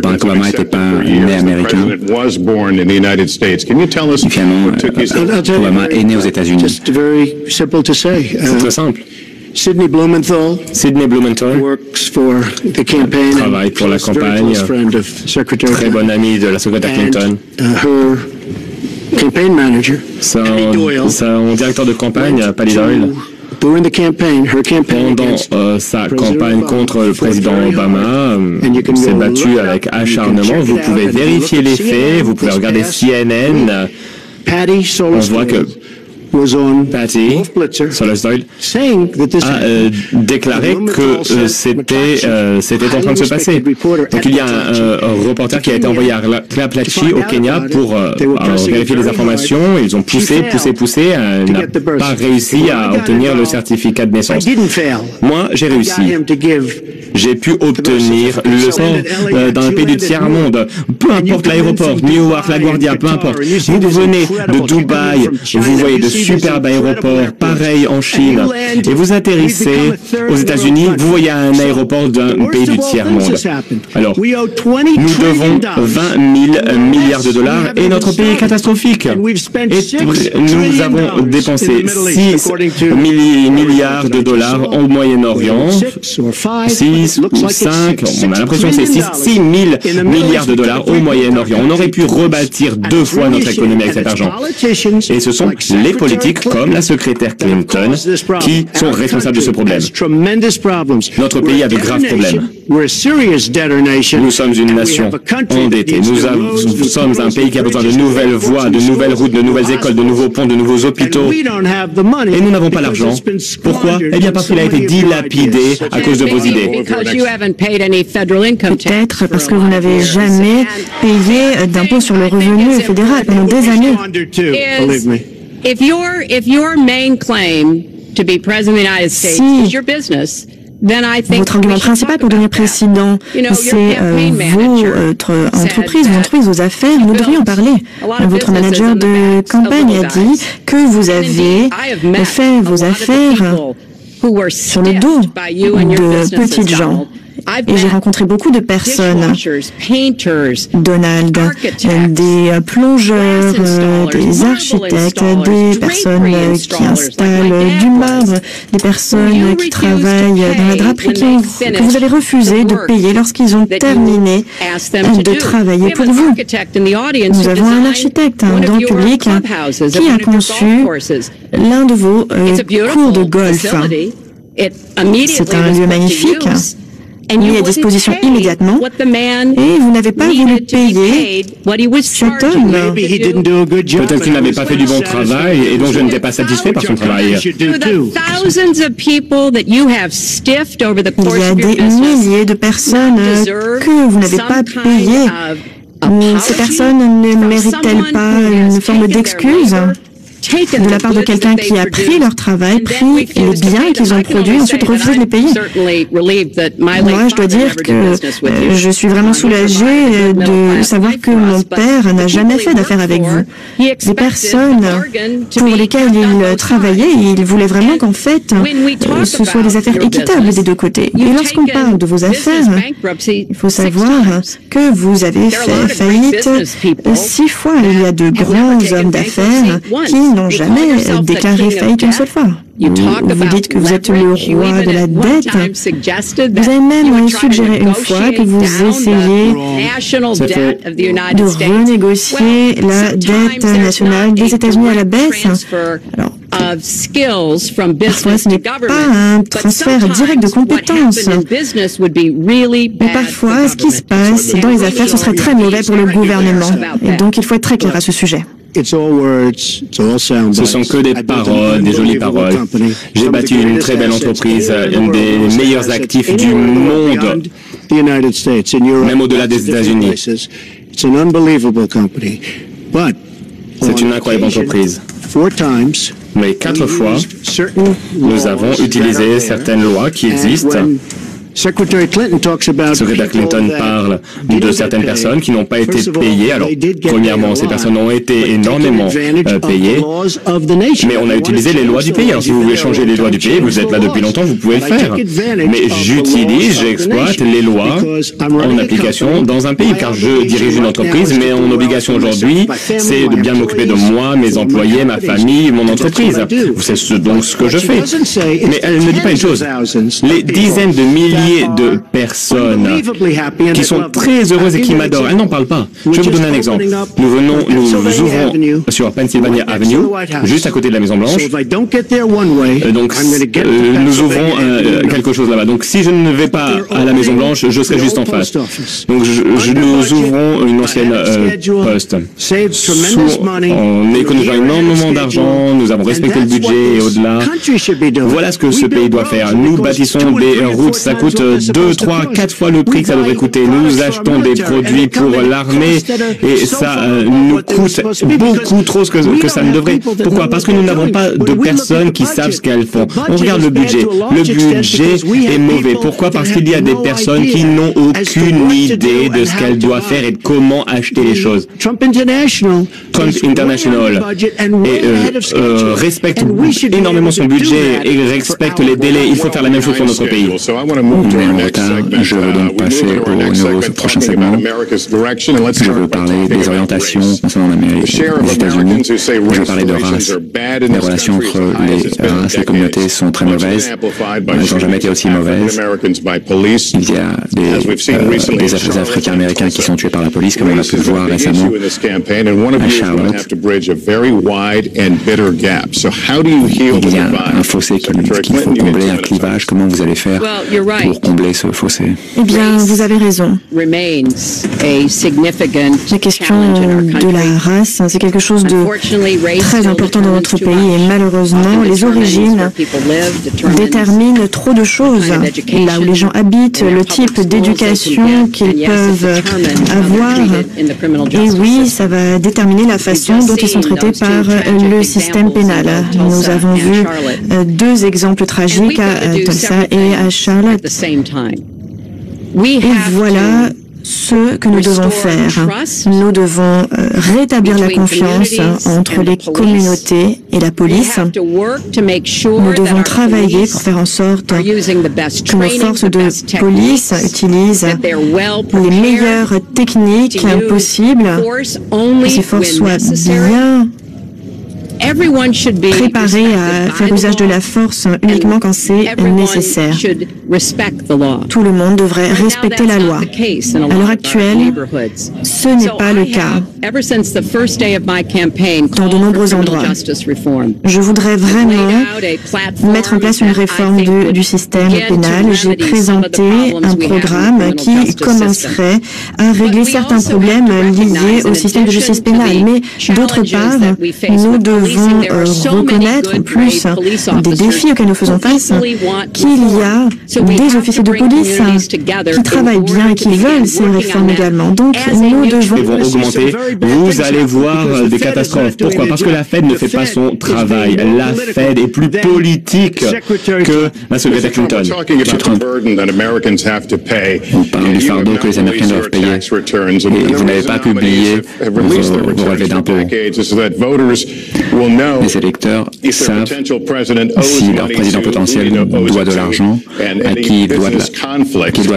Barack Obama n'était pas né américain. Et finalement, Obama est né aux États-Unis. C'est très simple. Sidney Blumenthal travaille pour la campagne, très bon ami de la secrétaire Clinton. Son directeur de campagne, Patty Doyle, pendant sa campagne contre le président Obama, s'est battu avec acharnement. Vous pouvez vérifier les faits, vous pouvez regarder CNN. On voit que Patty, Solis Doyle, a déclaré que c'était en train de se passer. Donc il y a un reporter qui a été envoyé à Claplatchi au Kenya pour vérifier les informations. Ils ont poussé, n'a pas réussi à obtenir le certificat de naissance. Moi, j'ai réussi. J'ai pu obtenir le sort d'un pays du tiers-monde. Peu importe l'aéroport, Newark, LaGuardia, peu importe. Vous venez de Dubaï, vous voyez de superbes aéroports, pareil en Chine, et vous atterrissez aux États-Unis, vous voyez un aéroport d'un pays du tiers-monde. Alors, nous devons 20 000 milliards de dollars et notre pays est catastrophique. Et nous avons dépensé 6 milliards de dollars au Moyen-Orient, 6 ou 5, on a l'impression que c'est 6 000 milliards de dollars au Moyen-Orient. On aurait pu rebâtir 2 fois notre économie avec cet argent. Et ce sont les politiques comme la secrétaire Clinton qui sont responsables de ce problème. Notre pays a de graves problèmes. Nous sommes une nation endettée. Nous sommes un pays qui a besoin de nouvelles voies, de nouvelles routes, de nouvelles écoles, de nouveaux ponts, de nouveaux hôpitaux. Et nous n'avons pas l'argent. Pourquoi? Eh bien parce qu'il a été dilapidé à cause de vos idées. Peut-être parce que vous n'avez jamais payé d'impôt sur le revenu fédéral pendant des années. Si votre argument principal pour devenir président, c'est votre entreprise, vos affaires, nous devrions en parler. Votre manager de campagne a dit que vous avez fait vos affaires sur le dos de petites gens. Et j'ai rencontré beaucoup de personnes, Donald, des plongeurs, des architectes, des personnes qui installent du marbre, des personnes qui travaillent dans la draperie que vous avez refusé de payer lorsqu'ils ont terminé de travailler pour vous. Nous avons un architecte dans le public qui a conçu l'un de vos cours de golf. C'est un lieu magnifique. Mis à disposition immédiatement et vous n'avez pas voulu payer cet homme. Peut-être qu'il n'avait pas fait du bon travail et donc je n'étais pas satisfait par son travail. Il y a des milliers de personnes que vous n'avez pas payées. Ces personnes ne méritent-elles pas une forme d'excuse? de la part de quelqu'un qui a pris leur travail, pris les biens qu'ils ont produits, ensuite refusé de les payer. Moi, je dois dire que je suis vraiment soulagée de savoir que mon père n'a jamais fait d'affaires avec vous. Des personnes pour lesquelles il travaillait, il voulait vraiment qu'en fait, ce soit des affaires équitables des deux côtés. Et lorsqu'on parle de vos affaires, il faut savoir que vous avez fait faillite 6 fois. Il y a de grands hommes d'affaires qui n'ont jamais déclaré faillite une seule fois. Vous dites que vous êtes le roi de la dette. Vous avez même suggéré une fois que vous essayez de renégocier la dette nationale des États-Unis à la baisse. Alors, parfois, ce n'est pas un transfert direct de compétences. Mais parfois, ce qui se passe dans les affaires, ce serait très mauvais pour le gouvernement. Et donc, il faut être très clair à ce sujet. Ce sont que des paroles, des jolies paroles. J'ai bâti une très belle entreprise, une des meilleurs actifs du monde, même au-delà des États-Unis. C'est une incroyable entreprise. Mais 4 fois, nous avons utilisé certaines lois qui existent. Secrétaire Clinton parle de certaines personnes qui n'ont pas été payées. Alors, premièrement, ces personnes ont été énormément payées, mais on a utilisé les lois du pays. Alors, si vous voulez changer les lois du pays, vous êtes là depuis longtemps, vous pouvez le faire. Mais j'exploite les lois en application dans un pays, car je dirige une entreprise, mais mon obligation aujourd'hui, c'est de bien m'occuper de moi, mes employés, ma famille, mon entreprise. C'est donc ce que je fais. Mais elle ne dit pas une chose. Les dizaines de milliers de personnes qui sont très heureuses et qui m'adorent. Elles n'en parlent pas. Je vais vous donner un exemple. Nous ouvrons sur Pennsylvania Avenue, juste à côté de la Maison Blanche. Donc, nous ouvrons quelque chose là-bas. Donc, si je ne vais pas à la Maison Blanche, je serai juste en face. Donc, nous ouvrons une ancienne poste. On économisant énormément d'argent, nous avons respecté le budget et au-delà. Voilà ce que ce pays doit faire. Nous bâtissons des routes, ça coûte 2, 3, 4 fois le prix que ça devrait coûter. Nous achetons des produits pour l'armée et ça nous coûte beaucoup trop que ça ne devrait. Pourquoi? Parce que nous n'avons pas de personnes qui savent ce qu'elles font. On regarde le budget. Le budget est mauvais. Pourquoi? Parce qu'il y a des personnes qui n'ont aucune idée de ce qu'elles doivent faire et de comment acheter les choses. Trump International respecte énormément son budget et respecte les délais. Il faut faire la même chose pour notre pays. En retard, je veux donc passer au prochain segment. Je veux parler des orientations concernant les États-Unis. Je veux parler de race. Les relations entre les races, les communautés sont très mauvaises. Elles n'ont jamais été aussi mauvaises. Il y a des Africains-Américains qui sont tués par la police, comme on a pu le voir récemment à Charlotte. Il y a un fossé qu'il faut combler, un clivage. Comment vous allez faire pour combler ce fossé? Eh bien, vous avez raison. La question de la race, c'est quelque chose de très important dans notre pays et malheureusement, les origines déterminent trop de choses. Là où les gens habitent, le type d'éducation qu'ils peuvent avoir. Et oui, ça va déterminer la façon dont ils sont traités par le système pénal. Nous avons vu 2 exemples tragiques à Tulsa et à Charlotte. Et voilà ce que nous devons faire. Nous devons rétablir la confiance entre les communautés et la police. Nous devons travailler pour faire en sorte que nos forces de police utilisent les meilleures techniques possibles, que ces forces soient bien préparés à faire usage de la force uniquement quand c'est nécessaire. Tout le monde devrait respecter la loi. À l'heure actuelle, ce n'est pas le cas dans de nombreux endroits. Je voudrais vraiment mettre en place une réforme du système pénal. J'ai présenté un programme qui commencerait à régler certains problèmes liés au système de justice pénale. Mais d'autre part, nous devons devons reconnaître, en plus des défis auxquels nous faisons face, qu'il y a des officiers de police qui travaillent bien et qui veulent ces réformes également. Donc, nous devons augmenter. Vous allez voir des catastrophes. Pourquoi? Parce que la Fed ne fait pas son travail. La Fed est plus politique que la secrétaire Clinton. On parle du fardeau que les Américains doivent payer. Et vous n'avez pas publié vos relevés d'impôts. Les électeurs savent si leur président potentiel doit de l'argent, à qui il doit de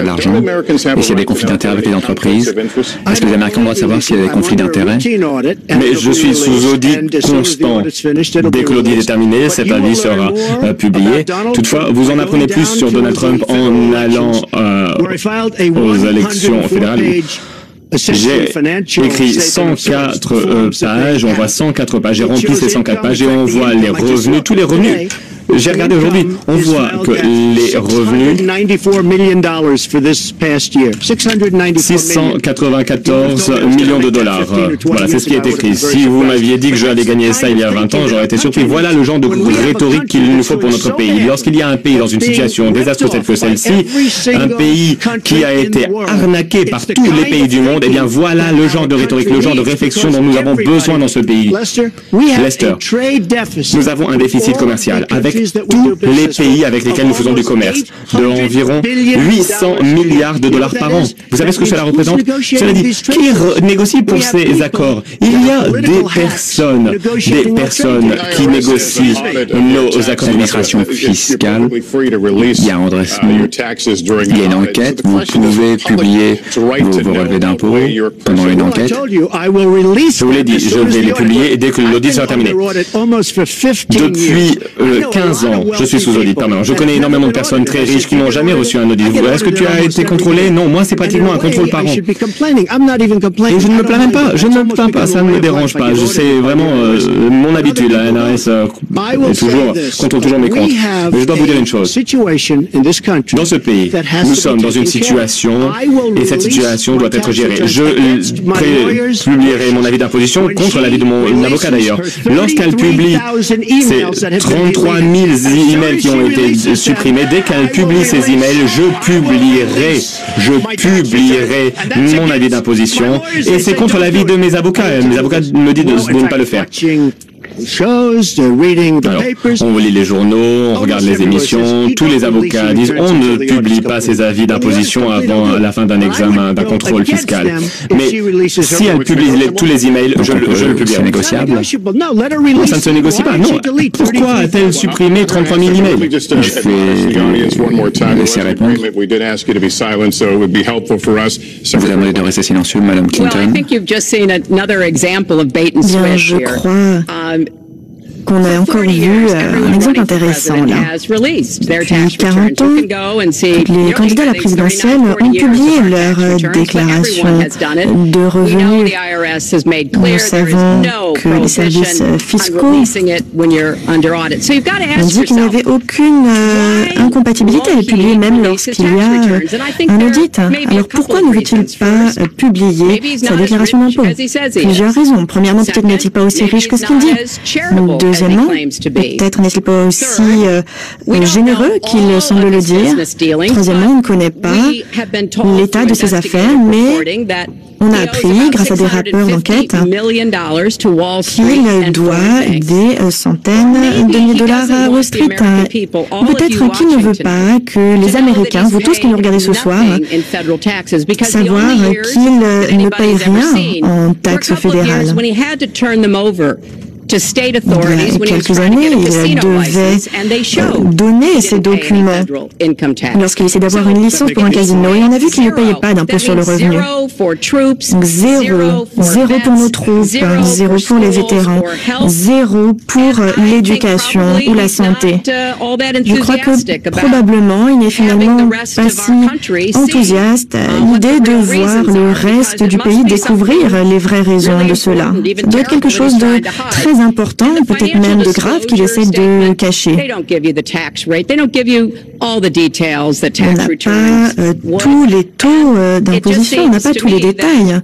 l'argent, et s'il y a des conflits d'intérêts avec les entreprises. Est-ce que les Américains ont le droit de savoir s'il y a des conflits d'intérêts? Mais je suis sous audit constant. Dès que l'audit est terminé, cet avis sera publié. Toutefois, vous en apprenez plus sur Donald Trump en allant aux élections fédérales. J'ai écrit 104 pages, on voit 104 pages, j'ai rempli ces 104 pages et on voit les revenus, tous les revenus. J'ai regardé aujourd'hui, on voit que les revenus, 694 millions de dollars. Voilà, c'est ce qui est écrit. Si vous m'aviez dit que j'allais gagner ça il y a 20 ans, j'aurais été surpris. Voilà le genre de rhétorique qu'il nous faut pour notre pays. Lorsqu'il y a un pays dans une situation désastreuse telle que celle-ci, un pays qui a été arnaqué par tous les pays du monde, eh bien voilà le genre de rhétorique, le genre de réflexion dont nous avons besoin dans ce pays. Lester, nous avons un déficit commercial avec tous les pays avec lesquels nous faisons du commerce, de environ 800 milliards de dollars par an. Vous savez ce que cela représente? Cela dit, qui négocie pour ces accords? Il y a des personnes qui négocient nos accords d'administration fiscale. Il y a un redressement, il y a une enquête, vous pouvez publier vos relevés d'impôts pendant une enquête. Je vous l'ai dit, je vais les publier dès que l'audit sera terminé. Depuis 15 ans, je suis sous audit permanent. Je connais énormément de personnes très riches qui n'ont jamais reçu un audit. Est-ce que tu as été contrôlé? Non, moi c'est pratiquement un contrôle par an. Et je ne me plains même pas, je ne me plains pas, ça ne me dérange pas. C'est vraiment mon habitude. La NRS contrôle toujours mes comptes. Mais je dois vous dire une chose. Dans ce pays, nous sommes dans une situation et cette situation doit être gérée. Je publierai mon avis d'imposition contre l'avis de mon avocat d'ailleurs. Lorsqu'elle publie ces 33 000 emails qui ont été supprimés, dès qu'elle publie ces emails, je publierai mon avis d'imposition et c'est contre l'avis de mes avocats. Mes avocats me disent de ne pas le faire. Alors, on lit les journaux, on regarde les émissions, tous les avocats disent on ne publie pas ces avis d'imposition avant la fin d'un examen, d'un contrôle fiscal. Mais si elle publie tous les emails, je le publie. C'est négociable? Non, ça ne se négocie pas. Non. Pourquoi a-t-elle supprimé 33 000 emails? Je vais laisser répondre. Vous avez demandé de rester silencieux, Madame Clinton. Bien, je crois qu'on a encore vu un exemple intéressant là. Depuis 40 ans, les candidats à la présidentielle ont publié leur déclaration de revenus. Nous savons que les services fiscaux ont dit qu'il n'y avait aucune incompatibilité à les publier même lorsqu'il y a un audit. Alors pourquoi ne veut-il pas publier sa déclaration d'impôt? Plusieurs raisons. Premièrement, peut-être n'est-il pas aussi riche que ce qu'il dit. Deuxièmement, peut-être n'est-il pas aussi généreux qu'il semble le dire. Troisièmement, on ne connaît pas l'état de ses affaires, mais on a appris, grâce à des rappeurs d'enquête, qu'il doit des centaines de milliers de dollars à Wall Street. Peut-être qu'il ne veut pas que les Américains, vous tous qui nous regardez ce soir, savoir qu'il ne paye rien en taxes fédérales. Il y a quelques années, il devait donner ces documents lorsqu'il essaie d'avoir une licence pour un casino. Et on a vu qu'il ne payait pas d'impôt sur le revenu. Zéro. Zéro pour nos troupes, zéro pour les vétérans, zéro pour l'éducation ou la santé. Je crois que probablement il n'est finalement pas si enthousiaste à l'idée de voir le reste du pays découvrir les vraies raisons de cela. Ça doit être quelque chose de très important, peut-être même de grave, qu'il essaie de cacher. On n'a pas tous les taux d'imposition, on n'a pas tous les détails.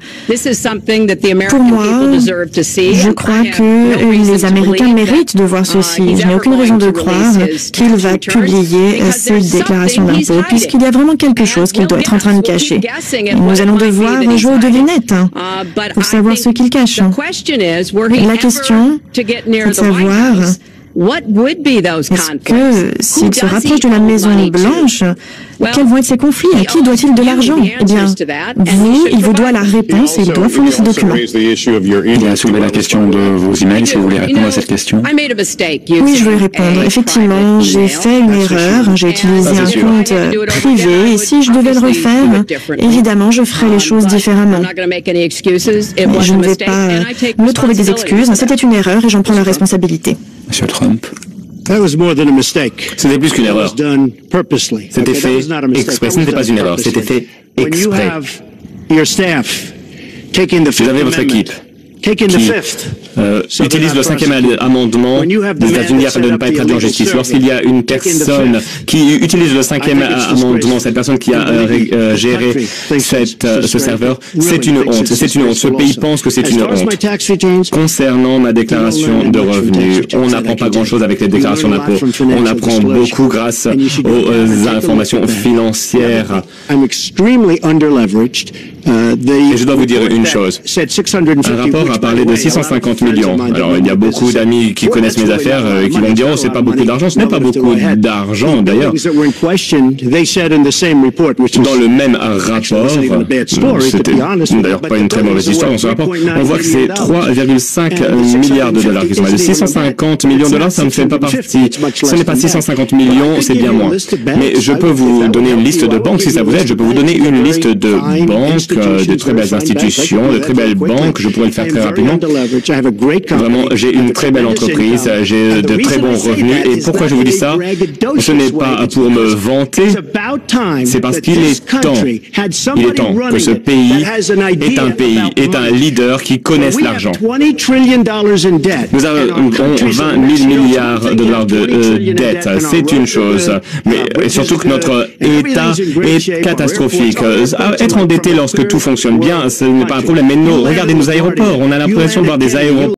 Pour moi, je crois que les Américains méritent de voir ceci. Je n'ai aucune raison de croire qu'il va publier ces déclarations d'impôts, puisqu'il y a vraiment quelque chose qu'il doit être en train de cacher. Et nous allons devoir jouer aux devinettes pour savoir ce qu'il cache. La question est de savoir, est-ce que s'il se rapproche de la Maison-Blanche, quels vont être ses conflits? À qui doit-il de l'argent? Eh bien, il vous doit la réponse et il doit fournir ces documents. Il a soulevé la question de vos emails, si vous voulez répondre à cette question. Oui, je veux répondre. Effectivement, j'ai fait une erreur, j'ai utilisé un compte privé et si je devais le refaire, évidemment, je ferais les choses différemment. Mais je ne vais pas me trouver des excuses. C'était une erreur et j'en prends la responsabilité. Monsieur Trump. C'était plus qu'une erreur. C'était fait exprès. Ce n'était pas une erreur, c'était fait exprès. Vous avez votre équipe qui utilise le 5e amendement des États-Unis afin de ne pas être traduit en justice. Lorsqu'il y a une personne qui utilise le 5e amendement, cette personne qui a géré ce serveur, c'est une honte. C'est une honte. Ce pays pense que c'est une honte. Concernant ma déclaration de revenus, on n'apprend pas grand-chose avec les déclarations d'impôts. On apprend beaucoup grâce aux informations financières. Et je dois vous dire une chose. Un rapport a parlé de 650 millions. Alors, il y a beaucoup d'amis qui connaissent mes affaires et qui vont me dire « Oh, c'est pas beaucoup d'argent ». Ce n'est pas beaucoup d'argent, d'ailleurs. Dans le même rapport, c'était d'ailleurs pas une très mauvaise histoire dans ce rapport, on voit que c'est 3,5 milliards de dollars qui sont là. De 650 millions de dollars, ça ne fait pas partie. Ce n'est pas 650 millions, c'est bien moins. Mais je peux vous donner une liste de banques si ça vous aide. Je peux vous donner une liste de banques, de très belles institutions, de très belles banques. Je pourrais le faire très rapidement. Vraiment, j'ai une très belle entreprise, j'ai de très bons revenus. Et pourquoi je vous dis ça? Ce n'est pas pour me vanter, c'est parce qu'il est temps. Il est temps que ce pays est un leader qui connaisse l'argent. Nous avons 20 000 milliards de dollars de dette, c'est une chose. Mais surtout que notre État est catastrophique. Être endetté lorsque tout fonctionne bien, ce n'est pas un problème. Mais regardez nos aéroports, on a l'impression de voir des aéroports